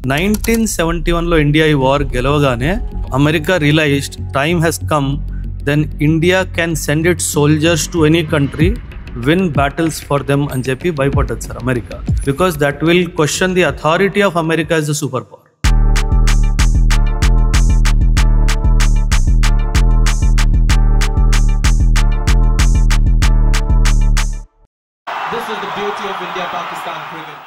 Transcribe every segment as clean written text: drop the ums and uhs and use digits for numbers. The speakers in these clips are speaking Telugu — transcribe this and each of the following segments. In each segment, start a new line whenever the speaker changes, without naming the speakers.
1971లో ఇండియా ఈ వార్ గెలవగానే America realized time has come, then India can send it soldiers to any country, win battles for them అని చెప్పి భయపడ్డది sir America. Because that will question the authority of America as the super power.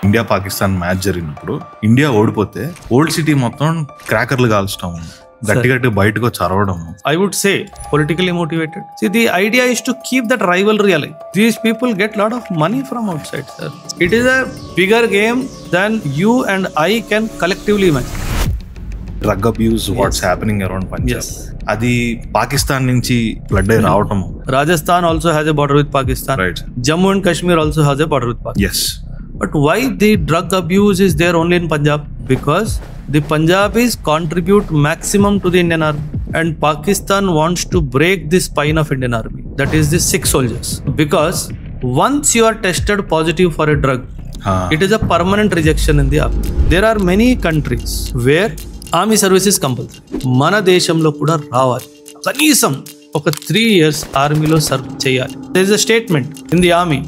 India Pakistan match జరిగినప్పుడు ఇండియా ఓడిపోతే ఓల్డ్ సిటీ మొత్తం క్రాకర్లు కాల్చడం, గట్టి బయటకు వచ్చి అరవడం.
I would say politically motivated. See, the idea is to keep that rivalry alive. These people get a lot of money from outside, sir. It is a bigger game than you and I can collectively imagine.
Drug abuse, watts happening around Punjab,
Yes.
అది పాకిస్తాన్ నుంచి ఫ్లడ్ అయి రావటం.
Rajasthan also has a border with Pakistan.
Right.
Jammu and Kashmir also has a border with Pakistan.
Yes.
But why the drug abuse is there only in Punjab? Because the Punjabis contribute maximum to the Indian army, and Pakistan wants to break the spine of Indian army. That is the Sikh soldiers. Because once you are tested positive for a drug, it is a permanent rejection in the army. There are many countries where army service is compulsory. మన దేశంలో కూడా రావాలి, కనీసం ఒక 3 years ఆర్మీలో సర్వ్ చేయాలి. There is a statement in the army,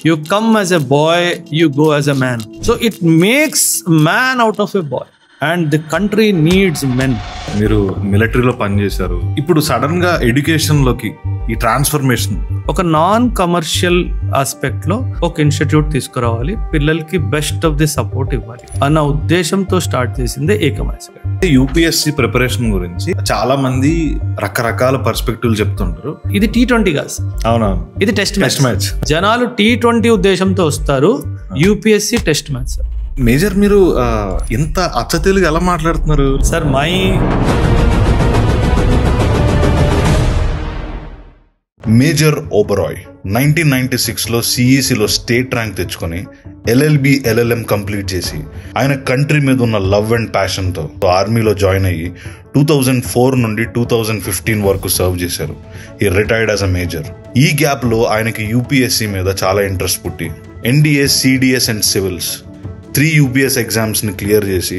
you come as a boy, you go as a man. So it makes man out of a boy, and the country needs men.
మీరు మిలిటరీలో పనిచేశారు, ఇప్పుడు సడన్ గా ఎడ్యుకేషన్ లోకి ఈ ట్రాన్స్ఫర్మేషన్,
ఒక నాన్ కమర్షియల్ ఆస్పెక్ట్ లో ఒక ఇన్స్టిట్యూట్ తీసుకురావాలి, పిల్లలకి బెస్ట్ ఆఫ్ ది సపోర్ట్ ఇవ్వాలి అన్న ఉద్దేశంతో స్టార్ట్ చేసిందే ఏకమ్ ఆస్పెక్ట్.
యూపీఎస్సీ ప్రిపరేషన్ గురించి చాలా మంది రకరకాల పర్స్పెక్టివ్ చెప్తుంటారు.
ఇది T20 కాదు,
అవునవును,
ఇది టెస్ట్ మ్యాచ్. జనాలు T20 ఉద్దేశంతో వస్తారు, UPSC test match. Sir
major, మీరు ఎంత అచ్చ తెలుగు ఎలా మాట్లాడుతున్నారు
సార్?
మేజర్ ఓబరాయ్ 1996లో సిఈసిలో స్టేట్ ర్యాంక్ తెచ్చుకొని ఎల్ఎల్బి ఎల్ఎల్ఎం కంప్లీట్ చేసి ఆయన కంట్రీ మీద ఉన్న లవ్ అండ్ ప్యాషన్తో ఆర్మీలో జాయిన్ అయ్యి 2004 నుండి 2015 వరకు సర్వ్ చేశారు. ఈ రిటైర్డ్ యాజ్ అ మేజర్. ఈ గ్యాప్లో ఆయనకి యూపీఎస్సీ మీద చాలా ఇంట్రెస్ట్ పుట్టి NDA, CDS and civils 3 UPS exams ని క్లియర్ చేసి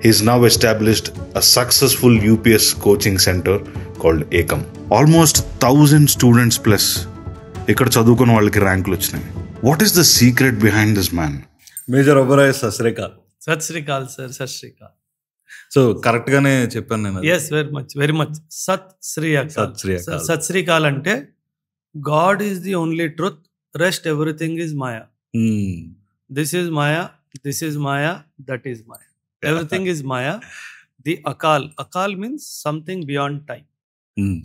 he's now established a successful UPS coaching centre called Ekam. Almost 1000 students plus ఇక్కడ చదువుకున్న వాళ్ళకి ర్యాంకులు వచ్చినాయి. What is the secret behind this man? Major Oberoi, సత్ శ్రీ అకాల్.
సత్ శ్రీ అకాల్ సార్, సత్ శ్రీ అకాల్.
సో కరెక్ట్ గానే చెప్పాను నేను?
Yes, very much. Sat Sri అకాల్.
సత్ శ్రీ అకాల్.
సత్ శ్రీ అకాల్ అంటే God is the only truth, rest everything is Maya. This is Maya, this is maya, that is maya, everything is maya. The akal means something beyond time.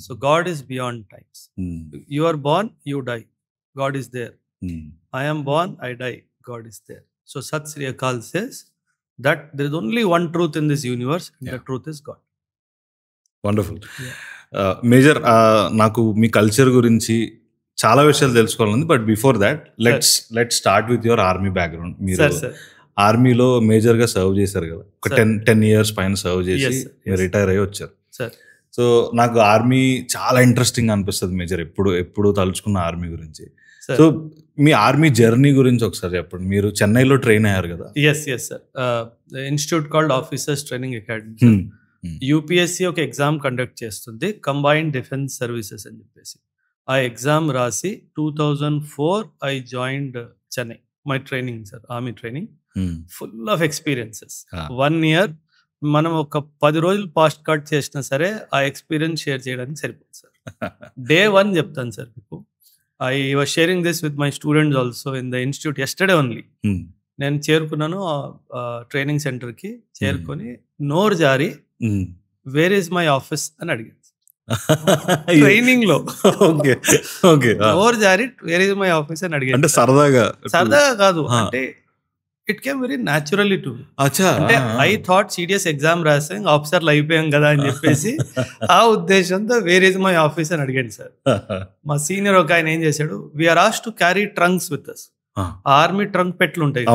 So God is beyond times. You are born, you die, God is there. I am born, I die, God is there. So Sat Sri Akal says that there is only one truth in this universe, and the truth is God.
Wonderful. Major, నాకు మీ కల్చర్ గురించి చాలా విషయాలు తెలుసుకోవాలండి, but before that let's start with your army background. మీరు ఆర్మీలో మేజర్ గా సర్వ్ చేశారు కదా, ఒక 10 years పైన సర్వ్ చేసి రిటైర్ అయ్యి వచ్చారు. సో నాకు ఆర్మీ చాలా ఇంట్రెస్టింగ్ అనిపిస్తుంది మేజర్, ఎప్పుడు తలుచుకున్న ఆర్మీ గురించి. సో మీ ఆర్మీ జర్నీ గురించి ఒకసారి చెప్పండి. మీరు చెన్నైలో ట్రైన్ అయ్యారు కదా?
Yes sir. Institute called officers training academy. UPSC ఒక ఎగ్జామ్ కండక్ట్ చేస్తుంది, కంబైన్డ్ డిఫెన్స్ సర్వీసెస్ అని చెప్పేసి. ఆ ఎగ్జామ్ రాసి 2004 I joined Chennai. My training sir, army training, full of experiences. 1 year మనం ఒక 10 రోజులు పాస్ట్ కార్డ్ చేసినా సరే ఆ ఎక్స్పీరియన్స్ షేర్ చేయడానికి సరిపోతుంది సార్. Day 1 చెప్తాను సార్ మీకు. I was sharing this with my students also in the institute yesterday only. నేను చేరుకున్నాను ట్రైనింగ్ సెంటర్కి. చేరుకొని నోరు జారి వేర్ ఈజ్ మై ఆఫీస్ అని అడిగాను ట్రైనింగ్ లో. నోరు జారి వేర్ ఈజ్ మై ఆఫీస్ అని అడిగాను.
అంటే సరదాగా
కాదు, అంటే it came very naturally to me. అంటే ఐ థాట్ సీరియస్ ఎగ్జామ్ రాసాం, ఆఫీసర్లు అయిపోయాం కదా అని చెప్పేసి ఆ ఉద్దేశంతో వేర్ ఈజ్ మై ఆఫీస్ అని అడిగాను సార్. మా సీనియర్ ఒక ఆయన ఏం చేశాడు, we are asked to carry trunks with us. Army trunk పెట్లు ఉంటాయి,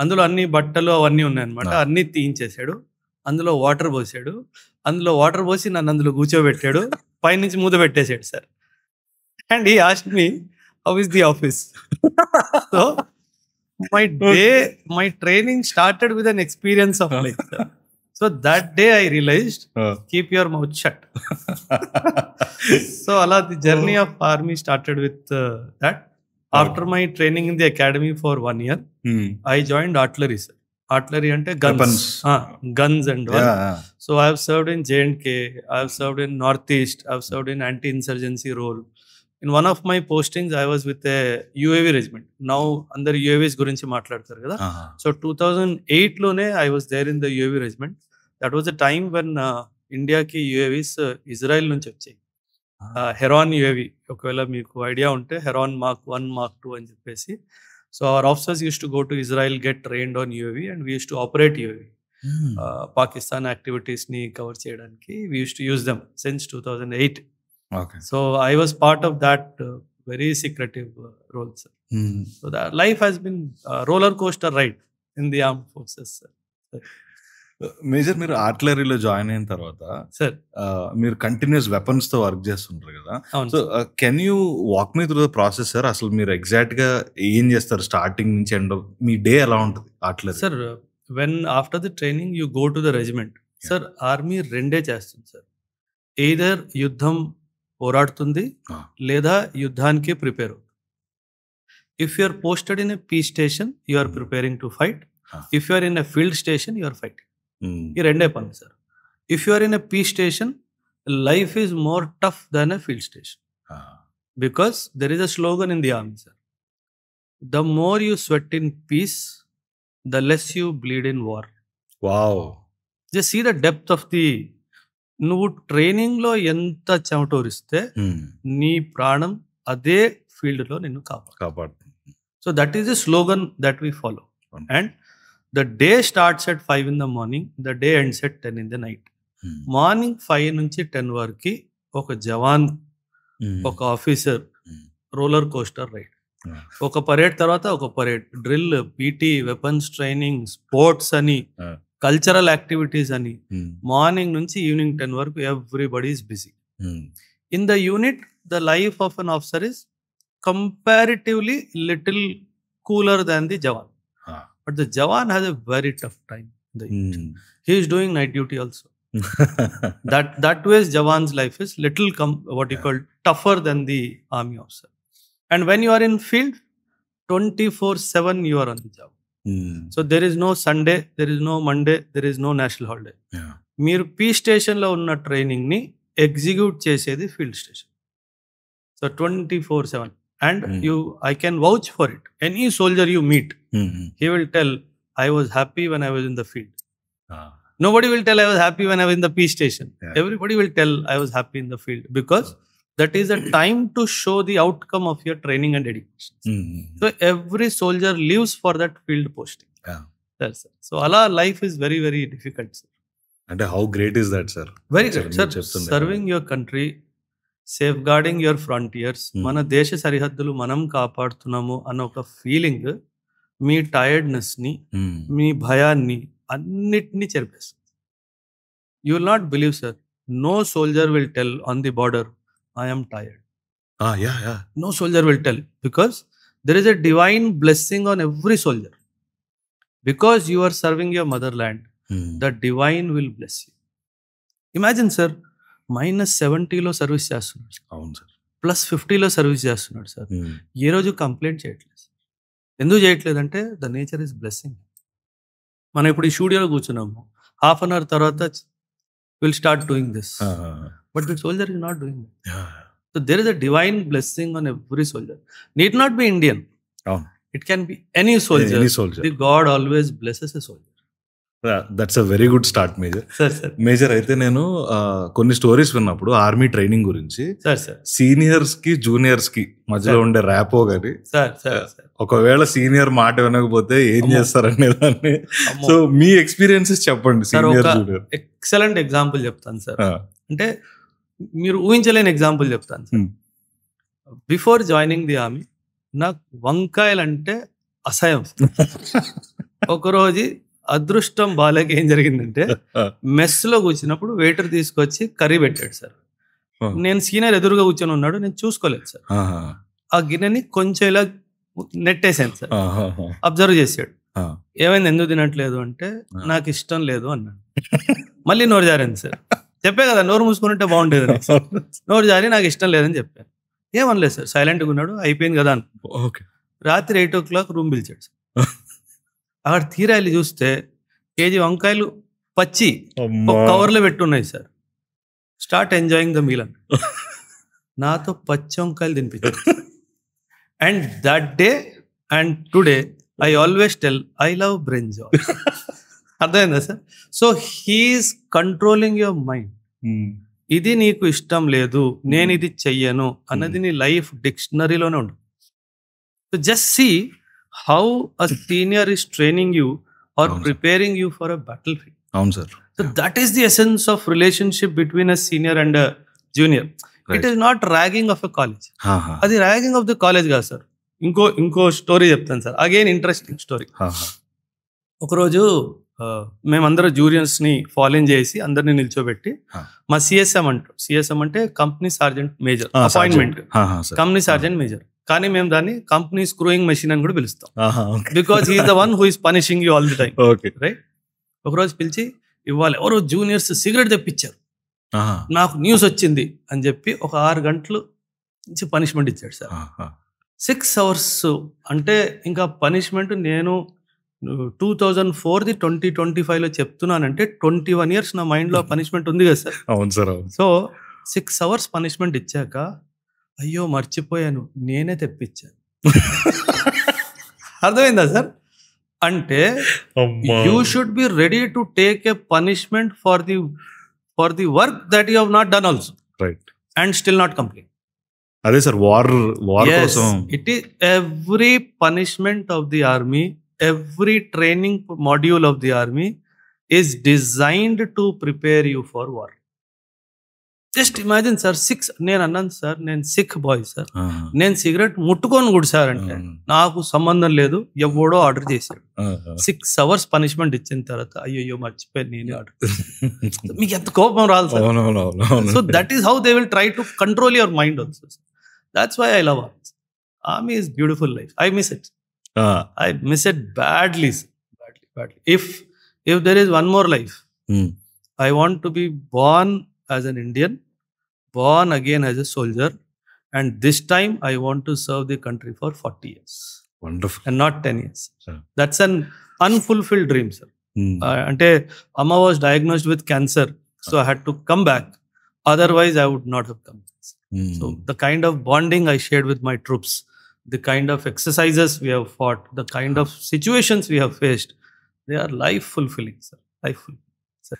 అందులో అన్ని బట్టలు అవన్నీ ఉన్నాయి అనమాట. అన్ని తీయించేశాడు, అందులో వాటర్ పోసాడు, అందులో వాటర్ పోసి నన్ను అందులో కూర్చోబెట్టాడు, పైనుంచి మూత పెట్టేశాడు sir. And he asked me how is the office. So my training started with an experience of life. So that day I realized, keep your mouth shut. So Allah, the journey of army started with that. After my training in the academy for 1 year, I joined artillery, sir. Artillery ante guns. Guns and all. So I have served in J&K, I have served in Northeast, I have served in anti-insurgency role. In one of my postings, I was with a UAV regiment. Now, under UAVs gurinchi maatladtaru kada. So 2008 lone I was there in the UAV regiment. That was the time when India ki UAVs Israel nunchi vachayi. Heron UAV, ఒకవేళ మీకు ఐడియా ఉంటే Heron Mark 1, Mark 2 అని చెప్పేసి. So our officers used to go to Israel, get trained on UAV, and we used to operate UAV. Pakistan activities ni cover cheyadaniki we used to use them since 2008.
Okay.
So I was part of that very secretive role, sir. So that life has been a roller coaster ride in the armed forces, sir.
Major, మీరు ఆర్టిలరీలో జాయిన్ అయిన తర్వాత
సార్
మీరు కంటిన్యూస్ వెపన్స్ తో వర్క్ చేస్తుంటారు కదా.
అవును
so can you walk me through the process sir? అసలు మీరు ఎగ్జాక్ట్ గా ఏం చేస్తారు స్టార్టింగ్ నుంచి ఎండ్ మీ డే ఎలా ఉంటుంది artillery?
Sir when after the training you go to the regiment. Sir army రెండే చేస్తుంది సార్. ఎయిదర్ యుద్ధం పోరాడుతుంది లేదా యుద్ధానికి ప్రిపేర్ అవుతుంది. If you are posted in a peace station you are preparing to fight. If you are in a field station you are fighting. ఈ రెండే పనులు sir. If you are in a peace station life is more tough than a field station because there is a slogan in the army sir, the more you sweat in peace the less you bleed in war.
Wow.
Just see the depth of the, నువ్వు ట్రైనింగ్ లో ఎంత చెమటోరిస్తే నీ ప్రాణం అదే ఫీల్డ్ లో నిన్ను కాపాడుతుంది. So that is the slogan that we follow. And the day starts at 5 in the morning, the day ends at 10 in the night. Morning 5 నుంచి 10 వరకు ఒక జవాన్, ఒక ఆఫీసర్ రోలర్ కోస్టర్ రైడ్. ఒక పరేడ్ తర్వాత ఒక parade, drill, PT, weapons training, sports అని, కల్చరల్ యాక్టివిటీస్ అని, మార్నింగ్ నుంచి ఈవినింగ్ 10 వరకు everybody is busy. In the unit the life of an officer is comparatively little cooler than the Jawan. But the Jawan has a very tough time. He is doing night duty also. that way Jawan's life is little what you call tougher than the army officer. And when you are in field, 24/7 you are on the job. So there is no Sunday, there is no Monday, there is no national holiday. మీరు పీ స్టేషన్ లో ఉన్న ట్రైనింగ్ ని ఎగ్జిక్యూట్ చేసేది field station. So 24/7. And I can vouch for it. Any soldier you meet, he will tell, I was happy when I was in the field. Nobody will tell I was happy when I was in the peace station. Everybody will tell I was happy in the field because that is a time to show the outcome of your training and dedication. So every soldier lives for that field posting. That's it. So Allah, life is very, very difficult, sir.
And how great is that, sir?
Very great, sir. Serving your country, safe guarding your frontiers, మన దేశ సరిహద్దులు మనం కాపాడుతున్నాము అన్న ఒక ఫీలింగ్ మీ టైర్డ్నెస్ ని, మీ భయాన్ని అన్నిటినీ చెరిపేస్తుంది. You will not believe sir, no soldier will tell on the border I'm tired. No soldier will tell because there is a divine blessing on every soldier. Because you are serving your motherland, the divine will bless you. Imagine sir, -70లో సర్వీస్ చేస్తున్నాడు.
అవును సార్.
+50లో సర్వీస్ చేస్తున్నాడు సార్. ఏ రోజు కంప్లైంట్ చేయట్లేదు సార్. ఎందుకు చేయట్లేదు అంటే ద నేచర్ ఇస్ బ్లెస్సింగ్. మనం ఇప్పుడు ఈ స్టూడియోలో కూర్చున్నాము, హాఫ్ అన్ అవర్ తర్వాత will start doing this, but the soldier is not doing that. So there is a divine blessing on every soldier. Need not be Indian, it can be any soldier. The god always blesses a soldier.
That's a very good start major. Major అయితే నేను కొన్ని స్టోరీస్ విన్నప్పుడు ఆర్మీ ట్రైనింగ్ గురించి, సీనియర్స్ కి జూనియర్స్ కి మధ్యలో ఉండే ర్యాపో గాని, ఒకవేళ సీనియర్ మాట వినకపోతే ఏం చేస్తారనే దాన్ని, సో మీ ఎక్స్పీరియన్సెస్ చెప్పండి. సీనియర్ జూనియర్
ఎక్సలెంట్ ఎగ్జాంపుల్ చెప్తాను సార్. అంటే మీరు ఊహించలేని ఎగ్జాంపుల్ చెప్తాను sir. Before joining the army నాకు వంకాయలు అంటే అసహ్యం. ఒకరోజు అదృష్టం బాలేక ఏం జరిగిందంటే, మెస్ లో కూర్చున్నప్పుడు వెయిటర్ తీసుకొచ్చి కర్రీ పెట్టాడు సార్. నేను సీనియర్ ఎదురుగా కూర్చొని ఉన్నాడు, నేను చూసుకోలేదు సార్. ఆ గిన్నెని కొంచెం ఇలా నెట్టేసాను సార్. అబ్జర్వ్ చేశాడు, ఏమైంది ఎందుకు తినట్లేదు అంటే నాకు ఇష్టం లేదు అన్నాడు. మళ్ళీ నోరు జారింది సార్. చెప్పే కదా నోరు మూసుకుంటే బాగుండేది. నోరు జారి నాకు ఇష్టం లేదని చెప్పాను. ఏమనలేదు సార్, సైలెంట్గా ఉన్నాడు. అయిపోయింది కదా అనుకో. రాత్రి 8 o'clock రూమ్ పిలిచాడు సార్. అక్కడ తీరా వెళ్ళి చూస్తే కేజీ వంకాయలు పచ్చి ఒక కవర్లో పెట్టున్నాయి sir. Start enjoying the meal అని నాతో పచ్చి వంకాయలు తినిపించాడు. And that day and today I always tell I love brinjal. అర్థమైందా sir? So he's controlling your mind. ఇది నీకు ఇష్టం లేదు, నేను ఇది చెయ్యను అన్నది నీ లైఫ్ డిక్షనరీలోనే ఉండదు. So just see how a senior is training you are preparing you for a battle field.
అవును sir.
So that is the essence of relationship between a senior and junior. It is not ragging of a college. అది ర్యాగింగ్ ఆఫ్ ద కాలేజ్ కాదు సార్. ఇంకో స్టోరీ చెప్తాను సార్, అగైన్ ఇంట్రెస్టింగ్ స్టోరీ. ఒకరోజు మేమందరం జూనియర్స్ ని ఫాలోయింగ్ చేసి అందరినీ నిల్చోబెట్టి మా సిఎస్ఎం అంటే company sergeant major appointment, company sergeant major. కానీ మేము దాన్ని కంపెనీ స్క్రూయింగ్ మెషిన్ అని కూడా పిలుస్తాం, because he is the one who is punishing you all the time. Right? ఒకరోజు పిలిచి ఇవాళ ఎవరో జూనియర్స్ సిగరెట్ తెప్పించారు, నాకు న్యూస్ వచ్చింది అని చెప్పి ఒక 6 గంటలు నుంచి పనిష్మెంట్ ఇచ్చాడు సార్. 6 hours అంటే ఇంకా పనిష్మెంట్ నేను 2004 2025 చెప్తున్నానంటే 21 years నా మైండ్లో పనిష్మెంట్ ఉంది కదా సార్.
అవును సార్.
సో 6 hours పనిష్మెంట్ ఇచ్చాక అయ్యో మర్చిపోయాను నేనే తెప్పించాను. అర్థమైందా సార్? అంటే you should be ready to take a punishment for the work that you have not done also.
Right.
And still not complete.
అదే సార్, వార్ కోసం
it is every punishment of the army, every training module of the army is designed to prepare you for war. Just imagine sir, నేను అన్నాను సార్, నేను సిక్ బాయ్ సార్, నేను సిగరెట్ ముట్టుకోను కూడా సార్ అంటే నాకు సంబంధం లేదు, ఎవడో ఆర్డర్ చేశాడు. 6 hours పనిష్మెంట్ ఇచ్చిన తర్వాత అయ్యో మర్చిపోయి నేనే ఆర్డర్. మీకు ఎంత కోపం రాదు sir. So that is how they will try to control your mind also. That's why I love army. Army is beautiful life. I miss it. I miss it badly. If there is one more life, I want to be born as an Indian, born again as a soldier, and this time I want to serve the country for 40 years.
Wonderful.
And not 10 years. That's an unfulfilled dream, sir. Ante Amma was diagnosed with cancer, so I had to come back. Otherwise, I would not have come. So the kind of bonding I shared with my troops, the kind of exercises we have fought, the kind of situations we have faced, they are life fulfilling, sir. Life fulfilling, sir.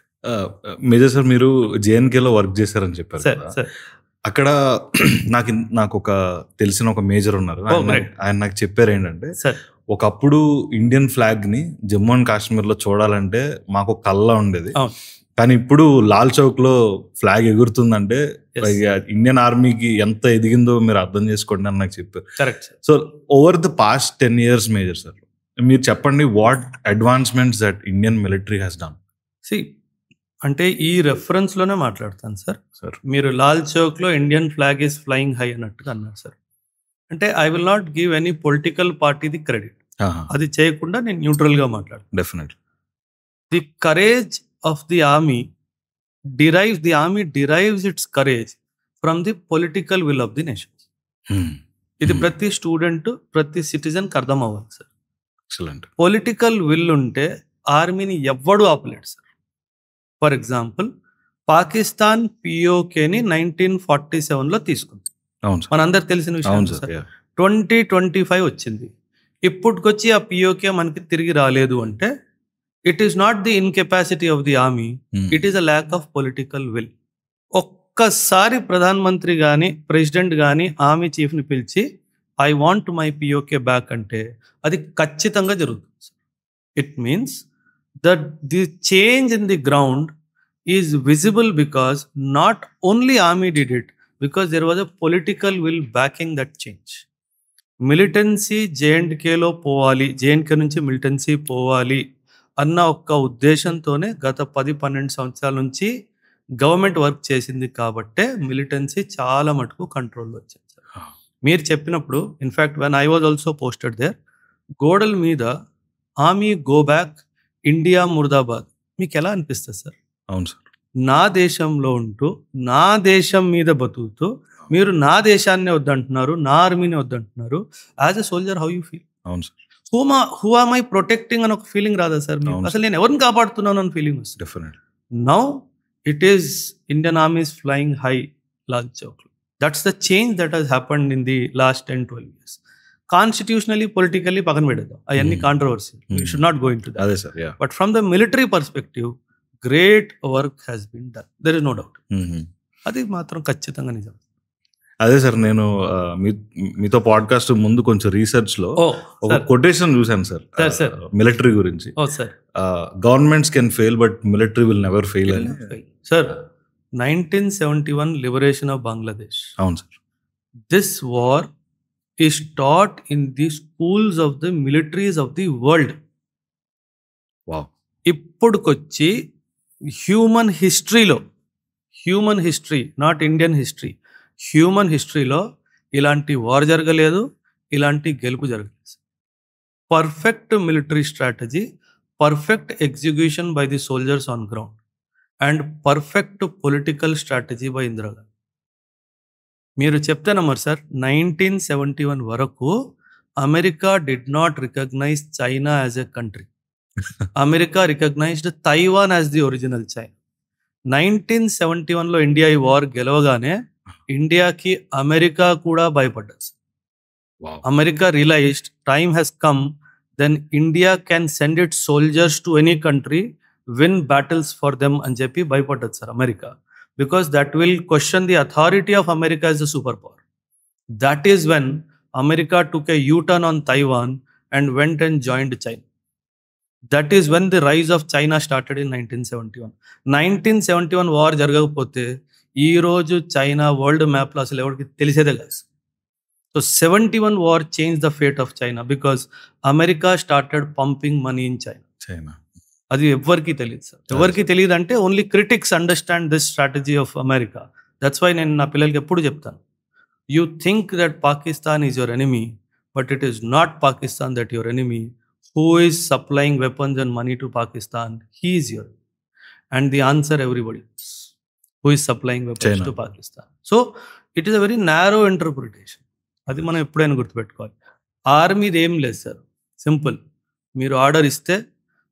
Major sir, మీరు జేఎన్కేలో వర్క్ చేశారని చెప్పారు.
సార్
అక్కడ నాకు ఒక తెలిసిన ఒక మేజర్ ఉన్నారు. ఆయన నాకు చెప్పారు ఏంటంటే, ఒకప్పుడు ఇండియన్ ఫ్లాగ్ ని జమ్మూ అండ్ కాశ్మీర్ లో చూడాలంటే మాకు ఒక కళ్ళ ఉండేది, కానీ ఇప్పుడు లాల్ చౌక్ లో ఫ్లాగ్ ఎగురుతుందంటే ఇండియన్ ఆర్మీకి ఎంత ఎదిగిందో మీరు అర్థం చేసుకోండి అని నాకు చెప్పారు.
Correct.
So over the past 10 years major sir, మీరు చెప్పండి, what advancements that Indian military has done?
అంటే ఈ రెఫరెన్స్ లోనే మాట్లాడతాను సార్. మీరు లాల్ చౌక్ లో Indian flag is flying high అన్నట్టుగా అన్నారు సార్. అంటే I will not give any political party the credit. అది చేయకుండా నేను న్యూట్రల్ గా మాట్లాడు.
Definitely
the courage of the army derives its courage from the political will of the nation. ఇది ప్రతి స్టూడెంట్, ప్రతి సిటిజన్ కి అర్థం అవ్వాలి సార్.
ఎక్సలెంట్.
పొలిటికల్ విల్ ఉంటే ఆర్మీని ఎవ్వడు ఆపలేడు సార్. ఫర్ ఎగ్జాంపుల్, పాకిస్తాన్ పిఓకేని 1947లో తీసుకుంది. మనందరికి తెలిసిన విషయం సార్. 2025 వచ్చింది, ఇప్పటికొచ్చి ఆ పిఓకే మనకి తిరిగి రాలేదు అంటే it is not the incapacity of the army, it is a lack of political will. ఒక్కసారి ప్రధాన మంత్రి గాని ప్రెసిడెంట్ గాని ఆర్మీ చీఫ్ ని పిలిచి I want my PoK back అంటే అది ఖచ్చితంగా జరుగుతుంది. It means that the change in the ground is visible because not only army did it, because there was a political will backing that change. Militancy జేఎండ్కేలో పోవాలి, జేఎండ్కే నుంచి మిలిటెన్సీ పోవాలి అన్న ఒక్క ఉద్దేశంతోనే గత 10-12 సంవత్సరాల నుంచి గవర్నమెంట్ వర్క్ చేసింది కాబట్టే మిలిటెన్సీ చాలా మటుకు కంట్రోల్లో వచ్చింది సార్. మీరు చెప్పినప్పుడు in fact when I was also posted there, గోడల మీద ఆర్మీ గో బ్యాక్, ఇండియా ముర్దాబాద్, మీకు ఎలా అనిపిస్తుంది సార్?
అవును సార్.
నా దేశంలో ఉంటూ నా దేశం మీద బతుకుతూ మీరు నా దేశాన్ని వద్దంటున్నారు, నా ఆర్మీని వద్దంటున్నారు. As a soldier how you feel?
అవును sir.
Who am I protecting అని ఒక ఫీలింగ్ రాదా సార్ మీకు? అసలు నేను ఎవరిని కాపాడుతున్నాను అని ఫీలింగ్ వస్తుంది.
Definitely.
Now it is Indian army is flying high Lal Chowk. That's the change that has happened in the last 10-12 years. Constitutionally politically పక్కన పెడదాం, అవన్నీ controversy, we should not go in to that.
అదే sir.
But from the military perspective great work has been done, there is no doubt. అది మాత్రం ఖచ్చితంగా నిజం.
అదే సార్, నేను మీతో పాడ్కాస్ట్ ముందు కొంచెం రీసెర్చ్ లో ఒక కొటేషన్ చూశాను సార్ మిలిటరీ గురించి. Governments can fail but military will never fail అని.
Sir 1971 liberation of Bangladesh.
అవును sir.
This war is taught in the schools of the militaries of the world.
Wow.
ఇప్పుడుకొచ్చి హ్యూమన్ హిస్టరీలో, human history not Indian history, human హిస్టరీలో ఇలాంటి వార్ జరగలేదు, ఇలాంటి గెలుపు జరగలేదు. Perfect military strategy, perfect execution by the soldiers on ground and perfect political strategy by Indira Gandhi. మీరు చెప్తే నమ్మరు సార్, 1971 వరకు America did not recognize China as a country. America recognized Taiwan as the original China. 1971లో ఇండియా ఈ వార్ గెలవగానే ఇండియాకి అమెరికా కూడా భయపడ్డది. America realized time has come, then India can send it soldiers to any country, win battles for them అని చెప్పి భయపడ్డది sir America. Because that will question the authority of America as a super power. That is when America took a U turn on Taiwan and went and joined China. That is when the rise of China started in 1971. 1971 war జరగకపోతే ఈరోజు చైనా వరల్డ్ మ్యాప్లో అసలు ఎవరికి తెలిసేదే కాదు. So 71 war change the fate of China because America started pumping money in China. అది ఎవరికి తెలియదు సార్. ఎవరికి తెలియదు అంటే only critics understand this strategy of America. That's why నేను నా పిల్లలకి ఎప్పుడు చెప్తాను, you think that Pakistan is your enemy, but it is not Pakistan that your enemy. Who is supplying weapons and money to Pakistan? He is your. And the answer everybody knows. Who is supplying weapons China. To Pakistan? So, it is a very narrow interpretation. అది మనం ఎప్పుడైనా గుర్తుపెట్టుకోవాలి. ఆర్మీది ఏం లేదు సార్, సింపుల్. మీరు ఆర్డర్ ఇస్తే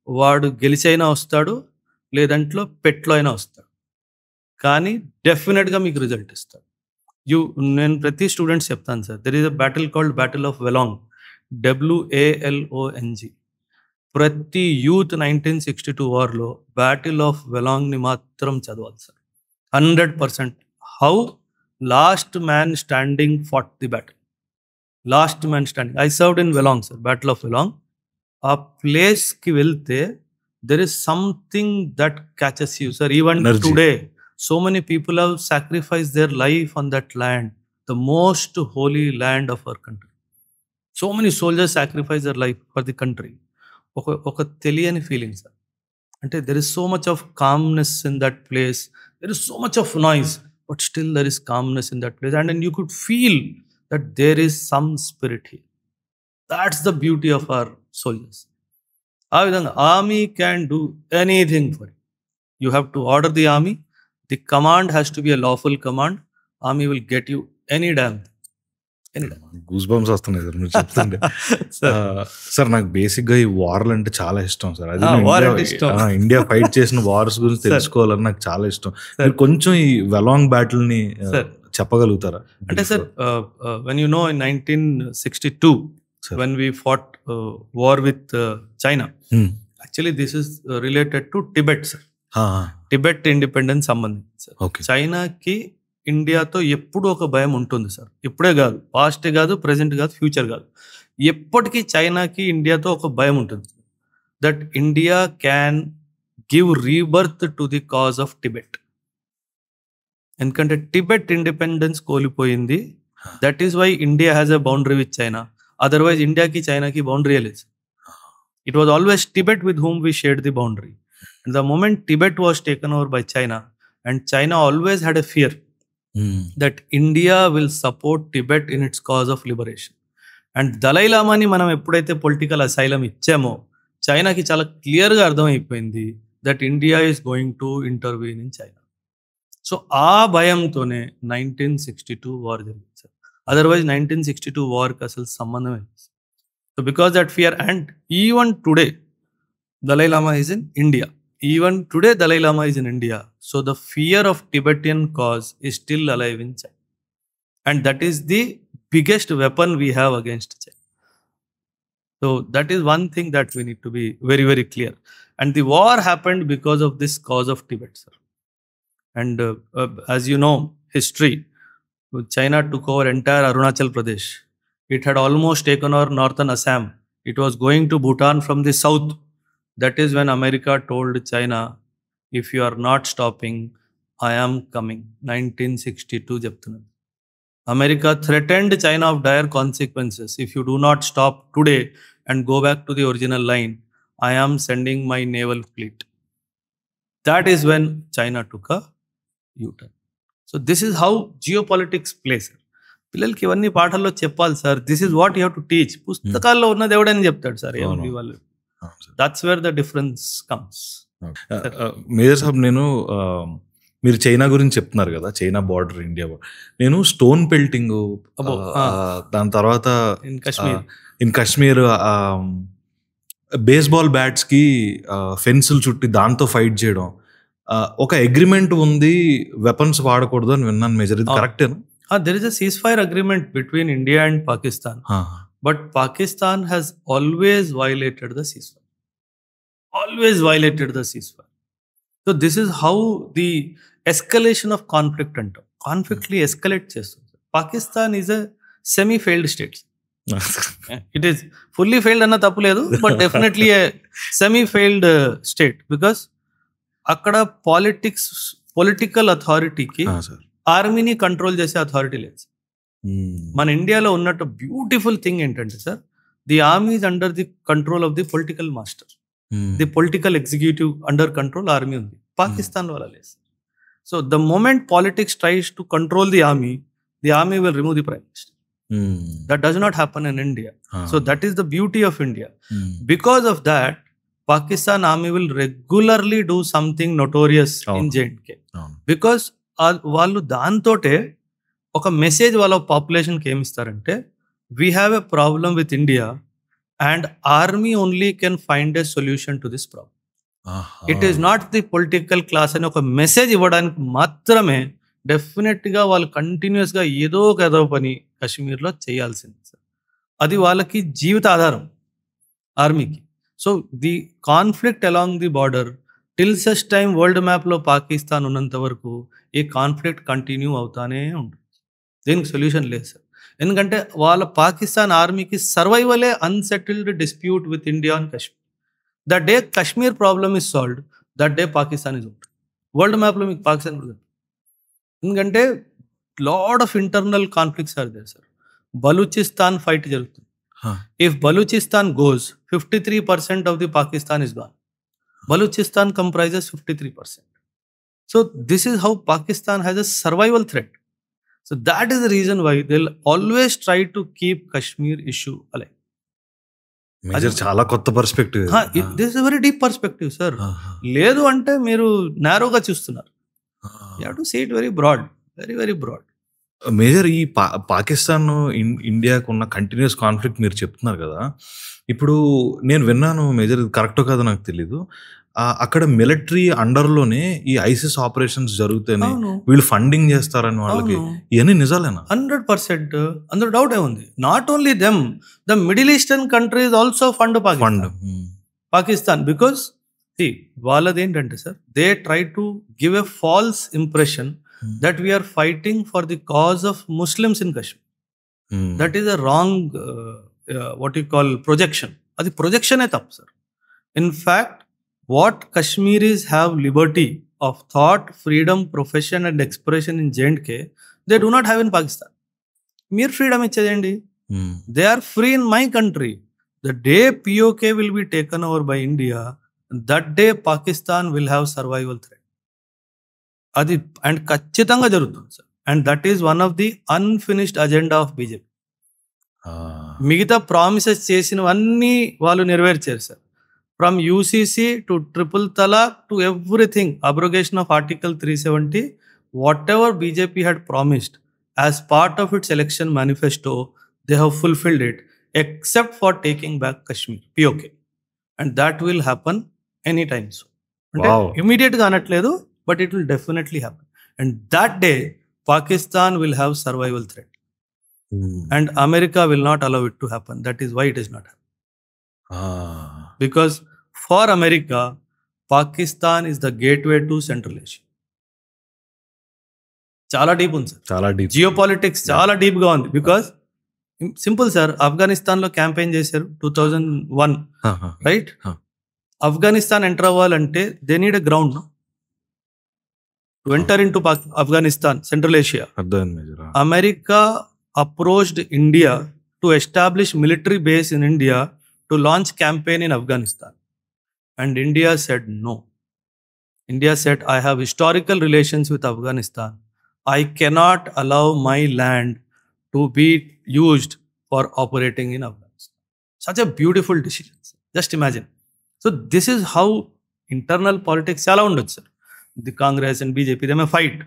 వాడు గెలిచైనా వస్తాడు, లేదంట్లో పెట్లో అయినా వస్తాడు, కానీ డెఫినెట్గా మీకు రిజల్ట్ ఇస్తాడు. నేను ప్రతి స్టూడెంట్స్ చెప్తాను sir, there is a battle called battle of Walong, WALONG. ప్రతి యూత్ 1962 వార్లో బ్యాటిల్ ఆఫ్ వెలాంగ్ని మాత్రం చదవాలి sir, 100%. How last man standing fought the battle, last man standing. I served in Walong sir, battle of Walong. ఆ ప్లేస్కి వెళ్తే there is something that catches you sir. Even today so many people have sacrifice their life on that land, the most holy land of our country. So many soldiers sacrifice their life for the country. ఒక తెలియని ఫీలింగ్ సార్. అంటే there is so much of calmness in that place. There is so much of noise, but still there is calmness in that place. And then you could feel that there is some spirit here. That's the beauty of our soldiers. ఆ విధంగా army can do anything for you. You have to order the army. The command has to be a lawful command. Army will get you any damn thing.
Goose bumps వస్తున్నాయి సార్ మీరు చెప్తుంటే. సార్ నాకు బేసిక్ గా ఈ వార్లు అంటే చాలా ఇష్టం సార్. అది ఇండియా ఫైట్ చేసిన వార్స్ గురించి తెలుసుకోవాలని నాకు చాలా ఇష్టం. మీరు కొంచెం ఈ వెలాంగ్ బ్యాటిల్ ని చెప్పగలుగుతారా?
అంటే sir, when you know in 1962 when we fought war with China, actually this is related to Tibet sir. Tibet independence సంబంధించి సార్. చైనాకి ఇండియాతో ఎప్పుడు ఒక భయం ఉంటుంది సార్. ఇప్పుడే కాదు, పాస్ట్ కాదు, ప్రెజెంట్ కాదు, ఫ్యూచర్ కాదు, ఎప్పటికీ చైనాకి ఇండియాతో ఒక భయం ఉంటుంది. That India can give rebirth to the cause of Tibet. ఎందుకంటే టిబెట్ ఇండిపెండెన్స్ కోల్పోయింది. That is why India has a boundary with China. Otherwise ఇండియాకి చైనాకి బౌండరీ లేదు. It was always Tibet with whom we shared the boundary. And the moment Tibet was taken over by China, and China always had a fear that India will support Tibet in its cause of liberation. And Dalai లామాని మనం ఎప్పుడైతే పొలిటికల్ అసైలం ఇచ్చామో చైనాకి చాలా క్లియర్గా అర్థమైపోయింది that India is going to intervene in China. So ఆ భయంతోనే 1962 వార్ జరిగింది సార్. అదర్వైజ్ 1962 వార్కి అసలు సంబంధమే లేదు. So because that fear and even today Dalai Lama is in India. Even today, Dalai Lama is in India. So the fear of Tibetan cause is still alive in China. And that is the biggest weapon we have against China. So that is one thing that we need to be very, very clear. And the war happened because of this cause of Tibet, sir. And as you know, history, China took over entire Arunachal Pradesh. It had almost taken over northern Assam. It was going to Bhutan from the south. That is when America told China, if you are not stopping, I am coming. 1962 చెప్తున్నాను. America threatened China of dire consequences. If you do not stop today and go back to the original line, I am sending my naval fleet. That is when China took a U-turn. So this is how geopolitics plays. పిల్లలకి ఇవన్నీ పాఠాల్లో చెప్పాలి sir. This is what you have to teach. పుస్తకాల్లో ఉన్నది ఎవడని చెప్తాడు సార్. ఏమని వాళ్ళు that's where the difference comes.
Major saab, నేను మీరు చైనా గురించి చెప్తున్నారు కదా, చైనా బార్డర్, ఇండియా బార్డర్. నేను స్టోన్ పెల్టింగ్, దాని తర్వాత ఇన్ కాశ్మీర్ బేస్బాల్ బ్యాట్స్కి ఫెన్సులు చుట్టి దాంతో ఫైట్ చేయడం, ఒక అగ్రిమెంట్ ఉంది వెపన్స్ వాడకూడదు అని విన్నాను. మేజర్, ఇది కరెక్టేనా?
There is a ceasefire agreement between India and Pakistan. But Pakistan has always violated the ceasefire. Always violated the ceasefire. So this is how the escalation of conflict antam. Conflict li escalate chestundi. Pakistan is a semi-failed state. It is fully failed anna tappu ledu, but definitely a semi-failed state because akkada political authority ki ఆర్మీని కంట్రోల్ చేసే అథారిటీ లేదు. మన ఇండియాలో ఉన్నట్టు బ్యూటిఫుల్ థింగ్ ఏంటంటే sir, the army is under the control of the political master. The political executive under control army ఉంది. పాకిస్తాన్ వల్ల లేదు. So the moment politics tries to control the army will remove the prime minister. That does not happen in India. So that is the beauty of India. Because of that Pakistan army will regularly do something notorious in J and K. Because వాళ్ళు దాంతోటే ఒక మెసేజ్ వాళ్ళ పాపులేషన్కి ఏమిస్తారంటే, we have a problem with India and army only can find a solution to this problem. It is not the political class అని ఒక మెసేజ్ ఇవ్వడానికి మాత్రమే డెఫినెట్గా వాళ్ళు కంటిన్యూస్గా ఏదో పని కశ్మీర్లో చేయాల్సింది సార్. అది వాళ్ళకి జీవిత ఆధారం ఆర్మీకి. So the conflict along the border till such time world మ్యాప్లో పాకిస్తాన్ ఉన్నంత వరకు ఈ కాన్ఫ్లిక్ట్ కంటిన్యూ అవుతానే ఉంటుంది. దీనికి సొల్యూషన్ లేదు సార్. ఎందుకంటే వాళ్ళ పాకిస్తాన్ ఆర్మీకి సర్వైవలే unsettled dispute with India and Kashmir. The day Kashmir problem is solved, that day Pakistan is over. World మ్యాప్లో మీకు పాకిస్తాన్ కూడా, ఎందుకంటే lot of internal conflicts are there sir. Balochistan fight జరుగుతుంది. If Balochistan goes, 53% of the Pakistan is gone. Balochistan comprises 53%. So this is how Pakistan has a survival threat. So that is the reason why they'll always try to keep Kashmir issue alive.
Major చాలా కొత్త perspective.
This is a very deep perspective, sir. లేదు అంటే మీరు నారోగా చూస్తున్నారు. You have to see it very broad, very very broad.
Major, ఈ పాకిస్తాన్ ఇండియాకు ఉన్న కంటిన్యూస్ కాన్ఫ్లిక్ట్ మీరు చెప్తున్నారు కదా, ఇప్పుడు నేను విన్నాను మేజర్, ఇది కరెక్టో కాదో నాకు తెలీదు, అక్కడ మిలిటరీ అండర్లోనే ఈ ఐసిస్ ఆపరేషన్స్ జరుగుతాయని, వీళ్ళు ఫండింగ్ చేస్తారని వాళ్ళకి, ఇవన్నీ నిజాలేనా?
100%. అందులో డౌట్ ఏముంది? Not only them, the middle eastern countries also fund Pakistan. Because వాళ్ళది ఏంటంటే sir, they try to give a false impression that we are fighting for the cause of Muslims in Kashmir. That is a wrong what you call projection. Adi projection e tappu sir. In fact, what Kashmiris have liberty of thought, freedom, profession and expression in J&K, they do not have in Pakistan. Meer freedom ichchedandi. They are free in my country. The day POK will be taken over by India, that day Pakistan will have survival threat. అది అండ్ ఖచ్చితంగా జరుగుతుంది sir. And that is one of the unfinished agenda of BJP. మిగతా ప్రామిసెస్ చేసినవన్నీ వాళ్ళు నెరవేర్చారు sir. From UCC to triple talaq to everything, abrogation of article 370, whatever BJP had promised as part of its election manifesto, they have fulfilled it except for taking back Kashmir, PoK. And that will happen any time so. అంటే ఇమీడియట్గా అనట్లేదు, but it will definitely happen. And that day Pakistan will have survival threat. And America will not allow it to happen. That is why it is not happening. Because for America, Pakistan is the gateway to Central Asia. చాలా డీప్ ఉంది సార్.
చాలా డీప్.
జియో పాలిటిక్స్ చాలా డీప్ గా ఉంది. బికాస్ సింపుల్ సార్, ఆఫ్ఘనిస్తాన్ లో క్యాంపెయిన్ చేశారు 2001, రైట్? ఆఫ్ఘనిస్తాన్ ఎంటర్ అవ్వాలంటే they need a ground to enter in to Afghanistan, central Asia. America approached India to establish military base in India to launch campaign in Afghanistan. And India said no. India said, I have historical relations with Afghanistan. I cannot allow my land to be used for operating in Afghanistan. Such a beautiful decision. Just imagine. So this is how internal politics chala undochu sir. The Congress and BJP, they may fight.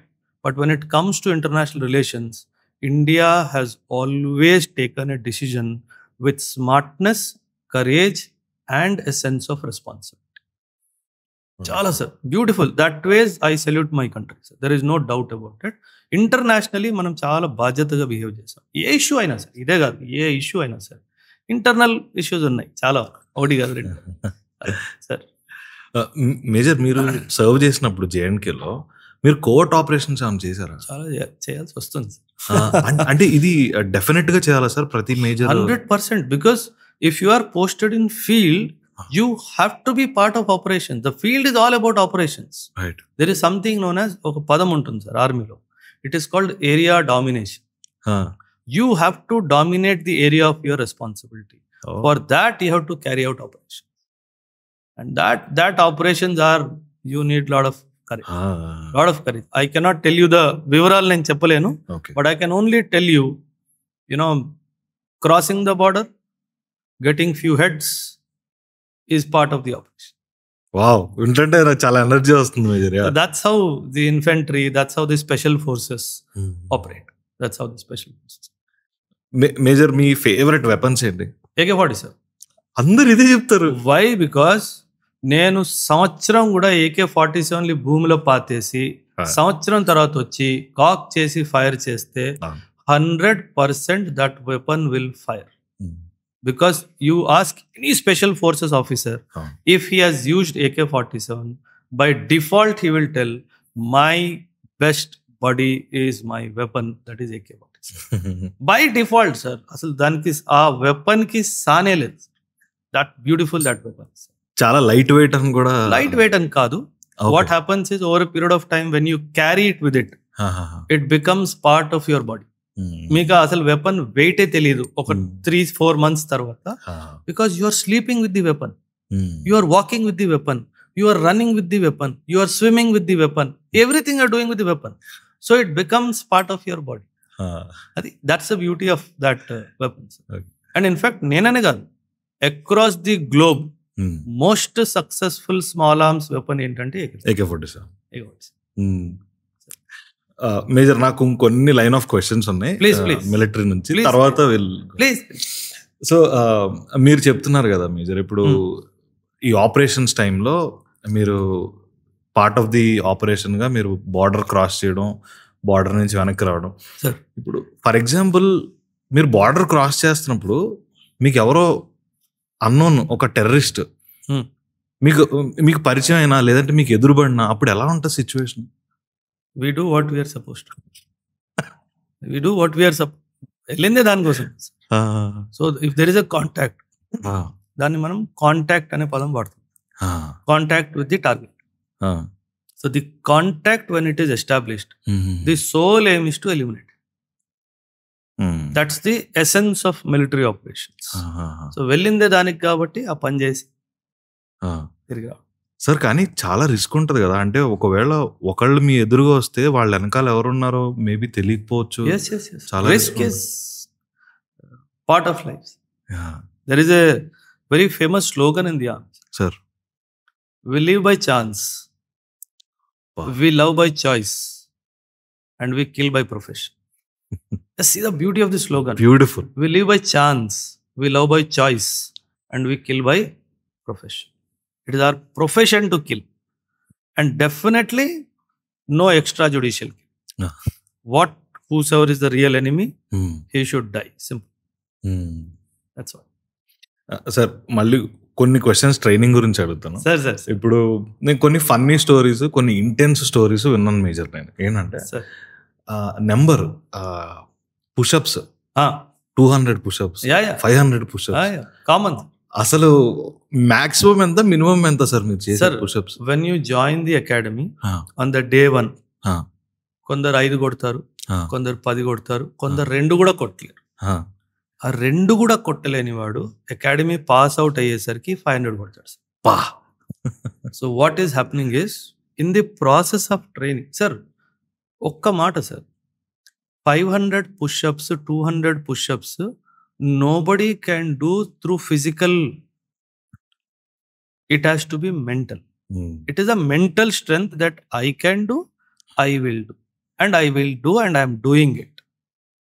But when it comes to international relations, India has always taken a decision with smartness, courage, and a sense of responsibility. Chala sir, beautiful. That ways I salute my country, sir. There is no doubt about it. Internationally, మనం చాలా బాధ్యతగా బిహేవ్ చేస్తాం. ఏ ఇష్యూ అయినా సార్, ఇదే కాదు, ఏ ఇష్యూ అయినా సార్, ఇంటర్నల్ ఇష్యూస్ ఉన్నాయి చాలా, ఒకటి కాదు రెండు. సార్
మేజర్, మీరు సర్వ్ చేసినప్పుడు జేఎన్కేలో మీరు కోర్ట్ ఆపరేషన్స్ ఏమైనా చేశారా?
చాలా చేయాల్సి వస్తుంది.
అంటే ఇది డెఫినెట్ గా చేయాలా సార్ ప్రతి major?
100%. Because if you are posted in field, you have to be part of operation. The field is all about operations. There is something known as, ఒక పదం ఉంటుంది సార్ ఆర్మీలో, it is called area domination. You have to dominate the area of your responsibility. For that you have to carry out operation. And that operations are, you need lot of courage. Lot of courage. I cannot tell you the వివరాలు నేను చెప్పలేను. But I can only tell you, crossing the border, getting few heads is part of the operation.
Wow, వింటుంటే నాకు చాలా ఎనర్జీ వస్తుంది major.
That's how the infantry, that's how the special forces operate. That's how the special forces.
Major, me favourite weapons ఏంటి?
AK-47.
అందరు ఇదే చెప్తారు.
Why? Because నేను సంవత్సరం కూడా AK-47 భూమిలో పాతేసి సంవత్సరం తర్వాత వచ్చి కాక్ చేసి ఫైర్ చేస్తే 100% that weapon will fire. Because you ask any special forces officer, if he has used AK-47, by default he will tell my best buddy is my weapon, that is AK-47. By default sir. అసలు దానికి ఆ వెపన్ కి సానే లేదు. That beautiful that weapon.
చాలా లైట్ వెయిట్ అని కూడా.
లైట్ వెయిట్ అని కాదు. What happens is over a period of time when you carry it with it becomes part of your body. మీకు అసలు వెపన్ వెయిటే తెలియదు ఒక 3-4 months తర్వాత. Because you are sleeping with the weapon, you are walking with the weapon, you are running with the weapon, you are swimming with the weapon, everything are doing with the weapon. So it becomes part of your body. అది that's the beauty of that weapons. And in fact నేననే కాదు, across the globe most successful small arms weapon ఏంటంటే
AK-47. మేజర్, నాకు కొన్ని లైన్ ఆఫ్ క్వశ్చన్స్ ఉన్నాయి మిలిటరీ నుంచి, తర్వాత సో మీరు చెప్తున్నారు కదా మేజర్, ఇప్పుడు ఈ ఆపరేషన్స్ టైంలో మీరు పార్ట్ ఆఫ్ ది ఆపరేషన్ గా మీరు బార్డర్ క్రాస్ చేయడం, బార్డర్ నుంచి వెనక్కి రావడం. ఇప్పుడు ఫర్ ఎగ్జాంపుల్ మీరు బార్డర్ క్రాస్ చేస్తున్నప్పుడు మీకు ఎవరో అన్నోన్ ఒక టెర్రరిస్ట్ మీకు పరిచయం అయినా లేదంటే మీకు ఎదురుబడినా అప్పుడు ఎలా ఉంటుంది situation?
We do what we are supposed to. We do what we are వెళ్ళిందే దానికోసం. So if there is a contact, దాన్ని మనం కాంటాక్ట్ అనే పదం వాడుతాం. Contact with the target. So the contact when it is established, the sole aim is to eliminate. That's the essence of military operations. So వెళ్ళిందే దానికి కాబట్టి ఆ పని చేసి తిరిగి రావు.
సార్ కానీ చాలా రిస్క్ ఉంటుంది కదా, అంటే ఒకవేళ ఒకళ్ళు మీ ఎదురుగా వస్తే వాళ్ళ వెనకాల ఎవరున్నారో మేబీ తెలియకపోవచ్చు. చాలా
risk is part of life. There is a very famous slogan in the army.
Sir,
we live by chance, we love by choice, and we kill by profession. See the beauty of the slogan.
Beautiful.
We live by chance, we love by choice, and we kill by profession. It is our profession to kill, and definitely no extrajudicial kill. Whosoever is the real enemy, he should die. Simple. That's all.
Sir, మళ్ళీ కొన్ని క్వశ్చన్స్ ట్రైనింగ్ గురించి అడుగుతాను.
సార్
ఇప్పుడు నేను కొన్ని ఫన్నీ స్టోరీస్, కొన్ని ఇంటెన్స్ స్టోరీస్ విన్నాను మేజర్. నేను ఏంటంటే number push-ups 200 push-ups, 500 push-ups
common.
అసలు మాక్సిమం ఎంత, మినిమం ఎంత సార్ మీరు చేసే push-ups?
When you join the academy on the day 1, కొందరు 5 కొడతారు, కొందరు 10 కొడతారు, కొందరు 2 కూడా కొట్టలేరు. ఆ 2 కూడా కొట్టలేని వాడు అకాడమీ పాస్ అవుట్ అయ్యేసరికి 500 కొడతాడు sir. So what is happening is in the process of training sir, ఒక్క మాట sir, 500 push-ups, 200 push-ups nobody can do through physical. It has to be mental. It is a mental strength that I can do, I will do, and I will do, and I am doing it.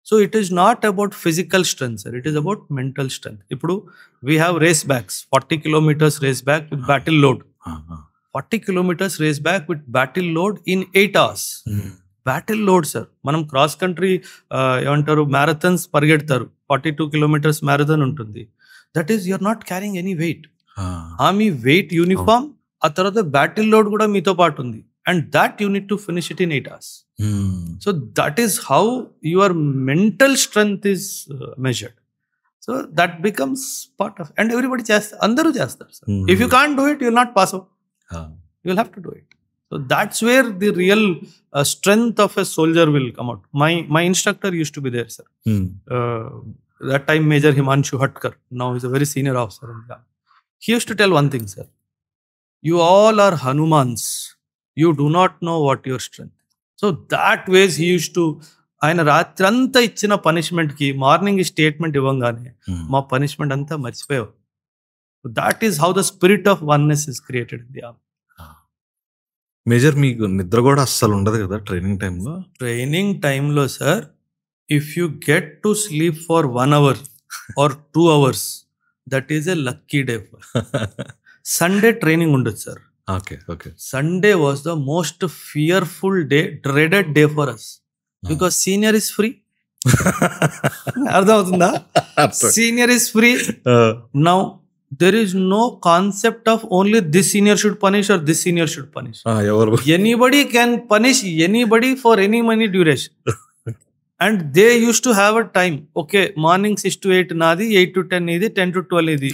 So it is not about physical strength, sir. It is about mental strength. Ippudu we have race backs, 40 kilometers race back with battle load. 40 kilometers race back with battle load in 8 hours. Battle load sir. మనం క్రాస్ కంట్రీ ఏమంటారు మ్యారథాన్స్ పరిగెడతారు, 42 కిలోమీటర్స్ మ్యారథాన్ ఉంటుంది. That is you are not carrying any weight. మీ వెయిట్ యూనిఫామ్, ఆ తర్వాత బ్యాటిల్ లోడ్ కూడా మీతో పాటు ఉంది, and that you need to finish it in 8 hours. So that is how your mental strength is measured. So that becomes part of, and everybody చేస్తారు, అందరూ చేస్తారు sir. If you can't do it, you will not pass out. You will have to do it. So that's where the real strength of a soldier will come out. My instructor used to be there, sir. That time Major Himanshu Hatkar, now he's a very senior officer in the army. He used to tell one thing, sir. You all are Hanumans. You do not know what your strength is. So that ways he used to, ఆయన రాత్రి అంతా ఇచ్చిన పనిష్మెంట్కి మార్నింగ్ స్టేట్మెంట్ ఇవ్వగానే మా పనిష్మెంట్ అంతా మర్చిపోయావు. That is how the spirit of oneness is created in the army.
Major, మీకు నిద్ర కూడా అస్సలు ఉండదు కదా ట్రైనింగ్ టైంలో?
ట్రైనింగ్ టైంలో sir, if you get to sleep for 1 hour or 2 hours, that is a lucky day. Sunday training ఉండదు sir.
Okay.
Sunday was the most fearful day, dreaded day for us, because senior is free. అర్థమవుతుందా? Senior is free. Now there is no concept of only this senior should punish or this senior should punish. Anybody can punish anybody for any money duration. And they used to have a time. Okay, morning 6 to 8 nadi, 8 to 10 idi, 10 to 12 idi.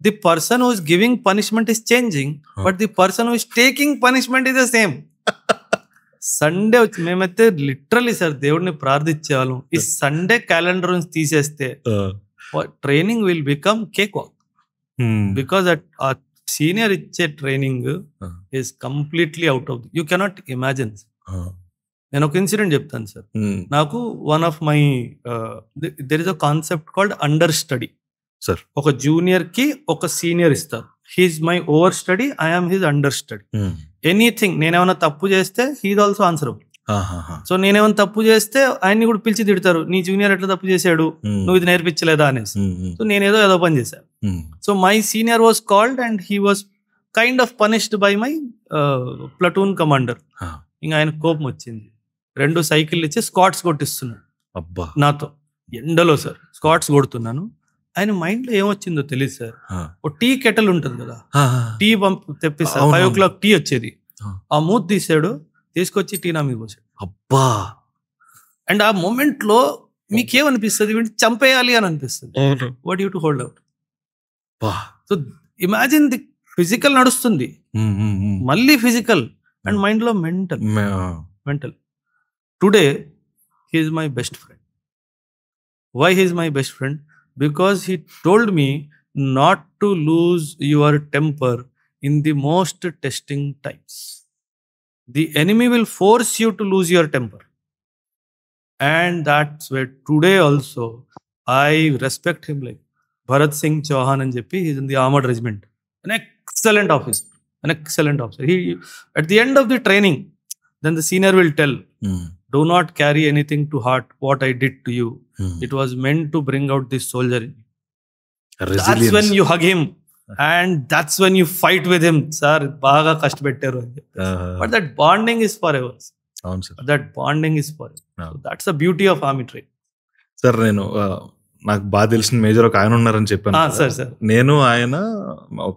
The person who is giving punishment is changing, but the person who is taking punishment is the same. Sunday వచ్చి మేమైతే లిటరలీ సార్ దేవుడిని ప్రార్థించేవాళ్ళం, ఈ సండే క్యాలెండర్ నుంచి తీసేస్తే training will become cake walk. Because a senior iche training is completely out of, you cannot imagine. నేను ఒక ఇన్సిడెంట్ చెప్తాను సార్. నాకు one of my there is a concept called understudy sir. ఒక జూనియర్ కి ఒక సీనియర్ ఇస్తారు. He is my over study, I am his understudy. Anything నేనేమైనా తప్పు చేస్తే హీఈస్ ఆల్సో ఆన్సరబుల్. సో నేనేమైనా తప్పు చేస్తే ఆయన్ని కూడా పిలిచి తిడతారు, నీ జూనియర్ ఎట్లా తప్పు చేశాడు, నువ్వు ఇది నేర్పించలేదా అనేసి. సో నేనేదో ఏదో పని చేశాను. So my senior was called and he was kind of punished by my platoon commander. ఇంకా ఆయన కోపం వచ్చింది, 2 సైకిల్ ఇచ్చి స్కాట్స్ కొట్టిస్తున్నాడు నాతో ఎండలో సార్. స్కాట్స్ కొడుతున్నాను, ఆయన మైండ్ లో ఏమొచ్చిందో తెలియదు సార్. ఓ టీ కెటల్ ఉంటుంది కదా, టీ తెప్పిస్తారు, 5 o'clock టీ వచ్చేది. ఆ మూత తీసాడు, తీసుకొచ్చి టీ నా మీద పోసాడు.
అబ్బా!
అండ్ ఆ మూమెంట్ లో మీకేమనిపిస్తుంది, వీడిని చంపేయాలి అని అనిపిస్తుంది. What you to hold out. So imagine the physical నడుస్తుంది, మళ్ళీ ఫిజికల్ అండ్ మైండ్ లో mental. Today he is my best friend. Why he is my best friend? Because he told me not to lose your temper in the most testing times. The enemy will force you to lose your temper. And that's where today also I respect him like Bharat Singh Chauhan and JP. He's in the armored regiment. An excellent officer. He, at the end of the training, then the senior will tell, do not carry anything to heart what I did to you. It was meant to bring out this soldier in you. That's when you hug him. And that's when you fight with him. Sir, baga kashtapettaru. But that bonding is forever. That bonding is forever. So that's the beauty of army training.
Sir, నాకు బాగా తెలిసిన మేజర్ ఒక ఆయన ఉన్నారని చెప్పాను. నేను ఆయన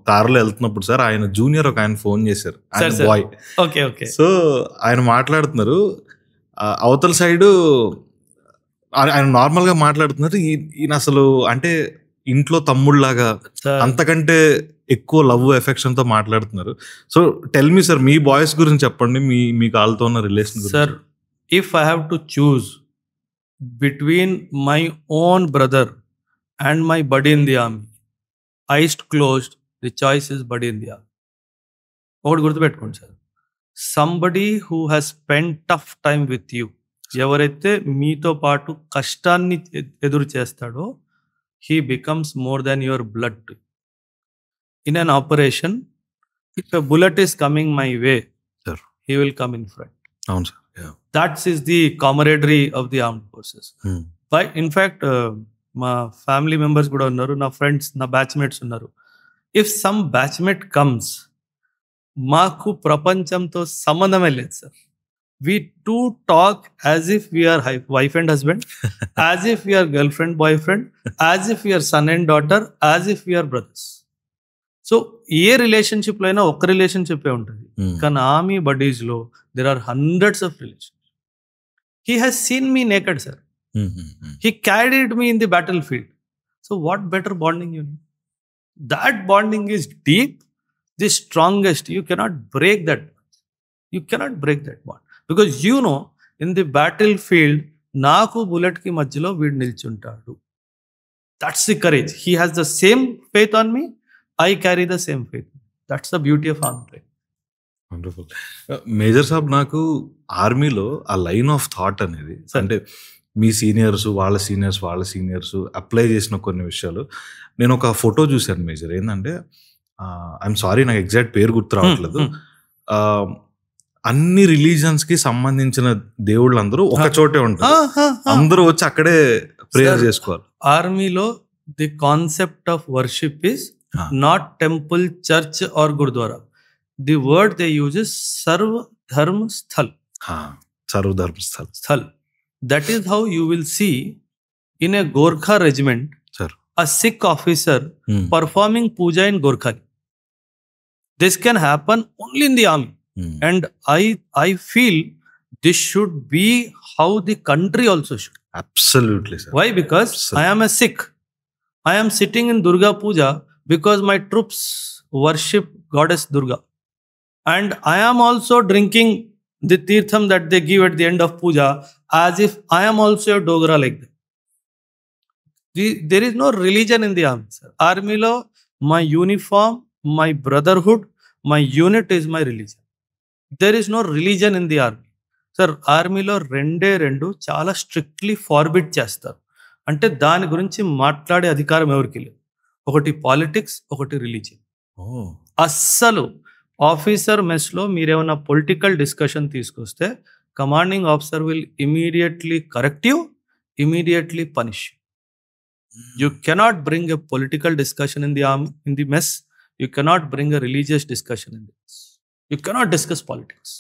కారులో వెళ్తున్నప్పుడు సార్ ఆయన జూనియర్ ఒక ఆయన ఫోన్ చేశారు, బాయ్. సో ఆయన మాట్లాడుతున్నారు, అవతల సైడ్ ఆయన నార్మల్ గా మాట్లాడుతున్నారు. ఈయన అసలు అంటే ఇంట్లో తమ్ముళ్ళలాగా అంతకంటే ఎక్కువ లవ్ ఎఫెక్షన్ తో మాట్లాడుతున్నారు. సో టెల్ మీ సార్, మీ బాయ్స్ గురించి చెప్పండి, మీ వాళ్ళతో ఉన్న relation.
Sir, if I have to choose between my own brother and my buddy in the army, eyes closed, the choice is buddy in the army. ఒకటి గుర్తుపెట్టుకోండి sir, somebody who has spent tough time with you, ఎవరైతే మీతో పాటు కష్టాన్ని ఎదురు చేస్తాడో, he becomes more than your blood. In an operation, if a bullet is coming my way, sir, he will come in front.
అవును sir.
That is the camaraderie of the armed forces. But in fact, my family members kuda unnaru, na friends, na batchmates unnaru. If some batchmate comes, maaku prapanchamto sambandhame ledhu sir. We two talk as if we are wife and husband, as if we are girlfriend boyfriend, as if we are son and daughter, as if we are brothers. So A relationship లో అయినా ఒక రిలేషన్షిప్ ఉంటుంది, కానీ ఆర్మీ బడీస్ లో there are hundreds of relationships. He has seen me naked, sir. He carried me in the battlefield. So what better bonding you need? That bonding is deep, the strongest. You cannot break that. You cannot break that bond. Because you know, in the battlefield, naaku bullet ki madhyalo veedu nilchuntadu. That's the courage. He has the same faith on me. I carry the same faith. That's the beauty of army training.
Wonderful. Major సాబ్, నాకు ఆర్మీలో ఆ లైన్ ఆఫ్ థాట్ అనేది, అంటే మీ సీనియర్స్ వాళ్ళ సీనియర్స్ అప్లై చేసిన కొన్ని విషయాలు, నేను ఒక ఫోటో చూశాను మేజర్. ఏంటంటే, ఐఎమ్ సారీ నాకు ఎగ్జాక్ట్ పేరు గుర్తు రావట్లేదు, అన్ని రిలీజన్స్ కి సంబంధించిన దేవుళ్ళు అందరూ ఒక చోటే ఉంటారు, అందరూ వచ్చి అక్కడే ప్రేయర్ చేసుకోవాలి.
ఆర్మీలో the concept of worship is not temple, church or gurudwara. The word they use is Sarv Dharma Sthal.
Sarv Dharma
Sthal. That is how you will see in a Gorkha regiment, sir, a Sikh officer performing puja in Gorkha. This can happen only in the army. And I feel this should be how the country also should.
Absolutely, sir.
Why? Because I am a Sikh. I am sitting in Durga Puja because my troops worship goddess Durga. And I am also drinking the tirtham that they give at the end of puja as if I am also a Dogra like that. There is no religion in the army, sir. Army lo, my uniform, my brotherhood, my unit is my religion. There is no religion in the army. Sir, army lo rendu చాలా strictly forbid చేస్తారు. అంటే దాని గురించి మాట్లాడే అధికారం ఎవరికి లేదు. ఒకటి పాలిటిక్స్, ఒకటి రిలీజియన్. అస్సలు ఆఫీసర్ మెస్ లో మీరేమన్నా పొలిటికల్ డిస్కషన్ తీసుకొస్తే commanding officer will immediately correct you, immediately punish you. You cannot bring a political discussion in the mess. You cannot bring a religious discussion in the mess. You cannot discuss politics.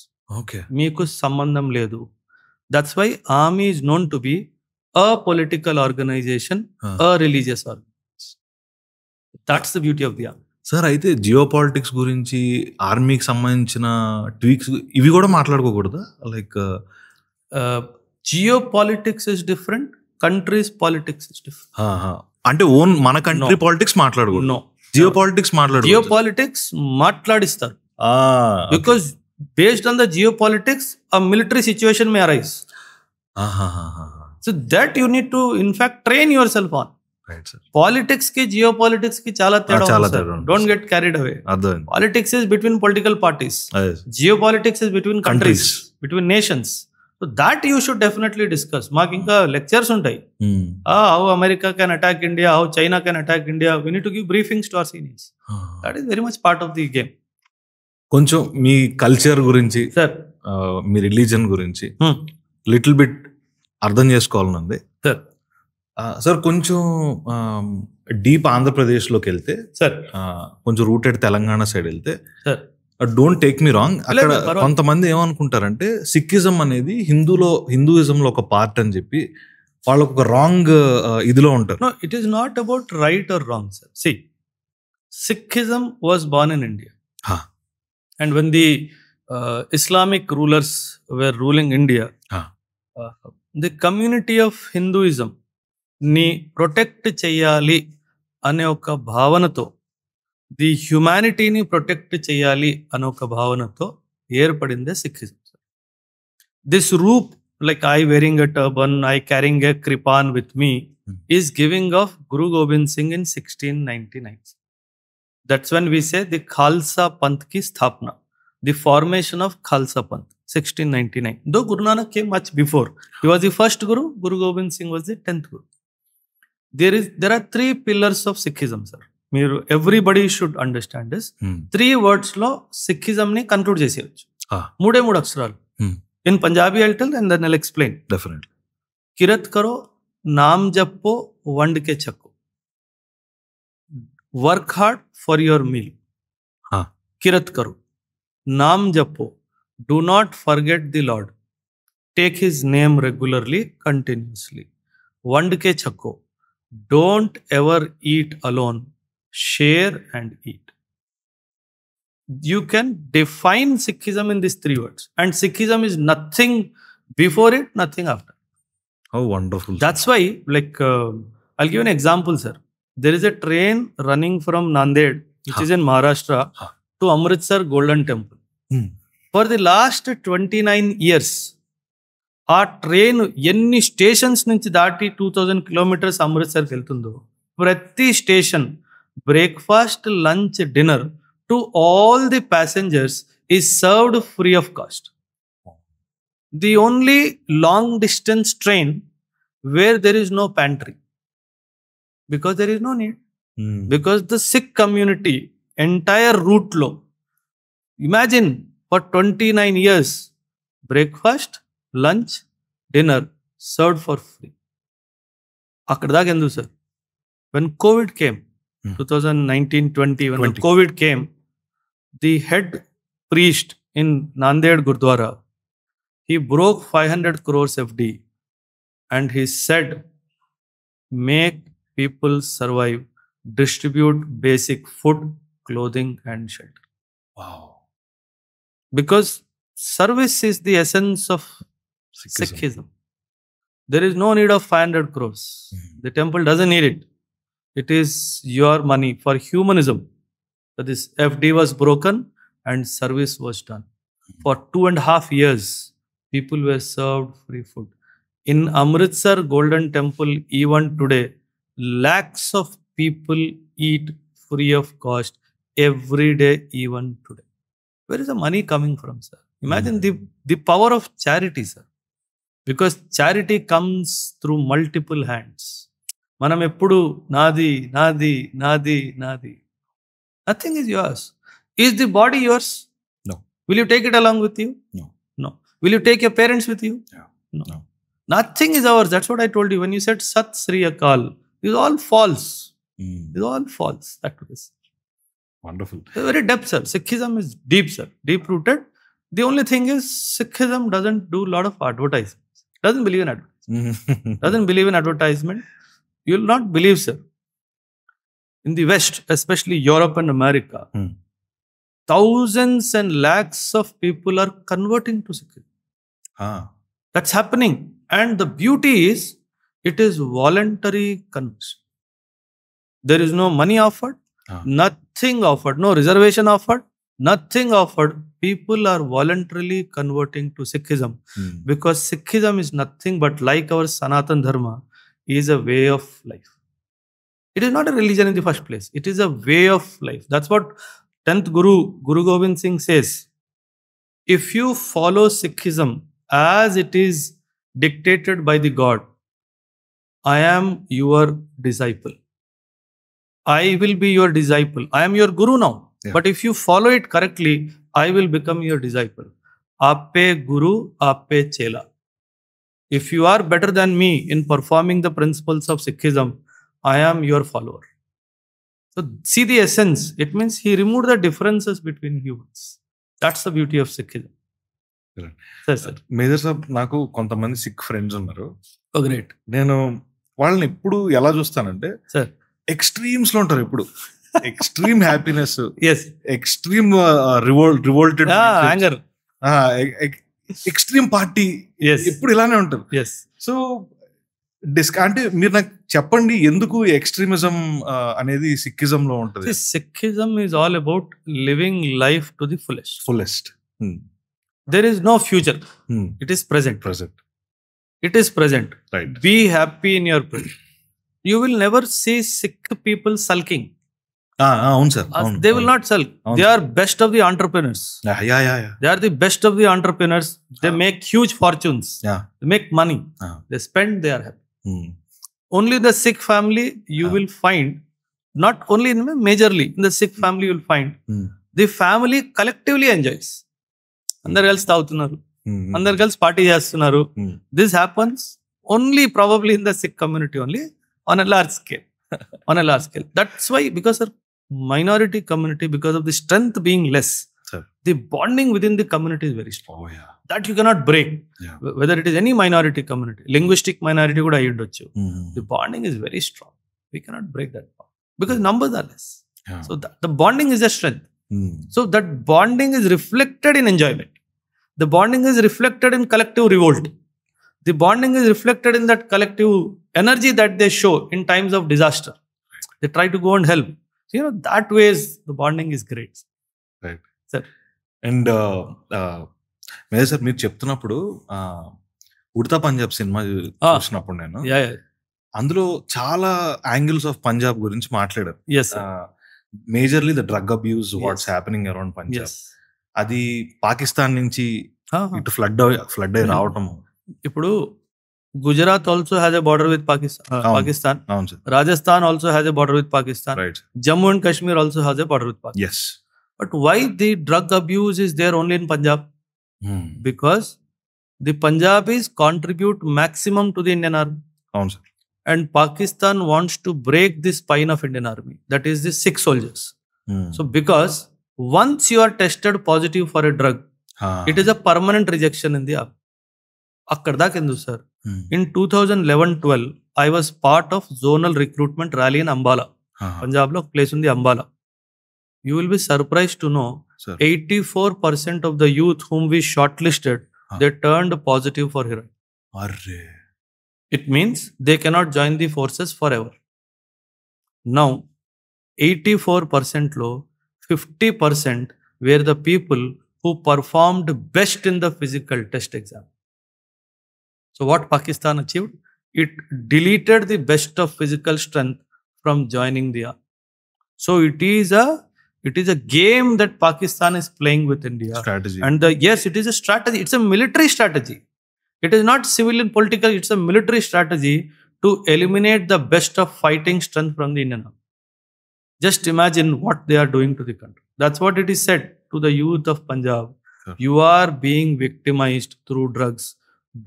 మీకు సంబంధం లేదు. That's why army is known to be a political organization, a religious organization. That's the beauty of the army.
Sir, అయితే జియో పాలిటిక్స్ గురించి, ఆర్మీకి సంబంధించిన ట్వీక్స్ ఇవి కూడా మాట్లాడుకోకూడదా? Like
geopolitics is different, countries politics is different.
అంటే ఓన్ మన కంట్రీ పాలిటిక్స్ మాట్లాడకూడదు.
No,
geopolitics
geopolitics మాట్లాడిస్తారు. Because based on the geopolitics a military situation may arise. So that you need to in fact train yourself on.
Right sir.
Politics కి జియో పాలిటిక్స్ కి చాలా తేడా
చాలా
ఉంది,
తేడా ఉంది.
Don't get carried away.
అర్థం.
Politics is between political parties,
అదే.
Geopolitics is between countries,
Countries.
Between nations. So that you should definitely discuss. మాకు ఇంకా లెక్చర్స్ ఉంటాయి. How America can attack India, how China can attack India. We need to give briefings to our seniors. That is very much part of the game.
కొంచెం మీ కల్చర్ గురించి,
సార్
మీ రిలీజన్ గురించి లిటిల్ బిట్ అర్థం చేసుకోవాలనుంది
సార్.
సార్ కొంచెం డీప్ ఆంధ్రప్రదేశ్లోకి వెళ్తే,
సార్
కొంచెం రూటెడ్ తెలంగాణ సైడ్ వెళ్తే,
sir
don't take me wrong, అక్కడ
పర్వాలేదు.
కొంతమంది ఏమనుకుంటారంటే సిక్కిజం అనేది హిందూయిజంలో ఒక పార్ట్ అని చెప్పి వాళ్ళకు ఒక రాంగ్ ఇదిలో ఉంటారు.
No, it is not about right or wrong, sir. See, Sikhism was born in India.
Huh.
And when the Islamic rulers were ruling India, the community of Hinduism ni protect cheyali ane oka bhavanato, the humanity ni protect cheyali ane oka bhavanato ఏర్పడిందే Sikhism. This roop, like I wearing a turban, I carrying a kripan with me, is giving of Guru Gobind Singh in 1699. That's when we say the Khalsa Panth ki sthapna, the formation of Khalsa Panth, 1699. Though Guru Nanak came much before. He was the first Guru, Guru Gobind Singh was the 10th Guru. There are 3 pillars of Sikhism, sir. Everybody should understand this. 3 words lo Sikhism ni conclude చేసేయచ్చు. 3 అక్షరాలు. In Punjabi I'll tell and then I'll explain.
Definitely.
किरत करो, नाम जपो, वंड के छको. Work hard for your meal. किरत करो, नाम जपो, do not forget the Lord. Take his name regularly, continuously. वंड के छको, don't ever eat alone. Share and eat. You can define Sikhism in these 3 words. And Sikhism is nothing before it, nothing after.
How wonderful.
That's why, like, I'll give an example, sir. There is a train running from Nanded, which is in Maharashtra, to Amritsar Golden Temple. For the last 29 years, ఆ ట్రైన్ ఎన్ని స్టేషన్స్ నుంచి దాటి 2000 కిలోమీటర్స్ అమృత్సర్కి వెళ్తుందో, ప్రతి station breakfast, lunch, dinner to all the passengers is served free of cost. The only long distance train where there is no pantry, because there is no need. Because the Sikh community entire route lo, imagine for 29 years breakfast, lunch, dinner served for free. Akkada daga endu sir, when COVID came, 2019-20, when the COVID came, the head priest in Nanded Gurdwara, he broke 500 crores FD and he said, make people survive, distribute basic food, clothing and shelter.
Wow.
Because service is the essence of Sikhism. There is no need of 500 crores. The temple doesn't need it. It is your money for humanism. So this FD was broken and service was done. For 2.5 years, people were served free food. In Amritsar Golden Temple, even today, lakhs of people eat free of cost every day, even today. Where is the money coming from, sir? Imagine the power of charity, sir. Because charity comes through multiple hands. Manam eppudu nadi, nadi, nadi, nadi. Nothing is yours. Is the body yours?
No.
Will you take it along with you?
No.
No. Will you take your parents with you?
Yeah.
No. Nothing is ours. That's what I told you. When you said Sat Sri Akal, it is all false. It is all false. That was
wonderful.
Very depth, sir. Sikhism is deep, sir. Deep rooted. The only thing is Sikhism doesn't do a lot of advertisement. Doesn't believe in advertisement. Doesn't believe in advertisement. You will not believe, sir. In the West, especially Europe and America, thousands and lakhs of people are converting to Sikhism. That's happening. And the beauty is, it is voluntary conversion. There is no money offered, nothing offered, no reservation offered, nothing offered. People are voluntarily converting to Sikhism because Sikhism is nothing but, like our Sanatan Dharma, is a way of life. It is not a religion in the first place. It is a way of life. That's what 10th Guru Gobind Singh says. If you follow Sikhism as it is dictated by the God, I am your disciple. I will be your disciple. I am your Guru now.
Yeah.
But if you follow it correctly, I will become your disciple. Aape Guru, aape Chela. If you are better than me in performing the principles of Sikhism, I am your follower. So see the essence. It means he removed the differences between humans. That's the beauty of Sikhism.
Right.
Sir.
Major సాబ్, నాకు కొంతమంది సిక్ ఫ్రెండ్స్ ఉన్నారు.
Oh, great.
నేను వాళ్ళని ఎప్పుడు ఎలా చూస్తానంటే
Sir.
ఎక్స్ట్రీమ్స్ లో ఉంటారు. ఎప్పుడు extreme happiness,
Yes.
Extreme revolted,
Anger.
Extreme party,
Yes.
ఎప్పుడు ఇలానే ఉంటారు.
Yes.
సో అంటే మీరు నాకు చెప్పండి, ఎందుకు ఎక్స్ట్రీమిజం అనేది సిక్కిజం లో ఉంటుంది?
See, Sikhism is all about living life to the fullest.
Fullest.
There is no future. It is present.
Present.
It is present.
Right.
Be happy in your present. You will never see Sikh people sulking.
అవును sir.
They will not sulk. They are best of the entrepreneurs. They are the best of the entrepreneurs. They make huge fortunes. They make money. They spend. They are happy. Only the Sikh family you will find, not only in majorly in the Sikh family you will find, the family collectively enjoys. అందరు కలిసి తాగుతున్నారు, అందరు కలిసి పార్టీ చేస్తున్నారు. This happens only probably in the Sikh community only on a large scale. On a large scale. That's why, because of minority community, because of the strength being less,
Sir.
the bonding within the community is very strong.
Oh yeah.
That you cannot break.
Yeah.
Whether it is any minority community, linguistic minority kuda ayundochu. The bonding is very strong. We cannot break that bond because numbers are less.
Yeah.
So the bonding is a strength. So that bonding is reflected in enjoyment. The bonding is reflected in collective revolt. The bonding is reflected in that collective energy that they show in times of disaster. They try to go and help. So, that ways the bonding is great.
Right.
Sir.
And major sir, మీరు చెప్తున్నప్పుడు ఉడతా పంజాబ్ సినిమా చూసినప్పుడు నేను,
Yeah.
అందులో చాలా యాంగిల్స్ ఆఫ్ పంజాబ్ గురించి మాట్లాడారు.
Yes, sir.
Majorly the drug abuse,
Yes.
What's happening around Punjab.
Yes.
అది పాకిస్తాన్ నుంచి ఇటు ఫ్లడ్ అయి రావటం.
ఇప్పుడు Gujarat also has a border with Pakistan.
అవును sir.
Rajasthan also has a border with Pakistan.
Right.
Jammu and Kashmir also has a border with Pakistan.
Yes.
But why the drug abuse is there only in Punjab? Because the Punjabis contribute maximum to the Indian army.
అవును sir.
And Pakistan wants to break the spine of Indian army. That is the Sikh soldiers. So because once you are tested positive for a drug, it is a permanent rejection in the army. Akkada daaka endu sir. In 2011-12, I was part of zonal recruitment rally in Ambala. Punjab lo place undi Ambala. You will be surprised to know,
Sir.
84% of the youth whom we shortlisted, they turned positive for heroin.
Array.
It means they cannot join the forces forever. Now, 84% lo, 50% were the people who performed best in the physical test exam. So what Pakistan achieved? It deleted the best of physical strength from joining the army. So it is a game that Pakistan is playing with India.
Strategy.
And yes, it is a strategy. It's a military strategy. It is not civilian political. It's a military strategy to eliminate the best of fighting strength from the Indian army. Just imagine what they are doing to the country. That's what it is said to the youth of Punjab.
Sure.
You are being victimized through drugs.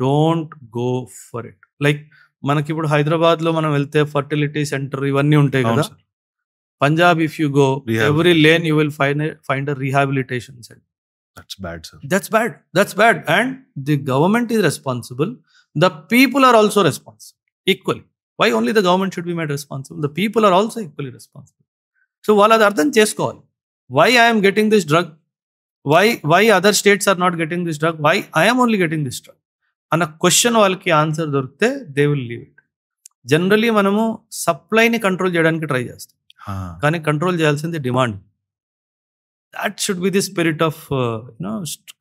Don't go for it. Like మనకి ఇప్పుడు హైదరాబాద్ లో మనం వెళ్తే ఫర్టిలిటీ సెంటర్ ఇవన్నీ ఉంటాయి కదా. Punjab if you go, every lane you will find a rehabilitation centre.
That's bad, sir.
That's bad. And the government is responsible. The people are also responsible equally. Why only the government should be made responsible? The people are also equally responsible. So వాళ్ళు అది అర్థం చేసుకోవాలి. Why I am getting this drug? Why other states are not getting this drug? Why I am only getting this drug? అన్న క్వశ్చన్ వాళ్ళకి ఆన్సర్ దొరికితే they will leave it. Generally మనము సప్లైని కంట్రోల్ చేయడానికి ట్రై చేస్తాం, కానీ కంట్రోల్ చేయాల్సింది demand. That should be the spirit of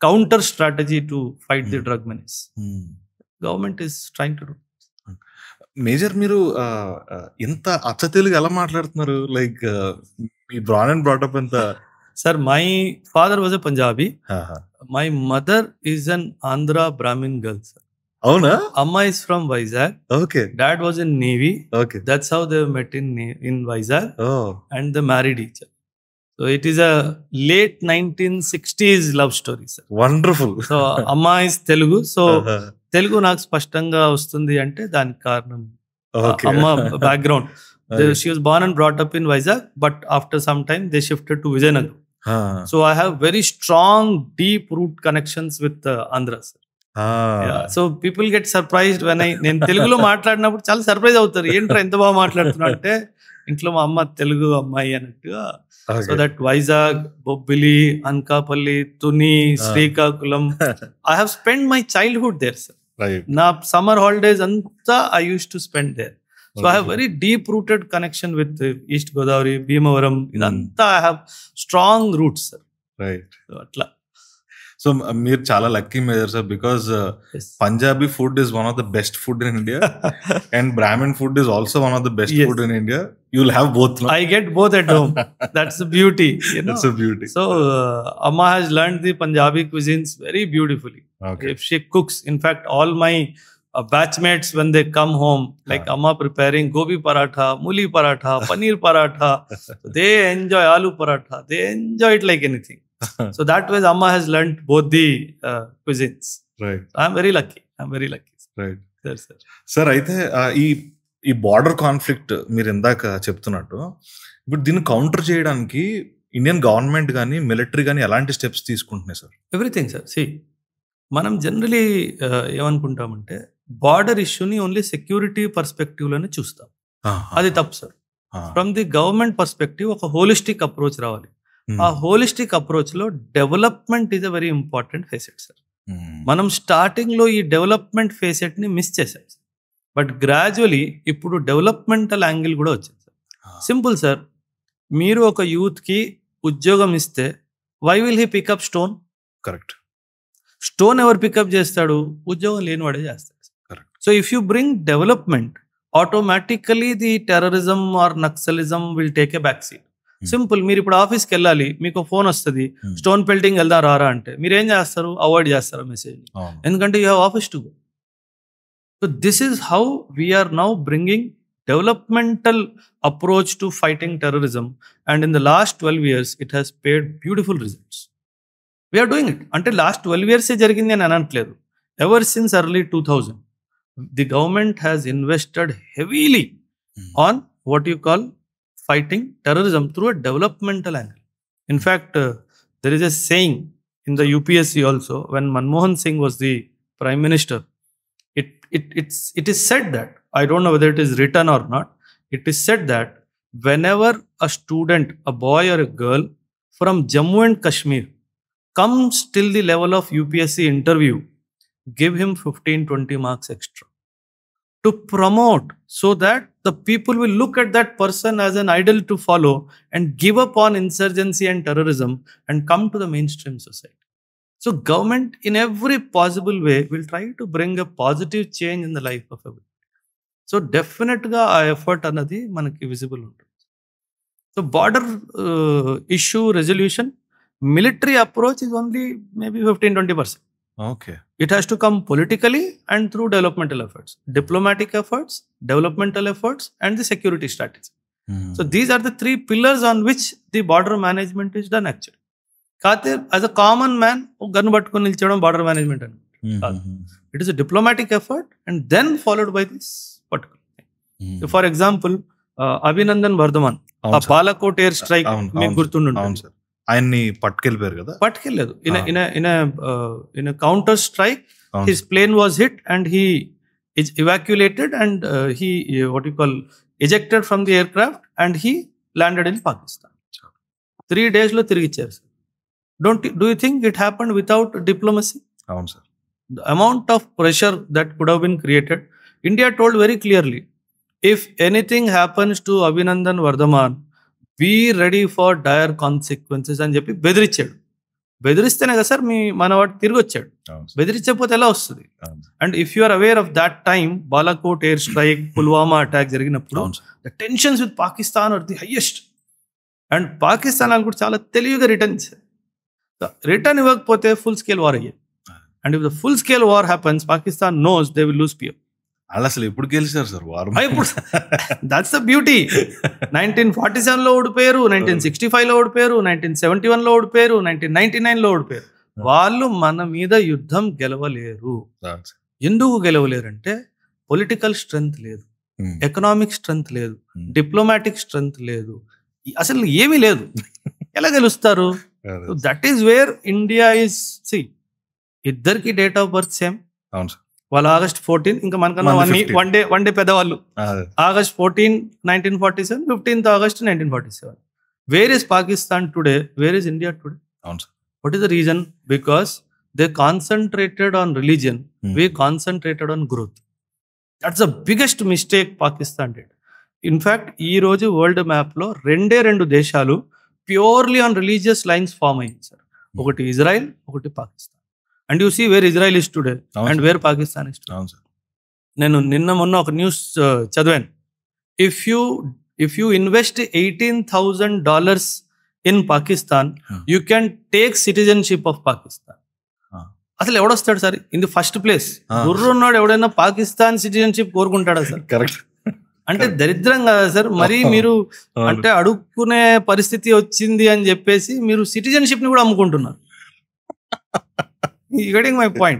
counter strategy to fight the drug menace. Government is trying to do.
Major మీరు ఇంత అచ్చ తెలుగు ఎలా మాట్లాడుతున్నారు? Like me bran and brought up ఎంత?
Sir, my father was a Punjabi. My mother is an Andhra Brahmin girl, sir.
అవునా?
Amma is from Vizag.
Okay.
Dad was in Navy.
Okay.
That's how they met in Vizag.
Oh.
And they married each other. So it is a late 1960s love story, sir.
Wonderful.
So Amma is Telugu. So Telugu నాకు స్పష్టంగా వస్తుంది అంటే దానికి కారణం అమ్మ background. She was born and brought up in Vizag, but after some time they shifted to Vijayanagar. So I have very strong, deep root connections with Andhra, sir. Yeah. So people get surprised when నేను తెలుగులో మాట్లాడినప్పుడు చాలా సర్ప్రైజ్ అవుతారు, ఏంట్రా ఎంత బాగా మాట్లాడుతున్నా అంటే ఇంట్లో మా అమ్మ తెలుగు అమ్మాయి అన్నట్టుగా. So that Vizag, Bobbili, Anakapalli, Tuni, Srikakulam, I have spend my childhood there, sir. నా సమ్మర్ హాలిడేస్ అంతా I use to spend there. So I have very deep rooted connection with East Godavari, Bhimavaram. Idantha I have strong roots, sir.
Right.
So atla.
So meer chala lucky measure, sir, because yes. Punjabi food is one of the best food in India and Brahmin food is also one of the best food in India. You'll have both, no? I
get both at home. That's the beauty, you know.
That's the beauty.
So Amma has learned the Punjabi cuisines very beautifully. Okay. If she cooks, in fact all my batchmates, when they come home, like Amma preparing gobi paratha, muli paratha, paneer paratha, they enjoy aloo paratha. They enjoy it like anything. So that way Amma has learnt both the cuisines.
Right.
So I'm very lucky.
Right.
Yes, sir.
Sir, అయితే ఈ బార్డర్ కాన్ఫ్లిక్ట్ మీరు ఇందాక చెప్తున్నట్టు, ఇప్పుడు దీన్ని కౌంటర్ చేయడానికి ఇండియన్ గవర్నమెంట్ కానీ మిలిటరీ కానీ ఎలాంటి స్టెప్స్ తీసుకుంటున్నాయి సార్?
Everything sir. సి, మనం జనరలీ ఏమనుకుంటామంటే బార్డర్ ఇష్యూని ఓన్లీ సెక్యూరిటీ పర్స్పెక్టివ్లోనే చూస్తాం. అది తప్పు sir. From the government perspective ఒక హోలిస్టిక్ అప్రోచ్ రావాలి. ఆ హోలిస్టిక్ అప్రోచ్లో development is a very important facet sir. మనం స్టార్టింగ్లో ఈ డెవలప్మెంట్ ఫేసెట్ని మిస్ చేసాం సార్. బట్ గ్రాడ్యువలీ ఇప్పుడు డెవలప్మెంటల్ యాంగిల్ కూడా వచ్చింది సార్. సింపుల్ సార్, మీరు ఒక యూత్కి ఉద్యోగం ఇస్తే why will he pick up stone?
Correct.
Stone ఎవరు పికప్ చేస్తాడు? ఉద్యోగం లేనివాడే చేస్తాడు. So if you bring development, automatically the terrorism or naxalism will take a back seat. Simple, మీరు ఇప్పుడు ఆఫీస్కి వెళ్ళాలి, మీకు ఫోన్ వస్తుంది, స్టోన్ పెల్టింగ్ వెళ్దాం రారా అంటే మీరు ఏం చేస్తారు? అవాయిడ్ చేస్తారు మెసేజ్, ఎందుకంటే you have office to go. So this is how we are now bringing developmental approach to fighting terrorism, and in the last 12 years it has paid beautiful results. We are doing it. అంటే లాస్ట్ 12 years జరిగింది అని అనట్లేదు. Ever since early 2000 the government has invested heavily on what you call fighting terrorism through a developmental angle. In fact, there is a saying in the UPSC also, when Manmohan Singh was the Prime Minister, it is said that, I don't know whether it is written or not, it is said that whenever a student, a boy or a girl from Jammu and Kashmir comes till the level of UPSC interview, give him 15-20 marks extra to promote, so that the people will look at that person as an idol to follow and give up on insurgency and terrorism and come to the mainstream society. So government in every possible way will try to bring a positive change in the life of everyone. So definitely ఆ ఎఫర్ట్ అన్నది మనకి విజిబుల్ ఉంటుంది. So border issue resolution, military approach is only maybe 15-20%.
Okay.
It has to come politically and through developmental efforts, diplomatic efforts, developmental efforts, and the security strategy. So these are the 3 pillars on which the border management is done actually. Kate, as a common man, gun pattukoni nilchadam border management annaru. It is a diplomatic effort and then followed by this particular thing. So for example, Abhinandan Vardhaman, a Balakot air strike meeku gurtunduntadi.
ఆయన్ని పట్టుకెళ్ళిపోయారు కదా?
పట్టుకెళ్ళలేదు. In counter strike his plane was hit and he is evacuated and he what you call ejected from the aircraft and he landed in Pakistan. 3 days lo tirigi icharu. Do you think it happened without diplomacy?
Avunu sir.
The amount of pressure that could have been created, India told very clearly, if anything happens to Abhinandan Vardhaman, be ready for dire consequences అని చెప్పి బెదిరించాడు. బెదిరిస్తేనే కదా సార్ మనవాడు తిరిగి వచ్చాడు. బెదిరించకపోతే ఎలా వస్తుంది? And if you are aware of that time, Balakot air strike, Pulwama attack జరిగినప్పుడు the tensions with Pakistan are the highest. And Pakistan వాళ్ళు కూడా చాలా తెలివిగా రిటర్న్ ఇవ్వకపోతే ఫుల్ స్కేల్ వార్ అయ్యేది. And if the full scale war happens, Pakistan knows they will lose peer.
వాళ్ళు అసలు ఎప్పుడు గెలిచారు sir war?
That's the beauty. 1947లో ఓడిపోయారు, 1965లో ఓడిపోయారు, 1971లో ఓడిపోయారు, 1999లో ఓడిపోయారు. వాళ్ళు మన మీద యుద్ధం గెలవలేరు. ఎందుకు గెలవలేరంటే పొలిటికల్ స్ట్రెంగ్త్ లేదు, ఎకనామిక్ స్ట్రెంగ్త్ లేదు, డిప్లొమాటిక్ స్ట్రెంగ్త్ లేదు, అసలు ఏమీ లేదు. ఎలా గెలుస్తారు? That is where India is. ఇద్దరికి డేట్ ఆఫ్ బర్త్ సేమ్. వాళ్ళు August 14, ఇంకా మనకన్నా వన్ డే పెద్దవాళ్ళు. August 14, 1947, 15th August 1947. Where is Pakistan today? Where is India today? What is the reason? Because they concentrated on religion, we concentrated on growth. That's the biggest mistake Pakistan did. In fact ఈ రోజు వరల్డ్ మ్యాప్ లో రెండు దేశాలు purely on religious lines form అయింది సార్. ఒకటి ఇజ్రాయెల్, ఒకటి Pakistan. And you see where Israel is today and where Pakistan is today. నేను నిన్న మొన్న ఒక న్యూస్ చదివాను. If you invest $18,000 in Pakistan, you can take citizenship of Pakistan. అసలు ఎవడొస్తాడు sir in the first place? గుర్రున్నాడు ఎవడైనా పాకిస్తాన్ సిటిజన్షిప్ కోరుకుంటాడా సార్? కరెక్ట్. అంటే దరిద్రం కదా సార్. మరి మీరు అంటే అడుక్కునే పరిస్థితి వచ్చింది అని చెప్పేసి మీరు సిటిజన్షిప్ ని కూడా అమ్ముకుంటున్నారు. You getting my point?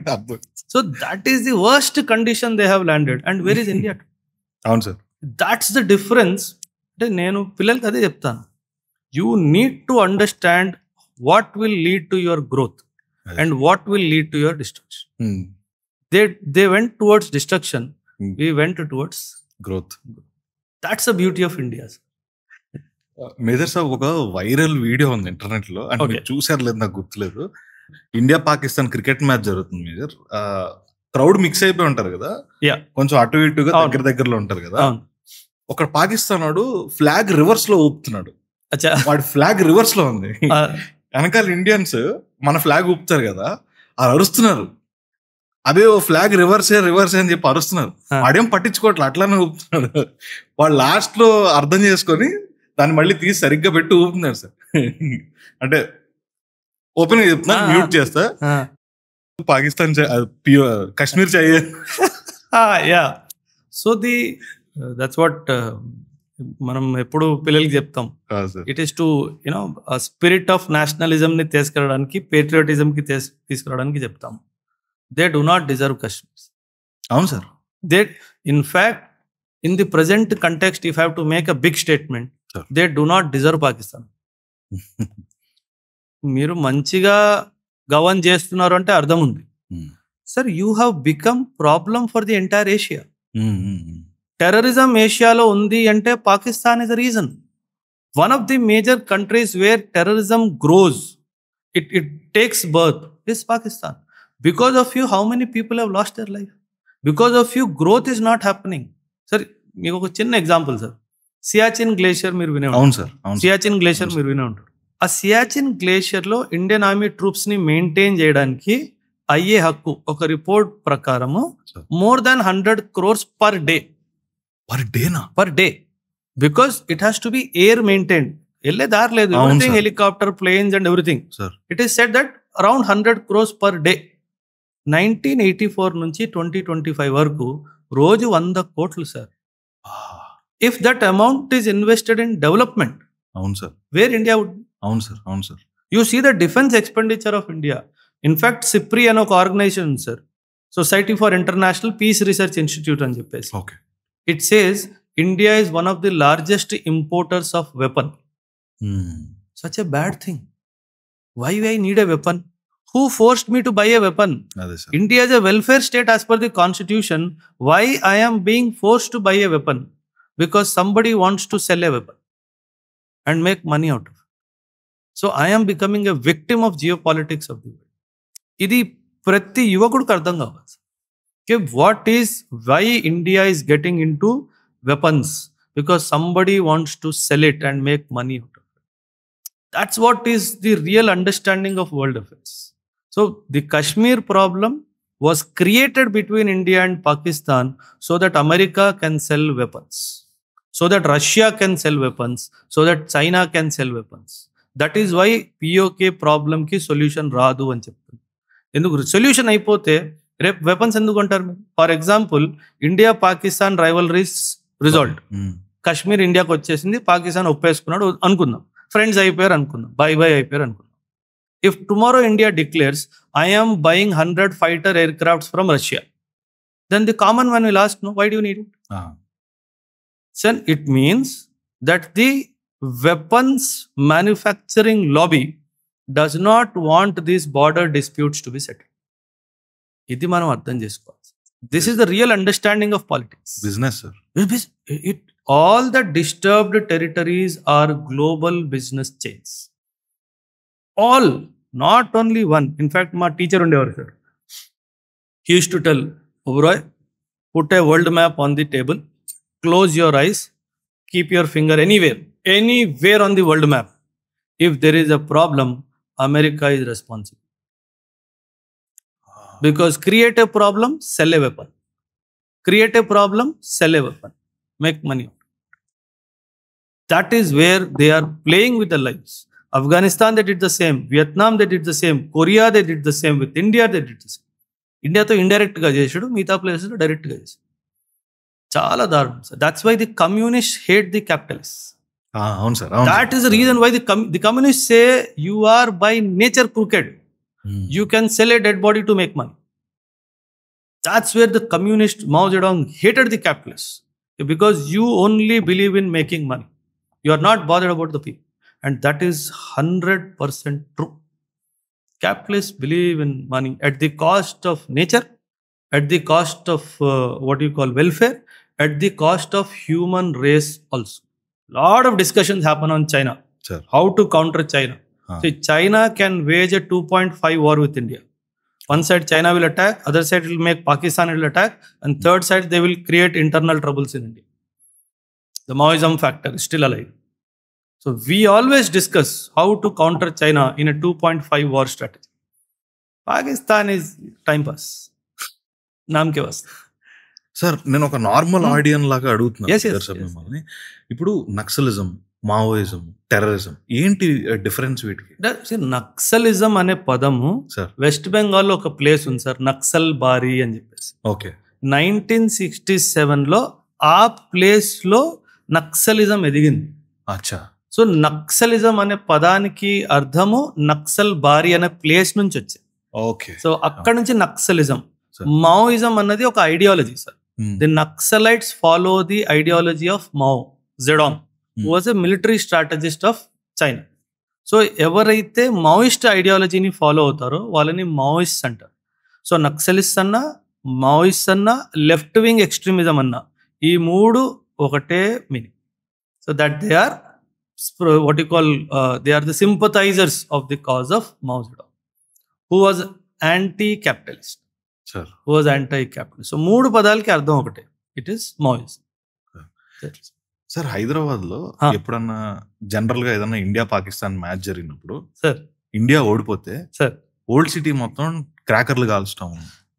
So that is the worst condition they have landed. And where is India?
అవును సార్.
That's the difference. అంటే నేను పిల్లలకి అదే చెప్తాను. You need to understand what will lead to your growth and what will lead to your destruction. They went towards destruction. We went towards growth. That's the beauty of India.
Major sir, ఒక వైరల్ వీడియో ఉంది ఇంటర్నెట్ లో, అంటే చూసారు లేదు నాకు గుర్తులేదు. ఇండియా పాకిస్తాన్ క్రికెట్ మ్యాచ్ జరుగుతుంది మేజర్. క్రౌడ్ మిక్స్ అయిపోయి ఉంటారు కదా, కొంచెం అటు ఇటుగా దగ్గరలో ఉంటారు కదా. ఒక పాకిస్తాన్ వాడు ఫ్లాగ్ రివర్స్ లో ఊపుతున్నాడు. వాడి ఫ్లాగ్ రివర్స్ లో ఉంది. వెనకాల ఇండియన్స్ మన ఫ్లాగ్ ఊపుతారు కదా, అది అరుస్తున్నారు. అదే ఓ ఫ్లాగ్ రివర్స్ అని చెప్పి అరుస్తున్నారు. వాడేం పట్టించుకోవట్లే, అట్లానే ఊపుతున్నాడు. వాడు లాస్ట్ లో అర్థం చేసుకొని దాన్ని మళ్ళీ తీసి సరిగ్గా పెట్టి ఊపుతున్నారు సార్. అంటే ఓపెన్ గా చెప్తున్నా, మ్యూట్ చేస్తా. పాకిస్తాన్ కశ్మీర్ చాయే.
సో దట్స్ వాట్ మనం ఎప్పుడు పిల్లలకి చెప్తాం. It is to spirit of nationalism ని తీసుకురావడానికి, పేట్రియాటిజం కి తీసుకురావడానికి చెప్తాం. They do not deserve Kashmir.
అవును sir.
They in fact in the present context if have to make a big statement, they do not deserve Pakistan. మీరు మంచిగా గవర్న్ చేస్తున్నారు అంటే అర్థం ఉంది sir. You have become problem for the entire Asia. Terrorism ఏషియాలో ఉంది అంటే Pakistan is the reason. One of the major countries where terrorism gross, it takes birth is Pakistan. Because of you how many people have lost their life. Because of you growth is not happening. Sir మీకు ఒక చిన్న ఎగ్జాంపుల్ సార్, సియాచిన్ గ్లేషియర్ మీరు వినే ఉంటారు. సియాచిన్ గ్లేషియర్ మీరు వినే ఉంటారు. ఆ సియాచిన్ గ్లేషియర్ లో ఇండియన్ ఆర్మీ ట్రూప్స్ ని మెయింటైన్ చేయడానికి అయ్యే హక్కు ఒక రిపోర్ట్ ప్రకారము more than 100 crores per day. Per day. Because it has to be air maintained. Everything, helicopter, planes and everything. Sir. It is said that around 100 crores per day. 1984 నుంచి 2025 వరకు రోజు 100 కోట్లు sir. If that amount is invested in development, where India would? అవును sir. You see the defense expenditure of India. In fact, SIPRI and ఒక organization sir, Society for International Peace Research Institute అని చెప్పేసి. Okay. It says India is one of the largest importers of weapon. Such a bad thing. Why I need a weapon? Who forced me to buy a weapon? India is a welfare state as per the constitution. Why I am being forced to buy a weapon? Because somebody wants to sell a weapon and make money out of it. So I am becoming a victim of geopolitics of the world. ఇది ప్రతి యువకుడికి అర్థం కావాలి. What is why India is getting into weapons? Because somebody wants to sell it and make money out of it. That's what is the real understanding of world affairs. So the Kashmir problem was created between India and Pakistan so that America can sell weapons, so that Russia can sell weapons, so that China can sell weapons. That is why POK problem ki solution రాదు అని చెప్తుంది. ఎందుకు సొల్యూషన్ అయిపోతే రేపు వెపన్స్ ఎందుకు అంటారు మీరు? For example India Pakistan rivalries resolve, Kashmir ఇండియాకి వచ్చేసింది, పాకిస్తాన్ ఒప్పేసుకున్నాడు అనుకుందాం, ఫ్రెండ్స్ అయిపోయారు అనుకుందాం, బై అయిపోయారు అనుకుందాం. If tomorrow India declares, I am buying 100 fighter aircrafts from Russia, then the common man will ask, no, why do you need it? So it means that the weapons manufacturing lobby does not want these border disputes to be settled. ఇది మనం అర్థం చేసుకోవాలి. This is the real understanding of politics.
Business, sir.
All the disturbed territories are global business chains. All, not only one. In fact, my teacher undevaru sir, he used to tell, Oberoi, put a world map on the table, close your eyes, keep your finger anywhere on the world map. If there is a problem, America is responsible. Because create a problem, sell a weapon. Create a problem, sell a weapon. Make money. That is where they are playing with the lives. Afghanistan, they did the same. Vietnam, they did the same. Korea, they did the same. With India, they did the same. India to indirect ga chesadu, మిగతా places to direct ga chesadu. Chala daruణం. That's why the communists hate the capitalists.
అవును sir.
That is the reason why the communists say you are by nature crooked. You can sell a dead body to make money. That's where the communist Mao Zedong hated the capitalists. Because you only believe in making money. You are not bothered about the people. And that is 100% true. Capitalists believe in money at the cost of nature, at the cost of what you call welfare, at the cost of human race also. Lot of discussions happen on China.
Sure.
How to counter China. See, China can wage a 2.5 war with India. One side China will attack, other side will make Pakistan will attack, and third side they will create internal troubles in India. The Maoism factor is still alive. So we always discuss how to counter China in a 2.5 war strategy. Pakistan is time pass. Naam ke vaste.
Sir నేను ఒక నార్మల్ ఆడియన్ లాగా అడుగుతున్నాను
Yes.
మిమ్మల్ని. ఇప్పుడు నక్సలిజం, మావోయిజం, టెర్రరిజం ఏంటి డిఫరెన్స్ వీటికి?
నక్సలిజం అనే పదము
సార్
వెస్ట్ బెంగాల్ లో ఒక ప్లేస్ ఉంది సార్, నక్సల్ బారీ అని చెప్పేసి.
ఓకే.
1967లో ఆ ప్లేస్ లో నక్సలిజం ఎదిగింది.
అచ్చా.
సో నక్సలిజం అనే పదానికి అర్థము నక్సల్ బారీ అనే ప్లేస్ నుంచి వచ్చింది.
ఓకే.
సో అక్కడ నుంచి నక్సలిజం. మావోయిజం అన్నది ఒక ideology sir. The Naxalites follow the ideology of Mao Zedong, who was a military strategist of China. So ఎవరైతే మావోయిస్ట్ ఐడియాలజీని ఫాలో అవుతారో వాళ్ళని మావోయిస్ట్ అంటారు. సో నక్సలిస్ట్ అన్నా, మావోయిస్ట్ అన్నా, లెఫ్ట్ వింగ్ ఎక్స్ట్రీమిజం అన్నా, ఈ మూడు ఒకటే meaning. So that they are what you call they are the sympathizers of the cause of Mao Zedong, who was anti-capitalist.
Sir.
Who was anti-capitalist. So మూడు పదాలకి అర్థం ఒకటే, it is Maoism.
Sir Hyderabad లో ఎప్పుడన్నా జనరల్ గా ఏదన్నా ఇండియా పాకిస్తాన్ మ్యాచ్ జరిగినప్పుడు
సార్
ఇండియా ఓడిపోతే
సార్
ఓల్డ్ సిటీ మొత్తం క్రాకర్లు కాల్చడం,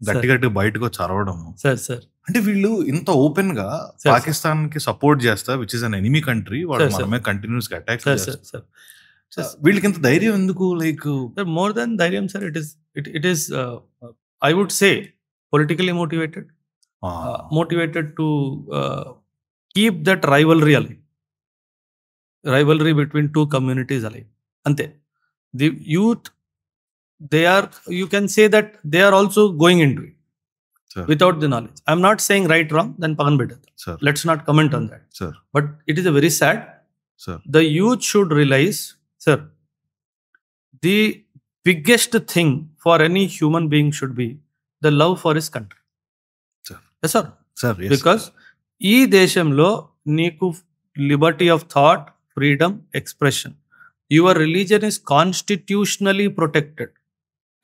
గట్టి బయటకు వచ్చి అరవడం.
సార్
అంటే వీళ్ళు ఇంత ఓపెన్ గా పాకిస్తాన్ కి సపోర్ట్ చేస్తా, which is an enemy country, వాళ్ళు మనమే కంటిన్యూస్ గా అటాక్ చేస్తారు. వీళ్ళకి ఇంత ధైర్యం ఎందుకు? లైక్
మోర్ దెన్ ధైర్యం sir, it is I would say politically motivated to keep that rivalry between two communities alive. అంతే. The youth, you can say that they are also going into it.
Sir.
Without the knowledge. I'm not saying right, wrong, then pagan beta.
Sir.
Let's not comment on that.
Sir.
But it is a very sad.
Sir.
The youth should realize, sir, the biggest thing for any human being should be the love for his country.
Sir.
Yes, sir.
Sir, yes.
Because ee deshamlo neeku liberty of thought, freedom, expression. Your religion is constitutionally protected.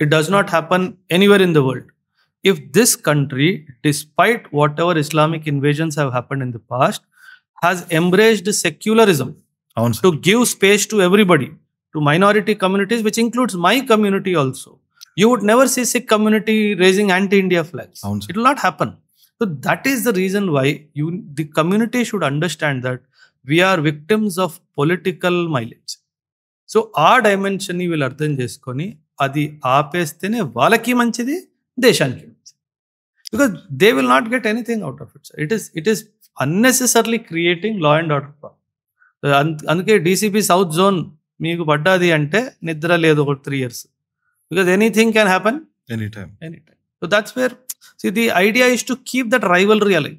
It does not happen anywhere in the world. If this country, despite whatever Islamic invasions have happened in the past, has embraced secularism to give space to everybody, to minority communities, which includes my community also. You would never see Sikh community raising anti-India flags.
అవును sir.
It will not happen. So that is the reason why the community should understand that we are victims of political mileage. So ఆ డైమెన్షన్ని వీళ్ళు అర్థం చేసుకొని అది ఆపేస్తేనే వాళ్ళకి మంచిది, దేశానికి మంచిది. Because they will not get anything out of it. It is unnecessarily creating law and order problem. అందుకే డీసీపీ సౌత్ జోన్ మీకు పడ్డది అంటే నిద్ర లేదు ఒక 3 years. Because anything can happen
any time.
So that's where the idea is to keep that rivalry alive.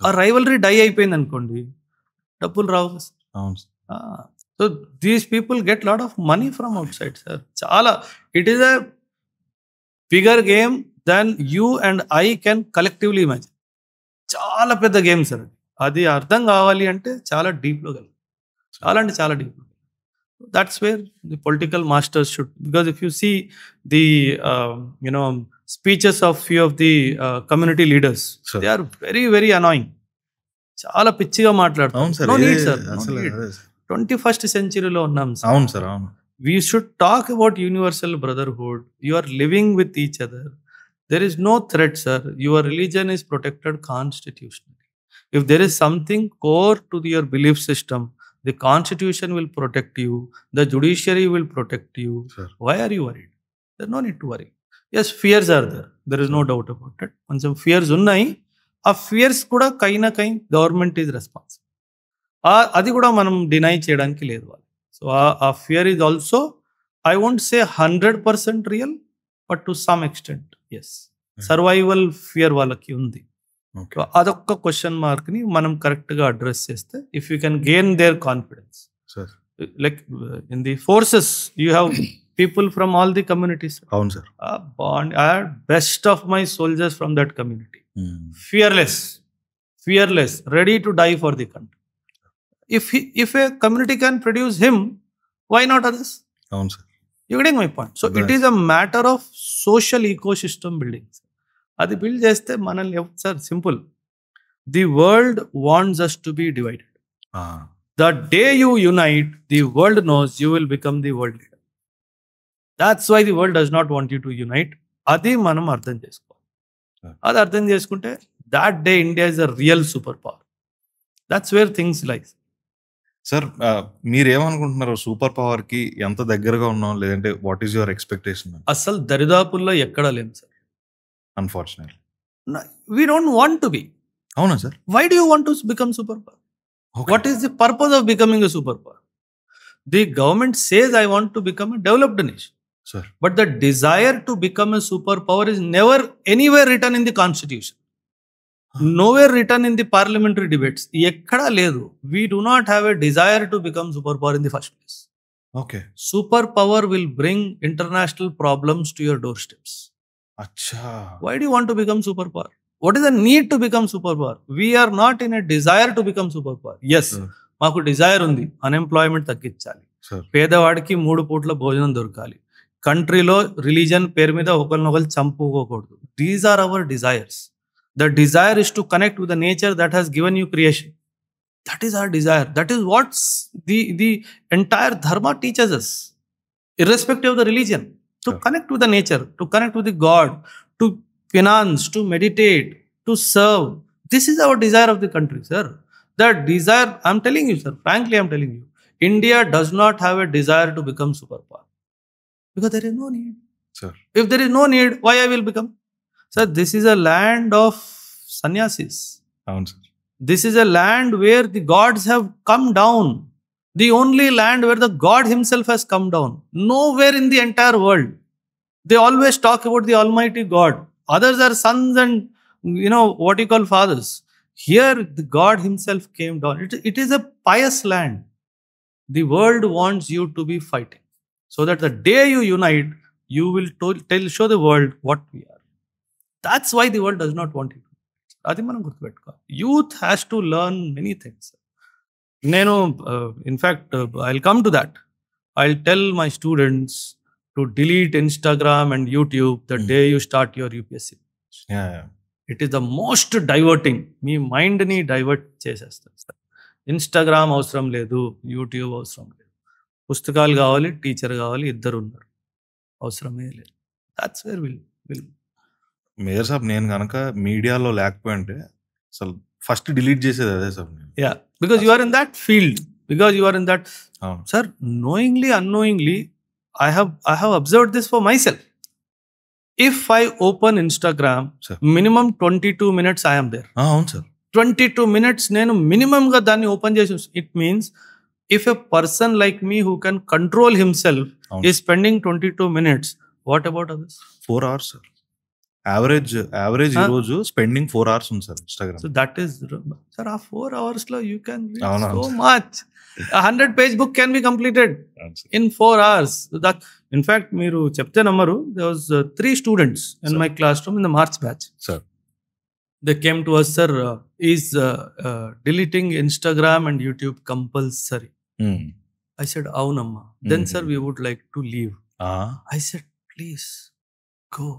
ఆ రైవల్రీ డై అయిపోయింది అనుకోండి, డబ్బులు రావు. So these people get lot of money from outside sir. చాలా it is a bigger game than you and I can collectively imagine. చాలా పెద్ద గేమ్ సార్. అది అర్థం కావాలి అంటే చాలా డీప్లో వెళ్ళాలి, చాలా అంటే చాలా డీప్లో. That's where the political masters should, because if you see the speeches of few of the community leaders, sir, they are very very annoying. చాలా పిచ్చిగా మాట్లాడతారు. No need sir. 21st century లో ఉన్నాం సార్.
అవును సార్, అవును.
We should talk about universal brotherhood. You are living with each other. There is no threat sir. Your religion is protected constitutionally. If there is something core to your belief system, the constitution will protect you, the judiciary will protect you.
Sure.
Why are you worried? There's no need to worry. Yes, fears are there. There is no doubt about it. Koncham fears unnai. Aa fears kuda kaina kain government is responsible. Adi kuda manam deny cheyadaniki ledhu vallu. So a fear is also, I won't say 100% real, but to some extent, yes. Survival fear వాళ్ళకి ఉంది. అదొక్క క్వశ్చన్ మార్క్ ని మనం కరెక్ట్ గా అడ్రస్ చేస్తే, if you can gain their confidence, like in the forces you have people from all the communities.
అవును sir.
I had best of my soldiers from that community. Fearless, ready to die for the country. If a community can produce him, why not others?
అవును sir.
You getting my point? So it is a matter of social ecosystem building. అది బిల్డ్ చేస్తే మనల్ని sir simple, the world wants us to be divided. The day you unite, the world knows you will become the world leader. That's why the world does not want you to unite. అది మనం అర్థం చేసుకోవాలి. అది అర్థం చేసుకుంటే that day India is a real super power. That's where things like.
Sir, మీరేమనుకుంటున్నారు? సూపర్ పవర్ కి ఎంత దగ్గరగా ఉన్నాం, లేదంటే వాట్ ఈస్ యువర్ ఎక్స్పెక్టేషన్?
అసలు దరిదాపుల్లో ఎక్కడా లేము sir.
Unfortunately,
we don't want to be.
Avuna sir.
Why do you want to become superpower? Okay. What is the purpose of becoming a superpower? The government says I want to become a developed nation.
Sir.
But the desire to become a superpower is never anywhere written in the constitution. Nowhere written in the parliamentary debates. Ekkada ledu. We do not have a desire to become superpower in the first place.
Okay.
Superpower will bring international problems to your doorsteps.
Acha.
Why do you want to become superpower? What is the need to become superpower? We are not in a desire to become superpower. Yes, మాకు డిజైర్ ఉంది, అన్ఎంప్లాయ్మెంట్ తగ్గించాలి, పేదవాడికి 3 పూట్ల భోజనం దొరకాలి, కంట్రీలో రిలీజన్ పేరు మీద ఒకరినొకరు చంపుకోకూడదు. These are our desires. The desire is to connect with the nature that has given you creation. That is our desire. That is what's the entire dharma teachers us, irrespective of the religion. To connect with the nature, to connect with the God, to finance, to meditate, to serve. This is our desire of the country, sir. That desire, I'm telling you, sir, frankly, I'm telling you, India does not have a desire to become superpower. Because there is no need.
Sir.
If there is no need, why I will become? Sir, this is a land of sannyasis.
Sir.
This is a land where the gods have come down. The only land where the God himself has come down. Nowhere in the entire world. They always talk about the Almighty God. Others are sons and, what you call fathers. Here, the God himself came down. It is a pious land. The world wants you to be fighting. So that the day you unite, you will show the world what we are. That's why the world does not want you. Adi manam gurtupetuko. Youth has to learn many things. In fact, I'll come to that. I'll tell my students to delete Instagram and YouTube the day you start your UPSC.
Yeah.
It is the most diverting. మీ మైండ్ని డైవర్ట్ చేసేస్తారు. ఇన్స్టాగ్రామ్ అవసరం లేదు, యూట్యూబ్ అవసరం లేదు. పుస్తకాలు కావాలి, టీచర్ కావాలి, ఇద్దరు ఉన్నారు, అవసరమే లేదు. That's where will
major saab నేను కనుక మీడియాలో లేకపోయింటే అసలు ఫస్ట్ డిలీట్ చేసేది అదే sir.
Yeah, because you are in that field, because you are in that. Sir, knowingly unknowingly I have observed this for myself. If I open Instagram,
Sir.
minimum 22 minutes I am there.
అవును సార్.
22 minutes నేను minimum గా దాన్ని ఓపెన్ చేసి, it means if a person like me who can control himself is spending 22 minutes, what about others?
4 hours sir. Average ఈ రోజు స్పెండింగ్ 4 hours ఉంది sir Instagram.
So that is, sir, ఆ 4 hours లో you can read
అవును,
so much. A 100-page book can be completed in 4 hours. That, in fact, మీరు చెప్తే నమ్మరు, there was 3 students in my classroom in the March batch.
Sir.
They came to us, sir, is deleting Instagram and YouTube compulsory? I said, avunamma. Then sir, we would like to leave. I said, please go.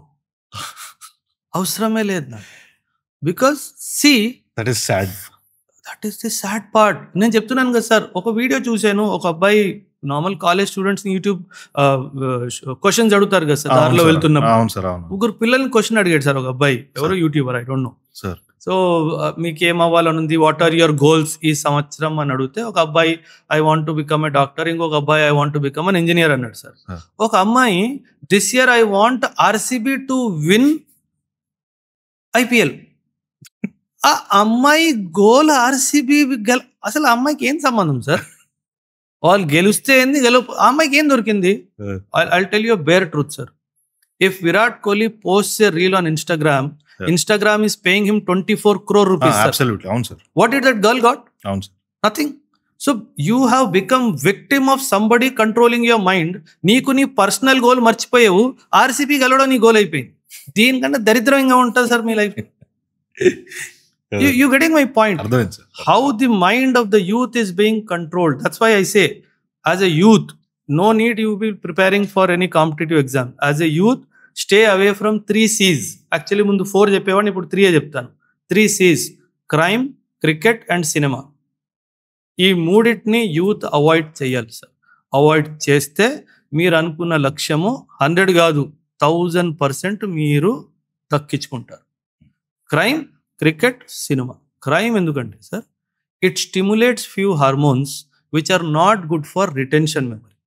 అవసరమే లేదు నాకు. Because see,
that is sad.
That is the sad part. నేను చెప్తున్నాను కదా సార్, ఒక వీడియో చూశాను, ఒక అబ్బాయి normal college students YouTube questions అడుగుతారు కదా సార్ దారిలో వెళ్తున్నప్పుడు.
అవును సార్, అవును.
3 పిల్లల్ని క్వశ్చన్ అడిగాడు సార్ ఒక అబ్బాయి, ఎవరో YouTuber, I don't no
sir.
So మీకు ఏం అవ్వాలనుంది, వాట్ ఆర్ యువర్ గోల్స్ ఈ సంవత్సరం అని అడిగితే, ఒక అబ్బాయి I want to become a doctor, ఇంకొక అబ్బాయి I want to become an engineer అన్నాడు సార్. ఒక అమ్మాయి this year I want RCB to win IPL. ఆ అమ్మాయి గోల్ ఆర్సీబీ అసలు ఆ అమ్మాయికి ఏం సంబంధం సార్? వాళ్ళు గెలిస్తే ఏంది, ఆ అమ్మాయికి ఏం దొరికింది? I'll tell you a bare truth, sir. If Virat Kohli posts a reel on Instagram, Instagram is paying him 24 crore rupees, sir.
Absolutely, అవును sir.
What did that girl got?
అవును sir.
Nothing. So you have become victim of somebody controlling your mind. నీకు నీ పర్సనల్ గోల్ మర్చిపోయావు, ఆర్సీబీ గెలవడం నీ గోల్ అయిపోయింది. దీనికన్నా దరిద్రంగా ఉంటుంది sir me life. You getting my point? How the mind of the youth is being controlled. That's why I say, as a youth, no need you be preparing for any competitive exam. As a youth, stay away from 3 C's. Actually ముందు 4 చెప్పేవాడిని, ఇప్పుడు 3 చెప్తాను. 3 C's: crime, cricket and cinema. ఈ మూడింటిని యూత్ అవాయిడ్ చేయాలి సార్. అవాయిడ్ చేస్తే మీరు అనుకున్న లక్ష్యము 100 కాదు 1000% మీరు దక్కించుకుంటారు. Crime, cricket, cinema. క్రైమ్ ఎందుకంటే sir, it stimulates few hormones which are not good for retention memory.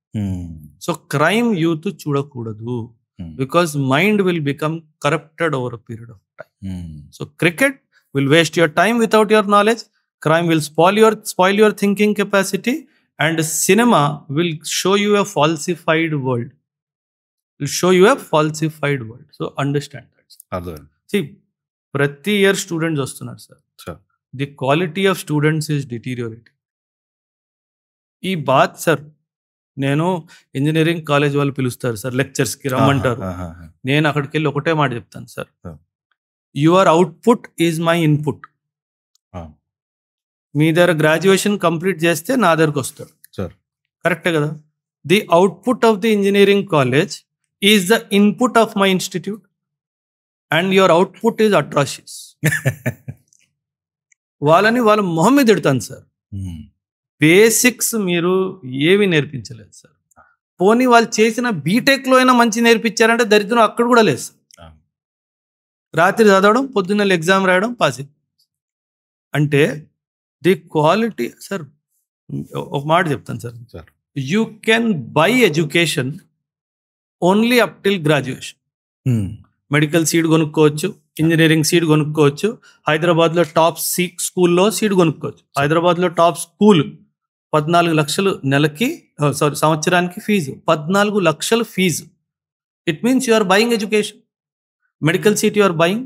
So crime youth చూడకూడదు, because mind will become corrupted over a period of time. So cricket will waste your time without your knowledge, crime will spoil your thinking capacity, and cinema will show you a falsified world. So understand that. See, ప్రతి ఇయర్ స్టూడెంట్స్ వస్తున్నారు sir. The quality of students is deteriorating. ఈ బాత్ సార్, నేను ఇంజనీరింగ్ కాలేజ్ వాళ్ళు పిలుస్తారు సార్, లెక్చర్స్కి రమ్మంటారు. నేను అక్కడికి వెళ్ళి ఒకటే మాట చెప్తాను sir, your output is my input. మీ దగ్గర గ్రాడ్యుయేషన్ కంప్లీట్ చేస్తే నా దగ్గరకు వస్తాడు సార్, కరెక్టే కదా? The output of the engineering college is the input of my institute, and your output is atrocious. వాళ్ళని వాళ్ళ మొహం మీద తిడతాను సార్. బేసిక్స్ మీరు ఏవి నేర్పించలేదు సార్. పోనీ వాళ్ళు చేసిన బీటెక్లో అయినా మంచి నేర్పించారంటే దరిద్రం అక్కడ కూడా లేదు సార్. రాత్రి చదవడం, పొద్దున్న ఎగ్జామ్ రాయడం, పాస్. అంటే ది క్వాలిటీ సార్, ఒక మాట చెప్తాను sir, you can buy education only up till graduation. Medical seat కొనుక్కోవచ్చు, ఇంజనీరింగ్ సీట్ కొనుక్కోవచ్చు, హైదరాబాద్లో టాప్ స్కూల్లో సీట్ కొనుక్కోవచ్చు. హైదరాబాద్లో టాప్ స్కూల్ 14 లక్షలు నెలకి, సంవత్సరానికి ఫీజు, 14 లక్షలు fees. It means you are buying education. Medical seat you are buying,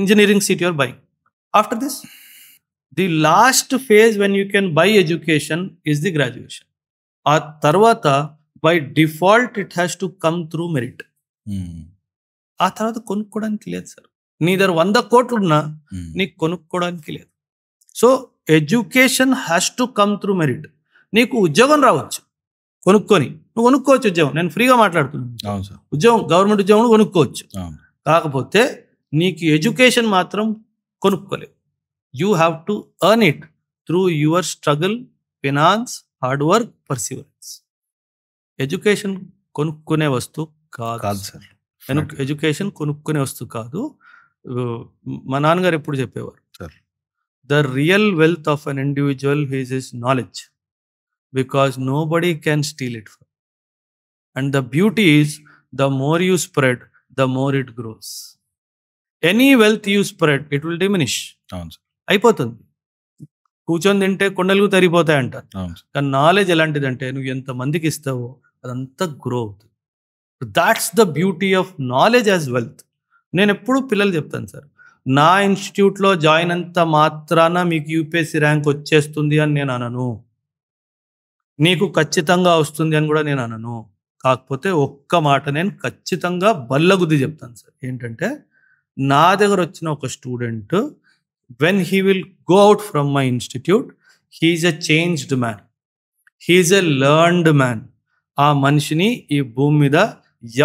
engineering seat you are buying. After this, the last phase when you can buy education is the graduation. ఆ తర్వాత by default it has to come through merit. ఆ తర్వాత కొనుక్కోవడానికి లేదు సార్. నీ దగ్గర 100 కోట్లు ఉన్నా నీకు కొనుక్కోవడానికి లేదు. So education has to come through merit. నీకు ఉద్యోగం రావచ్చు కొనుక్కొని, నువ్వు కొనుక్కోవచ్చు ఉద్యోగం. నేను ఫ్రీగా మాట్లాడుతున్నాను. ఉద్యోగం, గవర్నమెంట్ ఉద్యోగం కొనుక్కోవచ్చు. కాకపోతే నీకు ఎడ్యుకేషన్ మాత్రం కొనుక్కోలేదు. You have to earn it through your struggle, finance, hard work, perseverance. Education కొనుక్కునే వస్తువు కాదు
సార్.
ఎడ్యుకేషన్ కొనుక్కునే వస్తువు కాదు. మా నాన్నగారు ఎప్పుడు చెప్పేవారు,
sir,
the real wealth of an individual is his knowledge, because nobody can steal it. And the beauty is the more you spread the more it grows. Any wealth you spread it will diminish. అయిపోతుంది. కూర్చొని తింటే కొండలు తరిగిపోతాయి అంటారు. కానీ నాలెడ్జ్ ఎలాంటిదంటే నువ్వు ఎంత మందికి ఇస్తావో అదంతా గ్రో అవుతుంది. That's the beauty of knowledge as wealth. నేను ఎప్పుడు పిల్లలు చెప్తాను సార్, నా ఇన్స్టిట్యూట్లో జాయిన్ అంత మాత్రాన మీకు యూపీఎస్సీ ర్యాంక్ వచ్చేస్తుంది అని నేను అనను, నీకు ఖచ్చితంగా వస్తుంది అని కూడా నేను అనను. కాకపోతే ఒక్క మాట నేను ఖచ్చితంగా బల్లగుద్ది చెప్తాను సార్. ఏంటంటే నా దగ్గర వచ్చిన ఒక student, when he will go out from my institute, he is a changed man, he is a learned man. ఆ మనిషిని ఈ భూమి మీద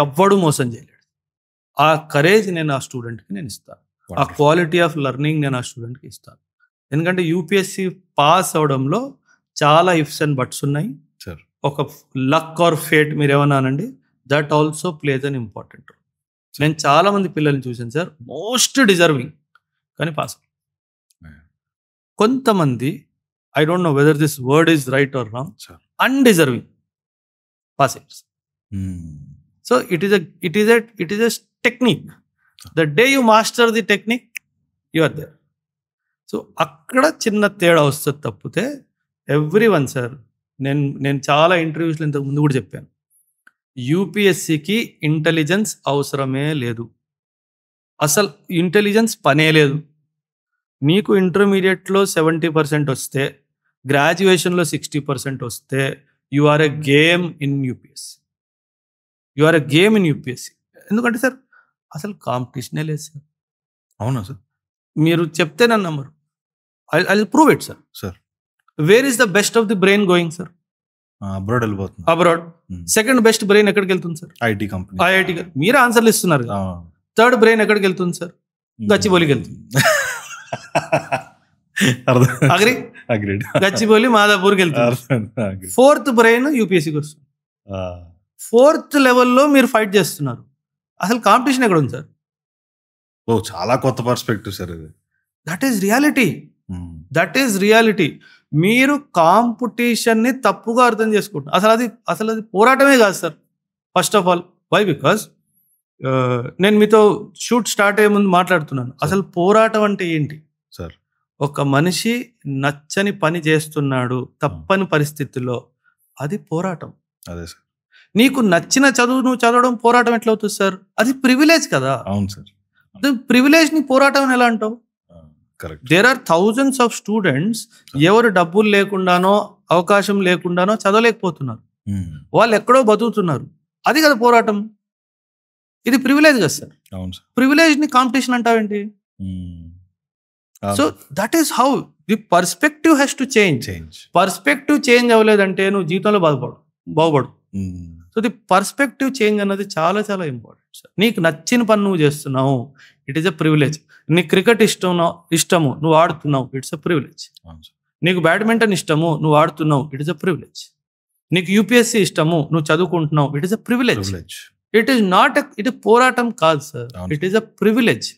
ఎవ్వడు మోసం చేయలేడు. ఆ కరేజ్ నేను ఆ స్టూడెంట్కి నేను ఇస్తాను. ఆ క్వాలిటీ ఆఫ్ లెర్నింగ్ నేను ఆ స్టూడెంట్కి ఇస్తాను. ఎందుకంటే యూపీఎస్సీ పాస్ అవడంలో చాలా ఇఫ్స్ అండ్ బట్స్ ఉన్నాయి. ఒక లక్ ఆర్ ఫేట్ మీరు ఏమన్నానండి, that also plays an important role. నేను చాలా మంది పిల్లల్ని చూసాను సార్, మోస్ట్ డిజర్వింగ్ కానీ పాస్. కొంతమంది, I don't know whether this word is right or wrong, undeserving pass అయ్యారు. So it is a technique. The day you master the technique you are there. సో అక్కడ చిన్న తేడా వస్తుంది తప్పితే ఎవ్రీ వన్ సార్, నేను చాలా ఇంటర్వ్యూస్లో ఇంతకు ముందు కూడా చెప్పాను, యూపీఎస్సికి ఇంటెలిజెన్స్ అవసరమే లేదు. అసలు ఇంటెలిజెన్స్ పనే లేదు. నీకు ఇంటర్మీడియట్లో 70% వస్తే, గ్రాడ్యుయేషన్లో 60% వస్తే, you are a game in UPSC. You are a game in UPSC. ఎందుకంటే సార్ అసలు కాంపిటీషనే లేదు సార్.
అవునా సార్?
మీరు చెప్తే నన్ను నమ్మరు. I will prove it sir.
Sir,
where is the best of the brain going sir?
Abroad వెళ్ళిపోతుంది.
అబ్రాడ్. సెకండ్ బెస్ట్ బ్రెయిన్ ఎక్కడికి వెళ్తుంది సార్?
IT company.
ఐఐటి. మీరే ఆన్సర్లు ఇస్తున్నారు. థర్డ్ బ్రెయిన్ ఎక్కడికి వెళ్తుంది సార్? గచ్చిబౌలికి వెళ్తుంది. గచ్చిబౌలి, మాదాపూర్కి వెళ్తుంది. ఫోర్త్ బ్రెయిన్ యూపీఎస్సీకి వస్తుంది. ఫోర్త్ లెవెల్లో మీరు ఫైట్ చేస్తున్నారు. అసలు కాంపిటీషన్ ఎక్కడ ఉంది సార్?
ఓ, చాలా కొత్త పర్స్పెక్టివ్ సార్ ఇది.
That is reality. That is reality. మీరు కాంపిటీషన్ని తప్పుగా అర్థం చేసుకుంటున్నారు. అసలు అది పోరాటమే కాదు sir. First of all, why? Because నేను మీతో షూట్ స్టార్ట్ అయ్యే ముందు మాట్లాడుతున్నాను. అసలు పోరాటం అంటే ఏంటి
సార్?
ఒక మనిషి నచ్చని పని చేస్తున్నాడు తప్పని పరిస్థితుల్లో, అది పోరాటం.
అదే సార్.
నీకు నచ్చిన చదువు నువ్వు చదవడం పోరాటం ఎట్లా అవుతుంది సార్? అది ప్రివిలేజ్ కదా.
అవును సార్.
ప్రివిలేజ్ ని పోరాటం అని ఎలా అంటావు? There are thousands of students ఎవరు డబ్బులు లేకుండానో అవకాశం లేకుండానో చదవలేకపోతున్నారు. వాళ్ళు ఎక్కడో బతుకుతున్నారు. అది కదా పోరాటం. ఇది ప్రివిలేజ్ కదా సార్. ప్రివిలేజ్ ని కాంపిటీషన్ అంటావేంటి? So that is how the perspective has to change. Perspective change అవ్వలేదంటే నువ్వు జీవితంలో బాగుపడు. సో ది పర్స్పెక్టివ్ చేంజ్ అన్నది చాలా చాలా ఇంపార్టెంట్ సార్. నీకు నచ్చిన పని నువ్వు చేస్తున్నావు, ఇట్ ఈస్ ఎ ప్రివిలేజ్. నీకు క్రికెట్ ఇష్టము నువ్వు ఆడుతున్నావు, ఇట్స్ ఎ ప్రివిలేజ్. నీకు బ్యాడ్మింటన్ ఇష్టము నువ్వు ఆడుతున్నావు, ఇట్ ఈస్ ఎ ప్రివిలేజ్. నీకు యూపీఎస్సీ ఇష్టము నువ్వు చదువుకుంటున్నావు, it is a privilege. It is not ఇది పోరాటం కాదు sir. It is a privilege.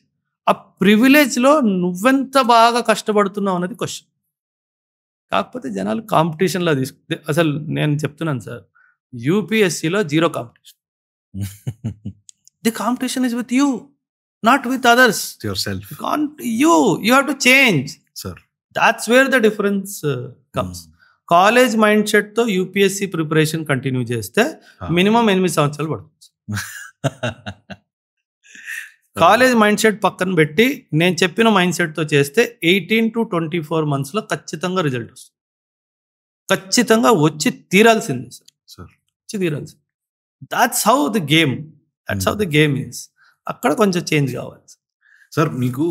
ఆ ప్రివిలేజ్ లో నువ్వెంత బాగా కష్టపడుతున్నావు అన్నది క్వశ్చన్. కాకపోతే జనాలు కాంపిటీషన్లో తీసుకుంటే, అసలు నేను చెప్తున్నాను సార్, యూపీఎస్సీలో zero competition. The competition is with you, not with others.
Yourself.
You have to change.
Sir.
That's where the difference comes. College mind set తో యూపీఎస్సీ ప్రిపరేషన్ కంటిన్యూ చేస్తే మినిమం 8 సంవత్సరాలు పడుతుంది. కాలేజ్ మైండ్ సెట్ పక్కన పెట్టి నేను చెప్పిన మైండ్ సెట్ తో చేస్తే 18 to 24 months లో ఖచ్చితంగా రిజల్ట్ వస్తుంది. ఖచ్చితంగా వచ్చి తీరాల్సిందే సార్. వచ్చి తీరాల్సింది. That's how the game. That's how the game is. అక్కడ కొంచెం చేంజ్ కావాలి
సార్. మీకు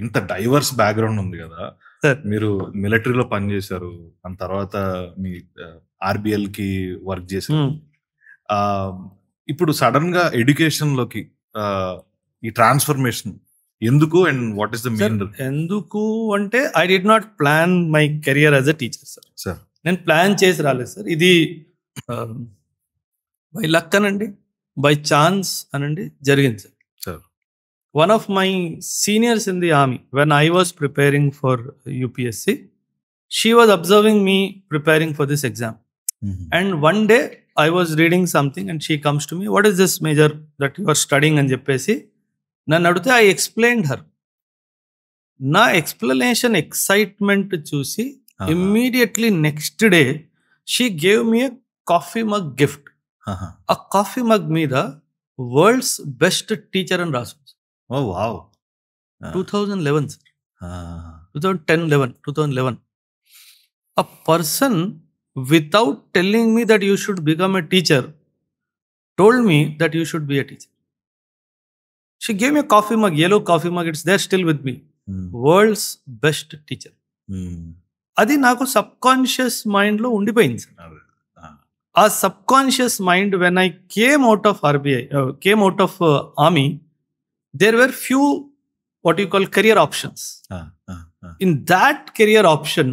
ఇంత డైవర్స్ బ్యాక్గ్రౌండ్ ఉంది కదా సార్. మీరు మిలిటరీలో పనిచేశారు, దాని తర్వాత మీ ఆర్బిఎల్ కి వర్క్ చేశారు. ఇప్పుడు సడన్ గా ఎడ్యుకేషన్ లోకి ఈ ట్రాన్స్ఫర్మేషన్ ఎందుకు, and what is the main?
ఎందుకు అంటే I did not plan my career as a teacher sir. నేను ప్లాన్ చేసి రాలేదు సార్. ఇది బై లక్ అనండి, బై ఛాన్స్ అనండి, జరిగింది sir.
Sir
One of my seniors in the army, when I was preparing for UPSC, she was observing me preparing for this exam. And one day I was reading something and she comes to me, what is this major that you are studying అని చెప్పేసి నన్ను అడిగితే I explained her. నా explanation excitement చూసి immediately next day she gave me a coffee mug gift. ఆ కాఫీ మగ్ మీద వరల్డ్స్ బెస్ట్ టీచర్ అని రాసు.
ఓ wow.
2011 sir. 2011. A person, without telling me that you should become a teacher, told me that you should be a teacher. She gave me a coffee mug, yellow coffee mug. It's there still with me. World's best teacher. అది నాకు సబ్ కాన్షియస్ మైండ్ లో ఉండిపోయింది సార్. ఆ sub conscious mind, when I came out of army, there were few what you call career options. In that career option,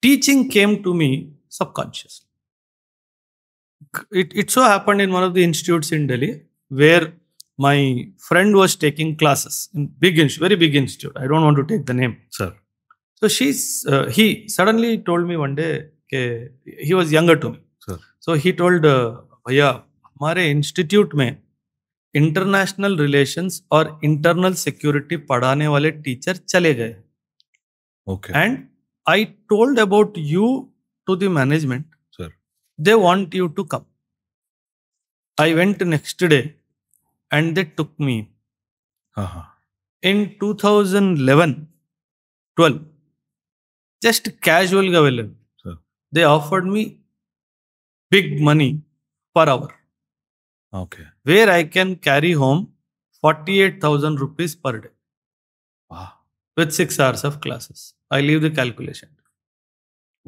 teaching came to me subconsciously. It so happened in one of the institutes in Delhi where my friend was taking classes in very big institute. I don't want to take the name,
sir.
So he suddenly told me one day, he was younger to me,
sir.
So he told, भैया हमारे इंस्टीट्यूट में इंटरनेशनल रिलेशंस और इंटरनल सिक्योरिटी पढ़ाने वाले टीचर चले गए.
Okay.
And I told about you to the management.
Sir.
They want you to come. I went next day and they took me. In 2011-12, just casual ga vellan.
Sir.
They offered me big money per hour.
Okay.
Where I can carry home 48,000 rupees per day.
Wow.
With 6 hours of classes. I leave the calculation.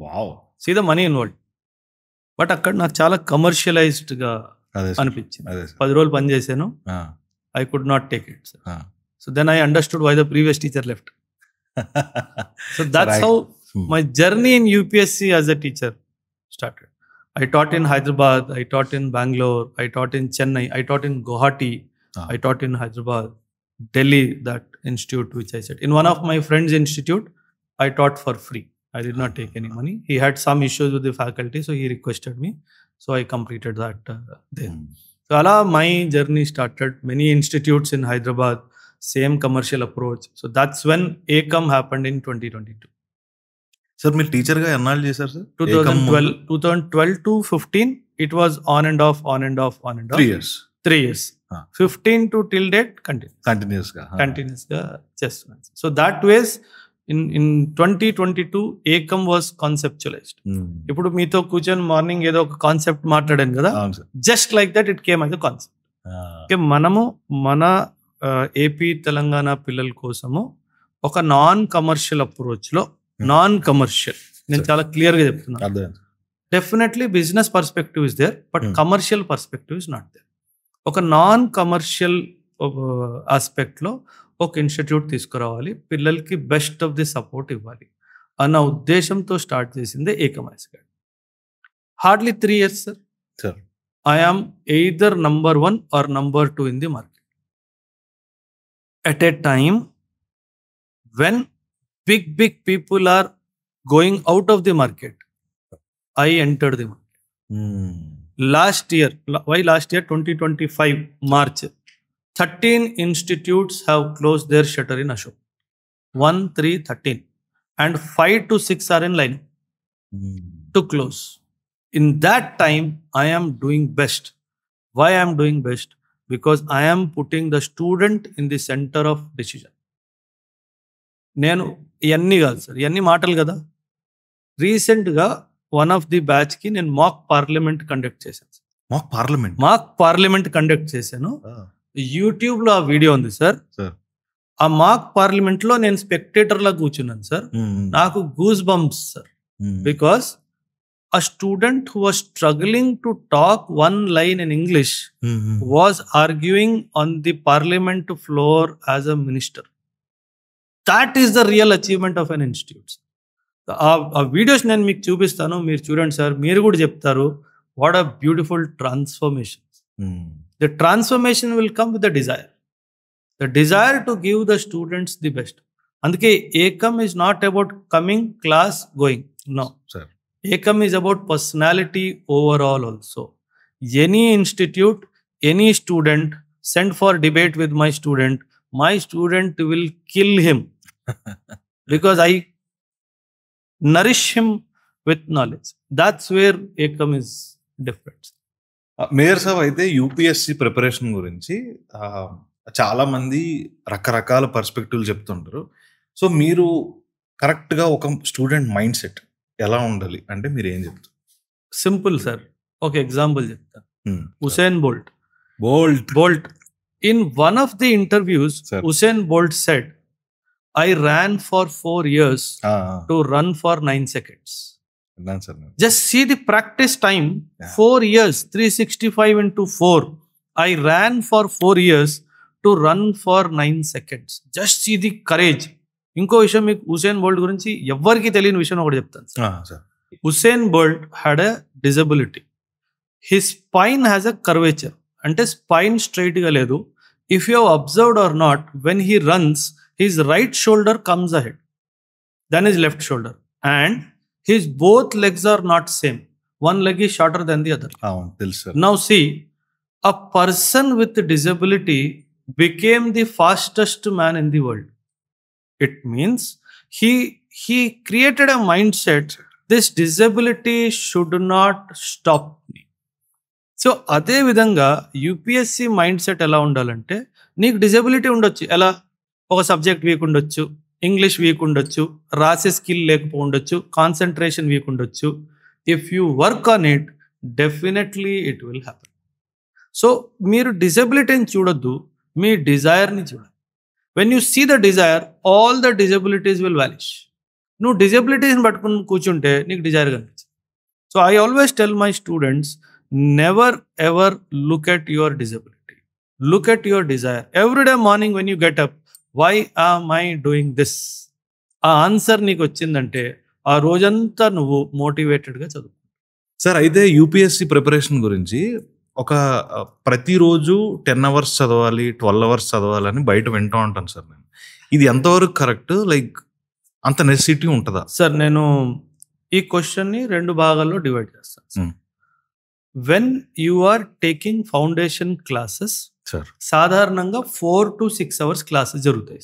Wow.
See the money involved. But అక్కడ నాకు చాలా కమర్షియలైజ్డ్ గా అనిపించింది. 10 రోజులు పని చేశాను. I could not take it. So then I understood why the previous teacher left. So that's how my journey in UPSC as a teacher started. I taught in Hyderabad, I taught in Bangalore, I taught in Chennai, I taught in Guwahati, I taught in Hyderabad, Delhi, that institute which I said. In one of my friend's institute, I taught for free. I did not take any money. He had some issues with the faculty, so he requested me. So I completed that there. So ala my journey started. Many institutes in Hyderabad, same commercial approach. So that's when ACOM happened in 2022.
Sir మీరు టీచర్ గా ఎన్నాళ్ళు చేశారు sir?
2012 to 15 it was on and off
3 years.
3 years. 15 to till date continuous గా చేస్తున్నాను. So that ways in 2022 ACOM was conceptualized. ఇప్పుడు మీతో కూర్చొని మార్నింగ్ ఏదో ఒక కాన్సెప్ట్ మాట్లాడాను కదా, just like that it came as a concept. మనము మన ఏపీ తెలంగాణ పిల్లల కోసము ఒక నాన్ కమర్షియల్ అప్రోచ్ లో, నాన్ కమర్షియల్, నేను చాలా క్లియర్ గా చెప్తున్నాను. Definitely business perspective is there, but commercial perspective is not there. ఒక నాన్ కమర్షియల్ ఆస్పెక్ట్ లో ఒక ఇన్స్టిట్యూట్ తీసుకురావాలి, పిల్లలకి బెస్ట్ ఆఫ్ ది సపోర్ట్ ఇవ్వాలి అన్న ఉద్దేశంతో స్టార్ట్ చేసింది Ekam higher secondary. Hardly 3 years sir. I am either number 1 or number 2 in the market. At a time when big people are going out of the market, I entered the market. Last year 2025 March, 13 institutes have closed their shutter in Ashok. 1, 3, 13. And 5 to 6 are in line to close. In that time, I am doing best. Why I am doing best? Because I am putting the student in the center of decision. నేను ఇవన్నీ కాదు సార్, ఇవన్నీ మాటలు కదా. రీసెంట్గా వన్ ఆఫ్ ది బ్యాచ్కి నేను మాక్ పార్లమెంట్ కండక్ట్ చేశాను. మాక్ పార్లమెంట్ కండక్ట్ చేశాను. యూట్యూబ్లో ఆ వీడియో ఉంది సార్. ఆ మాక్ పార్లమెంట్ లో నేను స్పెక్టేటర్ లా కూర్చున్నాను సార్. నాకు goose bumps sir, because a student who was struggling to talk one line in English was arguing on the parliament floor as a minister. That is the real achievement of an institute. ఆ వీడియోస్ నేను మీకు చూపిస్తాను, మీరు చూడండి సార్, మీరు కూడా చెప్తారు what a beautiful transformation. The transformation will come with the desire to give the students the best. అందుకే Ekam is not about coming, class, going. No.
Sir.
Ekam is about personality overall also. Any institute, any student, send for debate with my student will kill him because I nourish him with knowledge. That's where Ekam is different.
Mayor సాబ్, అయితే యూపీఎస్సి ప్రిపరేషన్ గురించి చాలా మంది రకరకాల పర్స్పెక్టివ్లు చెప్తుంటారు. సో మీరు కరెక్ట్గా ఒక స్టూడెంట్ మైండ్ సెట్ ఎలా ఉండాలి అంటే మీరు ఏం చెప్తారు?
సింపుల్ సార్, ఒక ఎగ్జాంపుల్ చెప్తా. Usain Bolt. In one of the interviews,
Sir.
Usain Bolt said, I ran for 4 years to run for 9 seconds. Just see the practice time. 4 years, 365 into 4. I ran for 4 years to run for 9 seconds. Just see the courage. ఇంకో విషయం మీకు ఉసేన్ బోల్ట్ గురించి ఎవరికి తెలియని విషయం ఒకటి చెప్తాను. Usain Bolt had a disability. His spine has a curvature. అంటే స్పైన్ స్ట్రైట్ గా లేదు. If you observed or not, when he runs, his right shoulder comes ahead then his left shoulder, and his both legs are not same. One leg is shorter than the other. Now see, a person with disability became the fastest man in the world. It means he created a mindset, this disability should not stop me. So అదే విధంగా యూపీఎస్సి మైండ్ సెట్ ఎలా ఉండాలంటే, నీకు డిజబిలిటీ ఉండొచ్చు, ఎలా ఒక సబ్జెక్ట్ వీక్ ఉండొచ్చు, ఇంగ్లీష్ వీక్ ఉండొచ్చు, రాసే స్కిల్ లేకపోవచ్చు, కాన్సన్ట్రేషన్ వీక్ ఉండొచ్చు. If you work on it, definitely it will happen. So మీరు డిజబిలిటీని చూడొద్దు, మీ డిజైర్ని చూడాలి. When you see the desire, all the disabilities will vanish. నువ్వు డిజబిలిటీస్ని పట్టుకుని కూర్చుంటే నీకు డిజైర్ కనిపించదు. So I always tell my students, never ever look at your disability, look at your desire. Every day morning when you get up, why am I doing this? ఆ ఆన్సర్ నీకు వచ్చిందంటే ఆ రోజంతా నువ్వు మోటివేటెడ్గా చదువు.
సార్, అయితే యూపీఎస్సి ప్రిపరేషన్ గురించి ప్రతిరోజు 10 hours చదవాలి, 12 hours చదవాలని బయట వింటూ ఉంటాను సార్ నేను. ఇది ఎంతవరకు కరెక్ట్? లైక్ అంత నెసెసిటీ ఉంటుందా?
సార్, నేను ఈ క్వశ్చన్ని 2 భాగాల్లో డివైడ్ చేస్తాను. When you are taking foundation classes, సాధారణంగా 4 to 6 hours క్లాసెస్ జరుగుతాయి.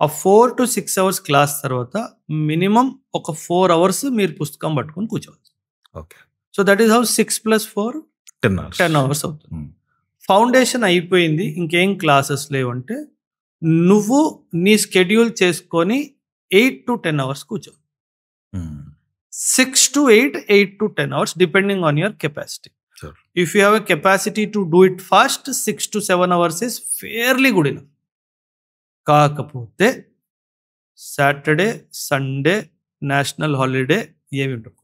ఆ 4 to 6 hours క్లాస్ తర్వాత మినిమం ఒక 4 hours మీరు పుస్తకం పట్టుకొని కూర్చోవచ్చు. So that is how 6 + 4 10 hours అవుతుంది. ఫౌండేషన్ అయిపోయింది, ఇంకేం క్లాసెస్ లేవంటే నువ్వు నీ స్కెడ్యూల్ చేసుకొని 8 to 10 hours కూర్చో. 6 to 8, 8 to 10 hours depending on your capacity. Sure. If you have a capacity to do it fast, 6 to 7 hours is fairly good enough. కాకపోతే సాటర్డే, సండే, నేషనల్ హాలిడే ఏమి ఉండవు.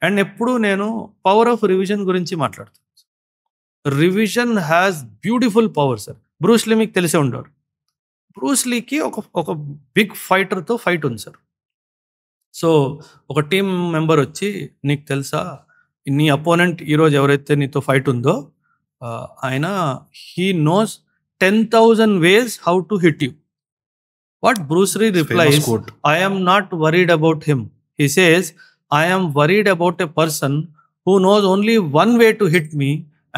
అండ్ ఎప్పుడు నేను పవర్ ఆఫ్ రివిజన్ గురించి మాట్లాడుతాను. Revision has beautiful power sir. Bruce Lee మీకు తెలిసే ఉండేవారు. బ్రూస్లీకి ఒక బిగ్ ఫైటర్తో ఫైట్ ఉంది సార్. సో ఒక టీం మెంబర్ వచ్చి, నీకు తెలుసా నీ అపోనెంట్ ఈరోజు ఎవరైతే నీతో ఫైట్ ఉందో ఆయన he knows 10,000 ways how to hit you. What Bruce Lee replies, I am not worried about him. He says, I am worried about a person who knows only one way to hit me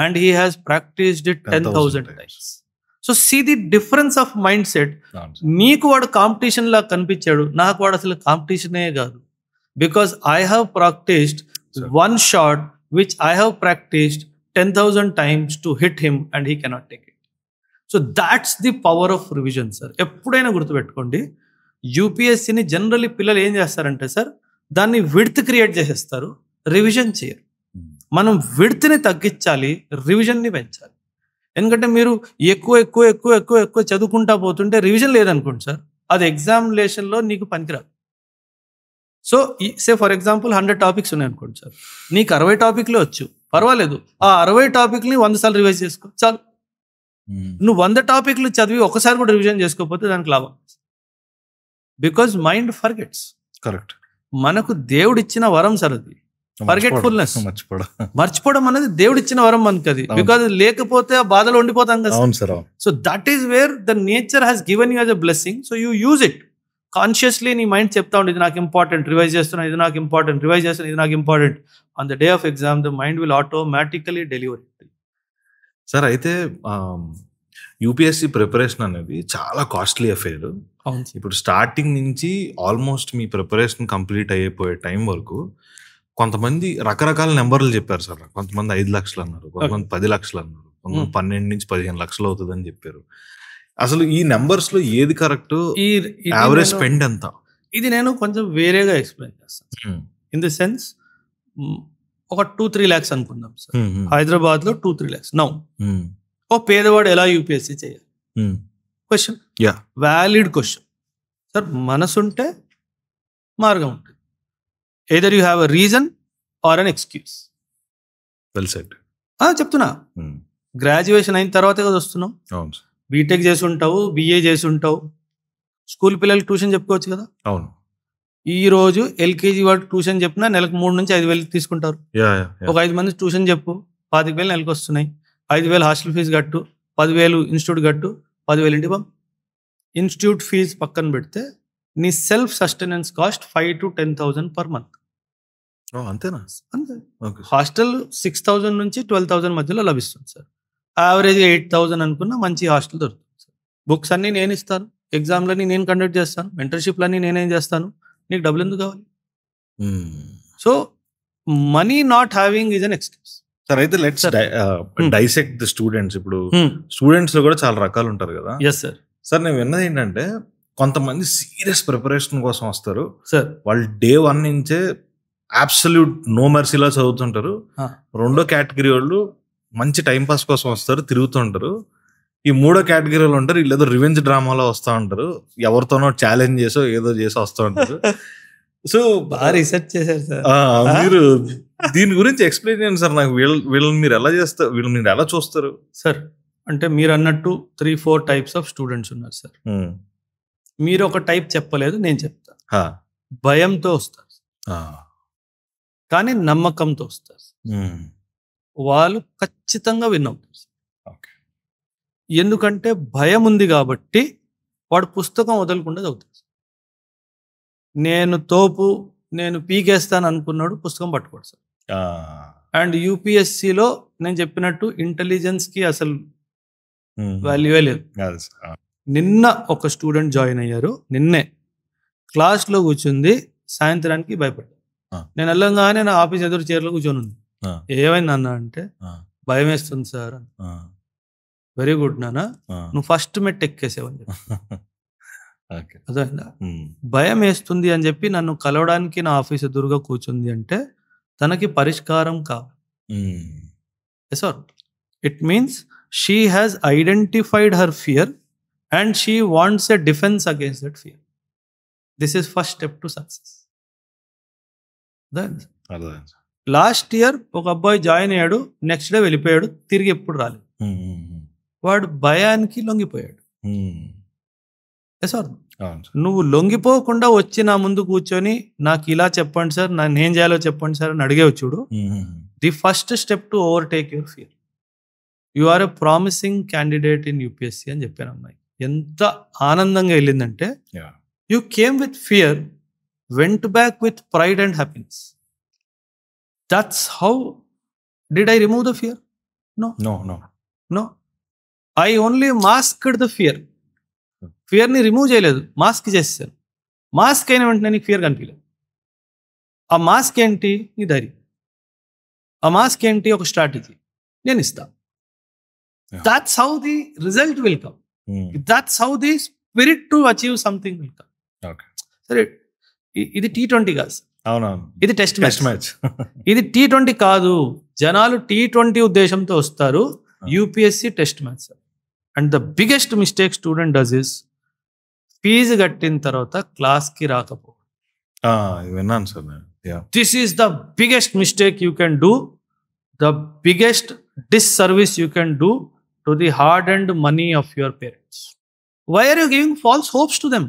and he has practiced it 10,000 times. So see the difference of mindset. నీకు వాడు కాంపిటీషన్ లా కనిపించాడు, నాకు వాడు అసలు కాంపిటీషనే కాదు. Because I have practiced one shot which I have practiced 10,000 times to hit him and he cannot take it. So that's the power of revision sir. ఎప్పుడైనా గుర్తుపెట్టుకోండి, యూపీఎస్సీని జనరల్లీ పిల్లలు ఏం చేస్తారంటే సార్, దాన్ని విడ్త్ క్రియేట్ చేసేస్తారు, రివిజన్ చేయరు. మనం విడ్త్ని తగ్గించాలి, రివిజన్ని పెంచాలి. ఎందుకంటే మీరు ఎక్కువ ఎక్కువ ఎక్కువ ఎక్కువ ఎక్కువ చదువుకుంటా పోతుంటే రివిజన్ లేదనుకోండి సార్, అది ఎగ్జామినేషన్లో నీకు పనికిరాదు. So say for example 100 topics ఉన్నాయి అనుకోండి సార్, నీకు 60 topics వచ్చు, పర్వాలేదు. ఆ 60 topicsని 100 సార్లు రివైజ్ చేసుకో చాలు. నువ్వు 100 topics చదివి ఒకసారి కూడా రివిజన్ చేసుకోకపోతే దానికి లాభం. Because mind forgets.
కరెక్ట్.
మనకు దేవుడు ఇచ్చిన వరం సార్ అది. ఫర్గెట్ఫుల్నెస్, మర్చిపోవడం అనేది దేవుడు ఇచ్చిన వరం మనకి అది. బికాజ్ లేకపోతే ఆ బాధలో ఉండిపోతాం కదా. So that is where the nature has given you as a blessing. So you use it consciously. నీ మైండ్ చెప్తా ఉండి ఇది నాకు ఇంపార్టెంట్, రివైజ్ చేస్తున్నా, ఇది నాకు ఇంపార్టెంట్, రివైజ్ చేస్తున్నా, ఇది నాకు important. On the day of exam the mind will automatically deliver it.
Sir అయితే యూపీఎస్సీ ప్రిపరేషన్ అనేది చాలా కాస్ట్లీ అఫేర్. ఇప్పుడు స్టార్టింగ్ నుంచి ఆల్మోస్ట్ మీ ప్రిపరేషన్ కంప్లీట్ అయిపోయే టైం వరకు కొంతమంది రకరకాల నెంబర్లు చెప్పారు సార్. కొంతమంది 5 లక్షలు అన్నారు, కొంతమంది 10 లక్షలు అన్నారు, కొంతమంది 12 నుంచి 15 లక్షలు అవుతుంది అని చెప్పారు. అసలు ఈ నెంబర్స్ లో ఏది కరెక్ట్? యావరేజ్ స్పెండ్ ఎంత?
ఇది నేను కొంచెం వేరేగా ఎక్స్ప్లెయిన్ చేస్తాను. ఇన్ ది సెన్స్ ఒక 2-3 lakhs అనుకుందాం సార్. హైదరాబాద్ లో 2-3 lakhs. నౌ ఓ పేదవాడు ఎలా యూపీఎస్సీ చేయాలి? Question, valid question sir. మనసుంటే మార్గం ఉంటుంది. Either you have a reason or an excuse.
Well said.
చెప్తున్నా, గ్రాడ్యుయేషన్ అయిన తర్వాతే కదా వస్తున్నావు. బీటెక్ చేసి ఉంటావు, బిఏ చేసి ఉంటావు, స్కూల్ పిల్లలకి ట్యూషన్ చెప్పుకోవచ్చు కదా.
అవును.
ఈ రోజు ఎల్కేజీ వాడు ట్యూషన్ చెప్పినా నెలకు 3 నుంచి 5,000 తీసుకుంటారు. ఒక 5 మంది ట్యూషన్ చెప్పు, 25,000 నెలకు వస్తున్నాయి. 5,000 హాస్టల్ ఫీజు కట్టు, 10,000 ఇన్స్టిట్యూట్ కట్టు, 10,000 ఇంటి పంపు. ఇన్స్టిట్యూట్ ఫీజు పక్కన పెడితే నీ self sustenance cost 5,000 to 10,000 per month.
అంతేనా?
అంతే. హాస్టల్ 6,000 నుంచి 12,000 మధ్యలో లభిస్తుంది సార్. యావరేజ్గా 8,000 అనుకున్న మంచి హాస్టల్ దొరుకుతుంది సార్. బుక్స్ అన్నీ నేను ఇస్తాను, ఎగ్జామ్లన్నీ నేను కండక్ట్ చేస్తాను, మెంటర్షిప్లన్నీ నేనేం చేస్తాను. నీకు డబ్బులు ఎందుకు కావాలి? So money not having is an excuse.
Sir అయితే లెట్స్ డైసెక్ట్ ది స్టూడెంట్స్. ఇప్పుడు స్టూడెంట్స్ లో కూడా చాలా రకాలు ఉంటారు కదా.
Yes sir.
సార్ నేను విన్నది ఏంటంటే కొంతమంది సీరియస్ ప్రిపరేషన్ కోసం వస్తారు
సార్.
వాళ్ళు డే 1 నుంచే అబ్సల్యూట్ నో మర్సీలా చదువుతుంటారు. రెండో కేటగిరీ వాళ్ళు మంచి టైం పాస్ కోసం వస్తారు, తిరుగుతుంటారు. ఈ మూడో కేటగిరీ వాళ్ళు ఉంటారు, వీళ్ళు ఏదో రివెంజ్ డ్రామాలో వస్తూ ఉంటారు, ఎవరితోనో ఛాలెంజ్ చేసో ఏదో చేసో వస్తూ ఉంటారు. సో
బాగా రీసెర్చ్ చేశారు సార్.
మీరు దీని గురించి ఎక్స్ప్లెయిన్ చేయండి సార్ నాకు. వీళ్ళని మీరు ఎలా చేస్తారు, వీళ్ళు మీరు ఎలా చూస్తారు
సార్? అంటే మీరు అన్నట్టు 3-4 టైప్స్ ఆఫ్ స్టూడెంట్స్ ఉన్నారు సార్. మీరు ఒక టైప్ చెప్పలేదు, నేను చెప్తా. భయంతో వస్తారు కానీ నమ్మకంతో వస్తారు. వాళ్ళు ఖచ్చితంగా విన్ అవుతారు. ఎందుకంటే భయం ఉంది కాబట్టి వాడు పుస్తకం వదలకుండా చదువుతాడు. నేను తోపు, నేను పీకేస్తాను అనుకున్నాడు, పుస్తకం పట్టుకోడు సార్. అండ్ యూపీఎస్సీలో నేను చెప్పినట్టు ఇంటెలిజెన్స్కి అసలు వాల్యూవే లేదు. నిన్న ఒక స్టూడెంట్ జాయిన్ అయ్యారు, నిన్నే క్లాస్లో కూర్చుంది, సాయంత్రానికి భయపడ్డా. నేను వెళ్ళంగానే నా ఆఫీస్ ఎదురు చైర్లో కూర్చొని ఉంది. ఏమైంది అన్న అంటే భయం వేస్తుంది సార్. వెరీ గుడ్ నాన్న, నువ్వు ఫస్ట్ మెట్ ఎక్కేసావని చెప్పి. అర్థమైందా? భయం వేస్తుంది అని చెప్పి నన్ను కలవడానికి నా ఆఫీస్ ఎదురుగా కూర్చుంది అంటే తనకి పరిష్కారం కావాలి. It means she has identified her fear and she wants a defence against that fear. This is first step to success. Last year ఒక అబ్బాయి జాయిన్ అయ్యాడు, నెక్స్ట్ డే వెళ్ళిపోయాడు, తిరిగి ఎప్పుడు రాలేదు. వాడు భయానికి లొంగిపోయాడు. నువ్వు లొంగిపోకుండా వచ్చి నా ముందు కూర్చొని నాకు ఇలా చెప్పండి సార్, నేను చేయాలో చెప్పండి సార్ అని అడిగేవి చూడు. The first step to overtake your fear. You are a promising candidate in UPSC అని చెప్పాను అమ్మాయి. ఎంత ఆనందంగా వెళ్ళిందంటే you came with fear, went back with pride and happiness. That's how did I remove the fear? No, I only masked the fear. ఫియర్ని రిమూవ్ చేయలేదు, మాస్క్ చేసేసాను. మాస్క్ అయిన వెంటనే నీకు ఫియర్ కనిపించలేదు. ఆ మాస్క్ ఏంటి? నీ ధైర్యం. ఆ మాస్క్ ఏంటి? ఒక స్ట్రాటజీ నేను ఇస్తా. That's how the result will come. That's how the spirit to achieve something will come. సరే, ఇది T20 కాదు, ఇది టెస్ట్ మ్యాచ్. ఇది T20 కాదు. జనాలు T20 ఉద్దేశంతో వస్తారు, UPSC test match. And the biggest mistake student does is fees కట్టిన తర్వాత క్లాస్కి రాకపోవడం. This is the biggest mistake you can do, the biggest disservice you can do to the hard-earned money of your parents. Why are you giving false hopes to them?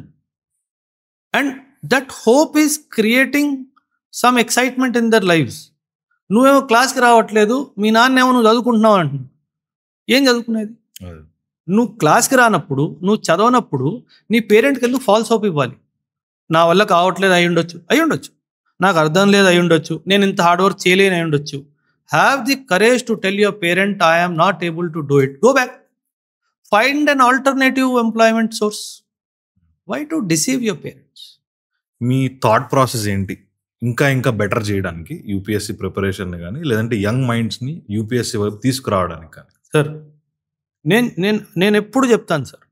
And that hope is creating some excitement in their lives. నువ్వేమో క్లాస్కి రావట్లేదు, మీ నాన్నేమో నువ్వు చదువుకుంటున్నావు అంటున్నావు. ఏం చదువుకునేది? నువ్వు క్లాస్కి రానప్పుడు, నువ్వు చదవనప్పుడు నీ పేరెంట్కి ఎందుకు ఫాల్స్ హోప్ ఇవ్వాలి? నా వల్ల కావట్లేదు అయి ఉండొచ్చు, నాకు అర్థం లేదు అయి ఉండొచ్చు, నేను ఇంత హార్డ్ వర్క్ చేయలేని అయి ఉండొచ్చు. Have the courage to tell your parent, I am not able to do it, go back, find an alternative employment source. Why to deceive your parents?
మీ థాట్ ప్రాసెస్ ఏంటి ఇంకా బెటర్ చేయడానికి యూపీఎస్సీ ప్రిపరేషన్ కానీ, లేదంటే యంగ్ మైండ్స్ని యూపీఎస్సీ వైపు తీసుకురావడానికి కానీ?
సార్, నేను ఎప్పుడు చెప్తాను sir,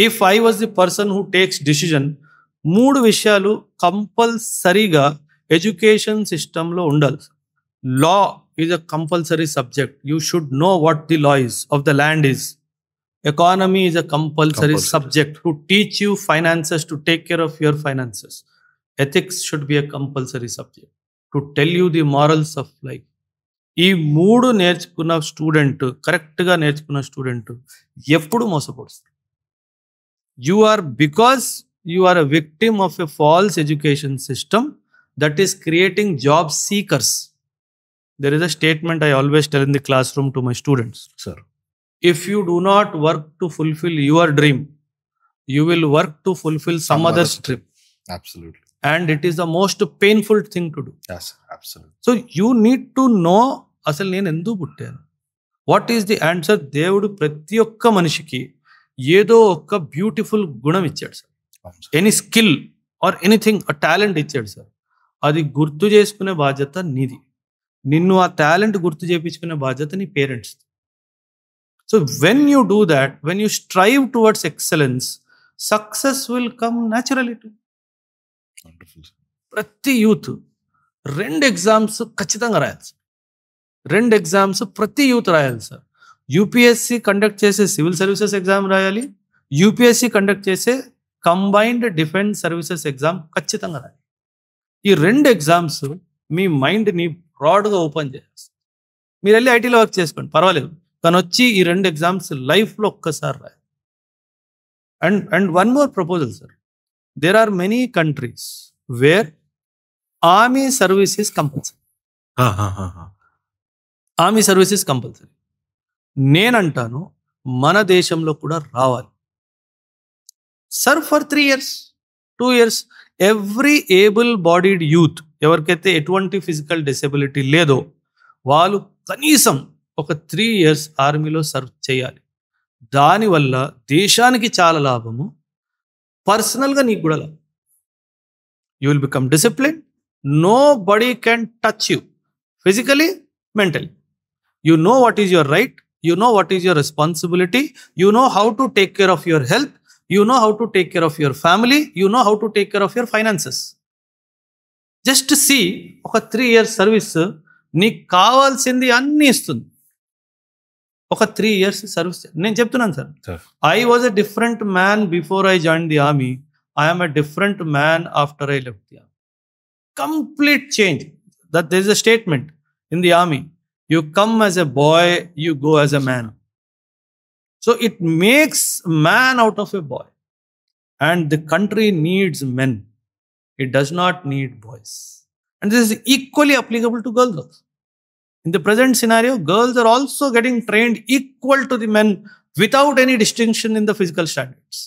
if I was the person who takes decision, 3 విషయాలు కంపల్సరీగా ఎడ్యుకేషన్ సిస్టంలో ఉండాలి. Law is a compulsory subject, you should know what the law is of the land is. Economy is a compulsory subject to teach you finances, to take care of your finances. Ethics should be a compulsory subject to tell you the morals of life. ఈ 3 నేర్చుకున్న స్టూడెంట్, కరెక్ట్గా నేర్చుకున్న స్టూడెంట్ ఎప్పుడు మోసపోతుంది? Because you are a victim of a false education system that is creating job seekers. There is a statement I always tell in the classroom to my students.
Sir,
if you do not work to fulfill your dream, you will work to fulfill some other's dream.
Absolutely.
And it is the most painful thing to do.
Yes, absolutely.
So you need to know, అసలు నేను ఎందుకు పుట్టాను, వాట్ ఈస్ ది ఆన్సర్. దేవుడు ప్రతి ఒక్క మనిషికి ఏదో ఒక బ్యూటిఫుల్ గుణం ఇచ్చాడు sir, any skill or anything, a talent ఇచ్చాడు సార్. అది గుర్తు చేసుకునే బాధ్యత నీది. నిన్ను ఆ టాలెంట్ గుర్తు చేయించుకునే బాధ్యత నీ parents. So when you do that, when you strive towards excellence, success will come naturally to you.
Wonderful.
ప్రతి యూత్ 2 ఎగ్జామ్స్ ఖచ్చితంగా రాయాలి సార్. 2 ఎగ్జామ్స్ ప్రతి యూత్ రాయాలి సార్. యూపీఎస్సీ కండక్ట్ చేసే సివిల్ సర్వీసెస్ ఎగ్జామ్ రాయాలి, యూపీఎస్సీ కండక్ట్ చేసే కంబైన్డ్ డిఫెన్స్ సర్వీసెస్ ఎగ్జామ్ ఖచ్చితంగా రాయాలి. ఈ 2 ఎగ్జామ్స్ మీ మైండ్ని బ్రాడ్గా ఓపెన్ చేయాలి. మీరు వెళ్ళి ఐటీలో వర్క్ చేసుకోండి, పర్వాలేదు, కానీ వచ్చి ఈ 2 ఎగ్జామ్స్ లైఫ్లో ఒక్కసారి రాయాలి. And one more proposal sir, there are many countries where army service is compulsory. Army service is compulsory. నేనంటాను మన దేశంలో కూడా రావాలి. Serve for 3 years, 2 years. Every able bodied youth, ఎవరికైతే ఎటువంటి ఫిజికల్ డిసెబిలిటీ లేదో వాళ్ళు కనీసం ఒక 3 years ఆర్మీలో సర్వ్ చేయాలి. దానివల్ల దేశానికి చాలా లాభము, పర్సనల్గా నీకు కూడా లాభం. You will become discipline. Nobody can touch you physically, mentally. You know what is your right, you know what is your responsibility, you know how to take care of your health, you know how to take care of your family, you know how to take care of your finances. Just see, ఒక 3 years సర్వీస్ నీకు కావాల్సింది అన్నీ ఇస్తుంది. ఒక 3 years సర్వీస్. నేను చెప్తున్నాను sir, I was a different man before I join the army, I'm a different man after I left the army. Complete change. That there is a statement in the army, you come as a boy, you go as a man. So it makes man out of a boy. And the country needs men, it does not need boys. And this is equally applicable to girls also. In the present scenario, girls are also getting trained equal to the men without any distinction in the physical standards.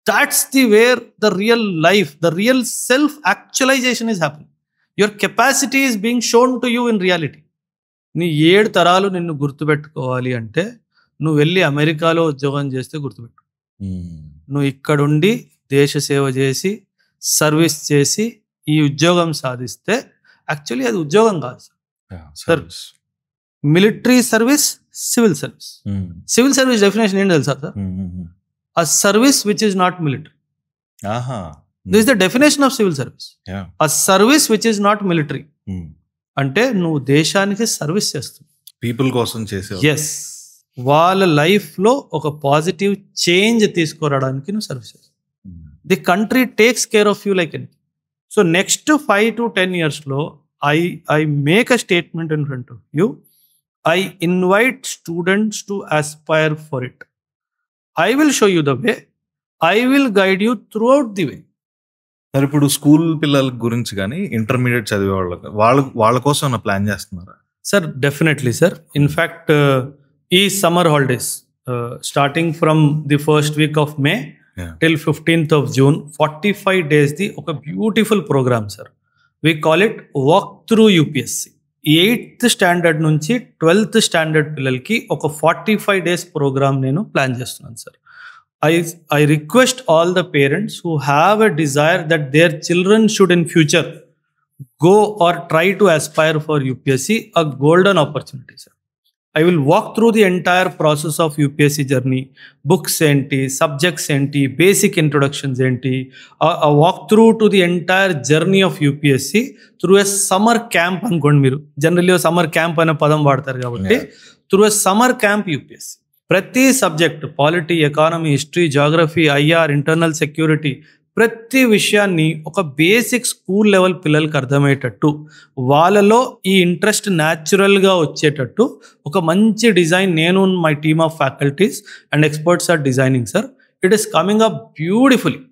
That's the where the real life, the real self-actualization is happening. Your capacity is being shown to you in reality. నీ 7 తరాలు నిన్ను గుర్తుపెట్టుకోవాలి అంటే నువ్వు వెళ్ళి అమెరికాలో ఉద్యోగం చేస్తే గుర్తుపెట్టు. నువ్వు ఇక్కడుండి దేశ సేవ చేసి సర్వీస్ చేసి ఈ ఉద్యోగం సాధిస్తే యాక్చువల్లీ అది ఉద్యోగం కాదు sir. Military service, civil service. Civil service definition ఏంటి తెలుసా sir? a service which is not military. This is the definition of civil service. A service which is not military. అంటే నువ్వు దేశానికి సర్వీస్ చేస్తావు,
పీపుల్ కోసం చేసే.
ఎస్, వాళ్ళ లైఫ్లో ఒక పాజిటివ్ చేంజ్ తీసుకురావడానికి నువ్వు సర్వీస్ చేస్తావు. The country takes care of you like any. So next 5 to 10 yearsలో I make a statement in front of you. I invite students to aspire for it. I will show you the way. I will guide you throughout the way.
మరి ఇప్పుడు స్కూల్ పిల్లల గురించి కానీ ఇంటర్మీడియట్ చదివే వాళ్ళ కోసం ఏమైనా ప్లాన్ చేస్తున్నారా?
Sir, definitely, sir. In fact, is summer holidays, starting from the first week of May till 15th of June, 45 days, a beautiful program, sir. We call it Walk Through UPSC. 8th standard నుంచి 12th standard పిల్లలకి ఒక 45 days program నేను ప్లాన్ చేస్తున్నాను, sir. I request all the parents who have a desire that their children should in future go or try to aspire for UPSC, a golden opportunity, sir. I will walk through the entire process of UPSC journey, books enti, subjects enti, basic introductions enti, a walk through to the entire journey of UPSC through a summer camp అనుకోండి. మీరు జనరల్లీ సమ్మర్ క్యాంప్ అనే పదం వాడతారు కాబట్టి through a summer camp UPSC ప్రతి subject, polity, economy, history, geography, IR, internal security, ప్రతి విషయాన్ని ఒక బేసిక్ స్కూల్ లెవెల్ పిల్లలకి అర్థమయ్యేటట్టు, వాళ్ళలో ఈ ఇంట్రెస్ట్ న్యాచురల్గా వచ్చేటట్టు ఒక మంచి డిజైన్ నేను my team of faculties and experts are designing, sir. It is coming up beautifully.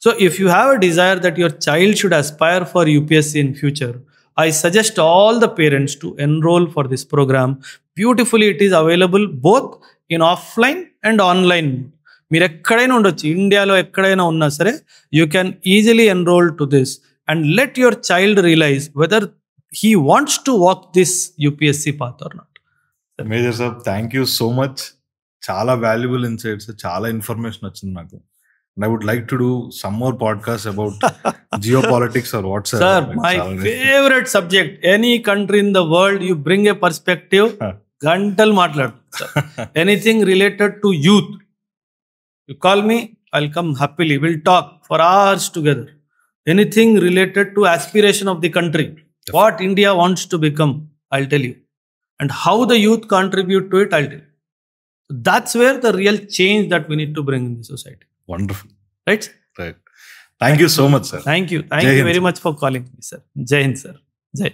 So if you have a desire that your child should aspire for UPSC in future, I suggest all the parents to enroll for this program. Beautifully, it is available both in offline and online. మీరు ఎక్కడైనా ఉండొచ్చు, ఇండియాలో ఎక్కడైనా ఉన్నా సరే, you can easily enrol to this and let your child realise whether he wants to walk this UPSC path or not.
Major sir, thank you so much. చాలా వాల్యుబుల్ ఇన్సైట్స్, చాలా ఇన్ఫర్మేషన్ వచ్చింది నాకు. And I would like to do some more podcasts about geopolitics or whatsoever.
Sir, my favorite subject. Any country in the world, you bring a perspective, gantal maatladu. Anything related to youth, you call me, I'll come happily. We'll talk for hours together. Anything related to aspiration of the country, what India wants to become, I'll tell you. And how the youth contribute to it, I'll tell you. That's where the real change that we need to bring in the society.
Wonderful.
Right?
Right. Thank you so much, sir.
Thank you. Thank you very much for calling me, sir. Jai Hind, sir. Jai.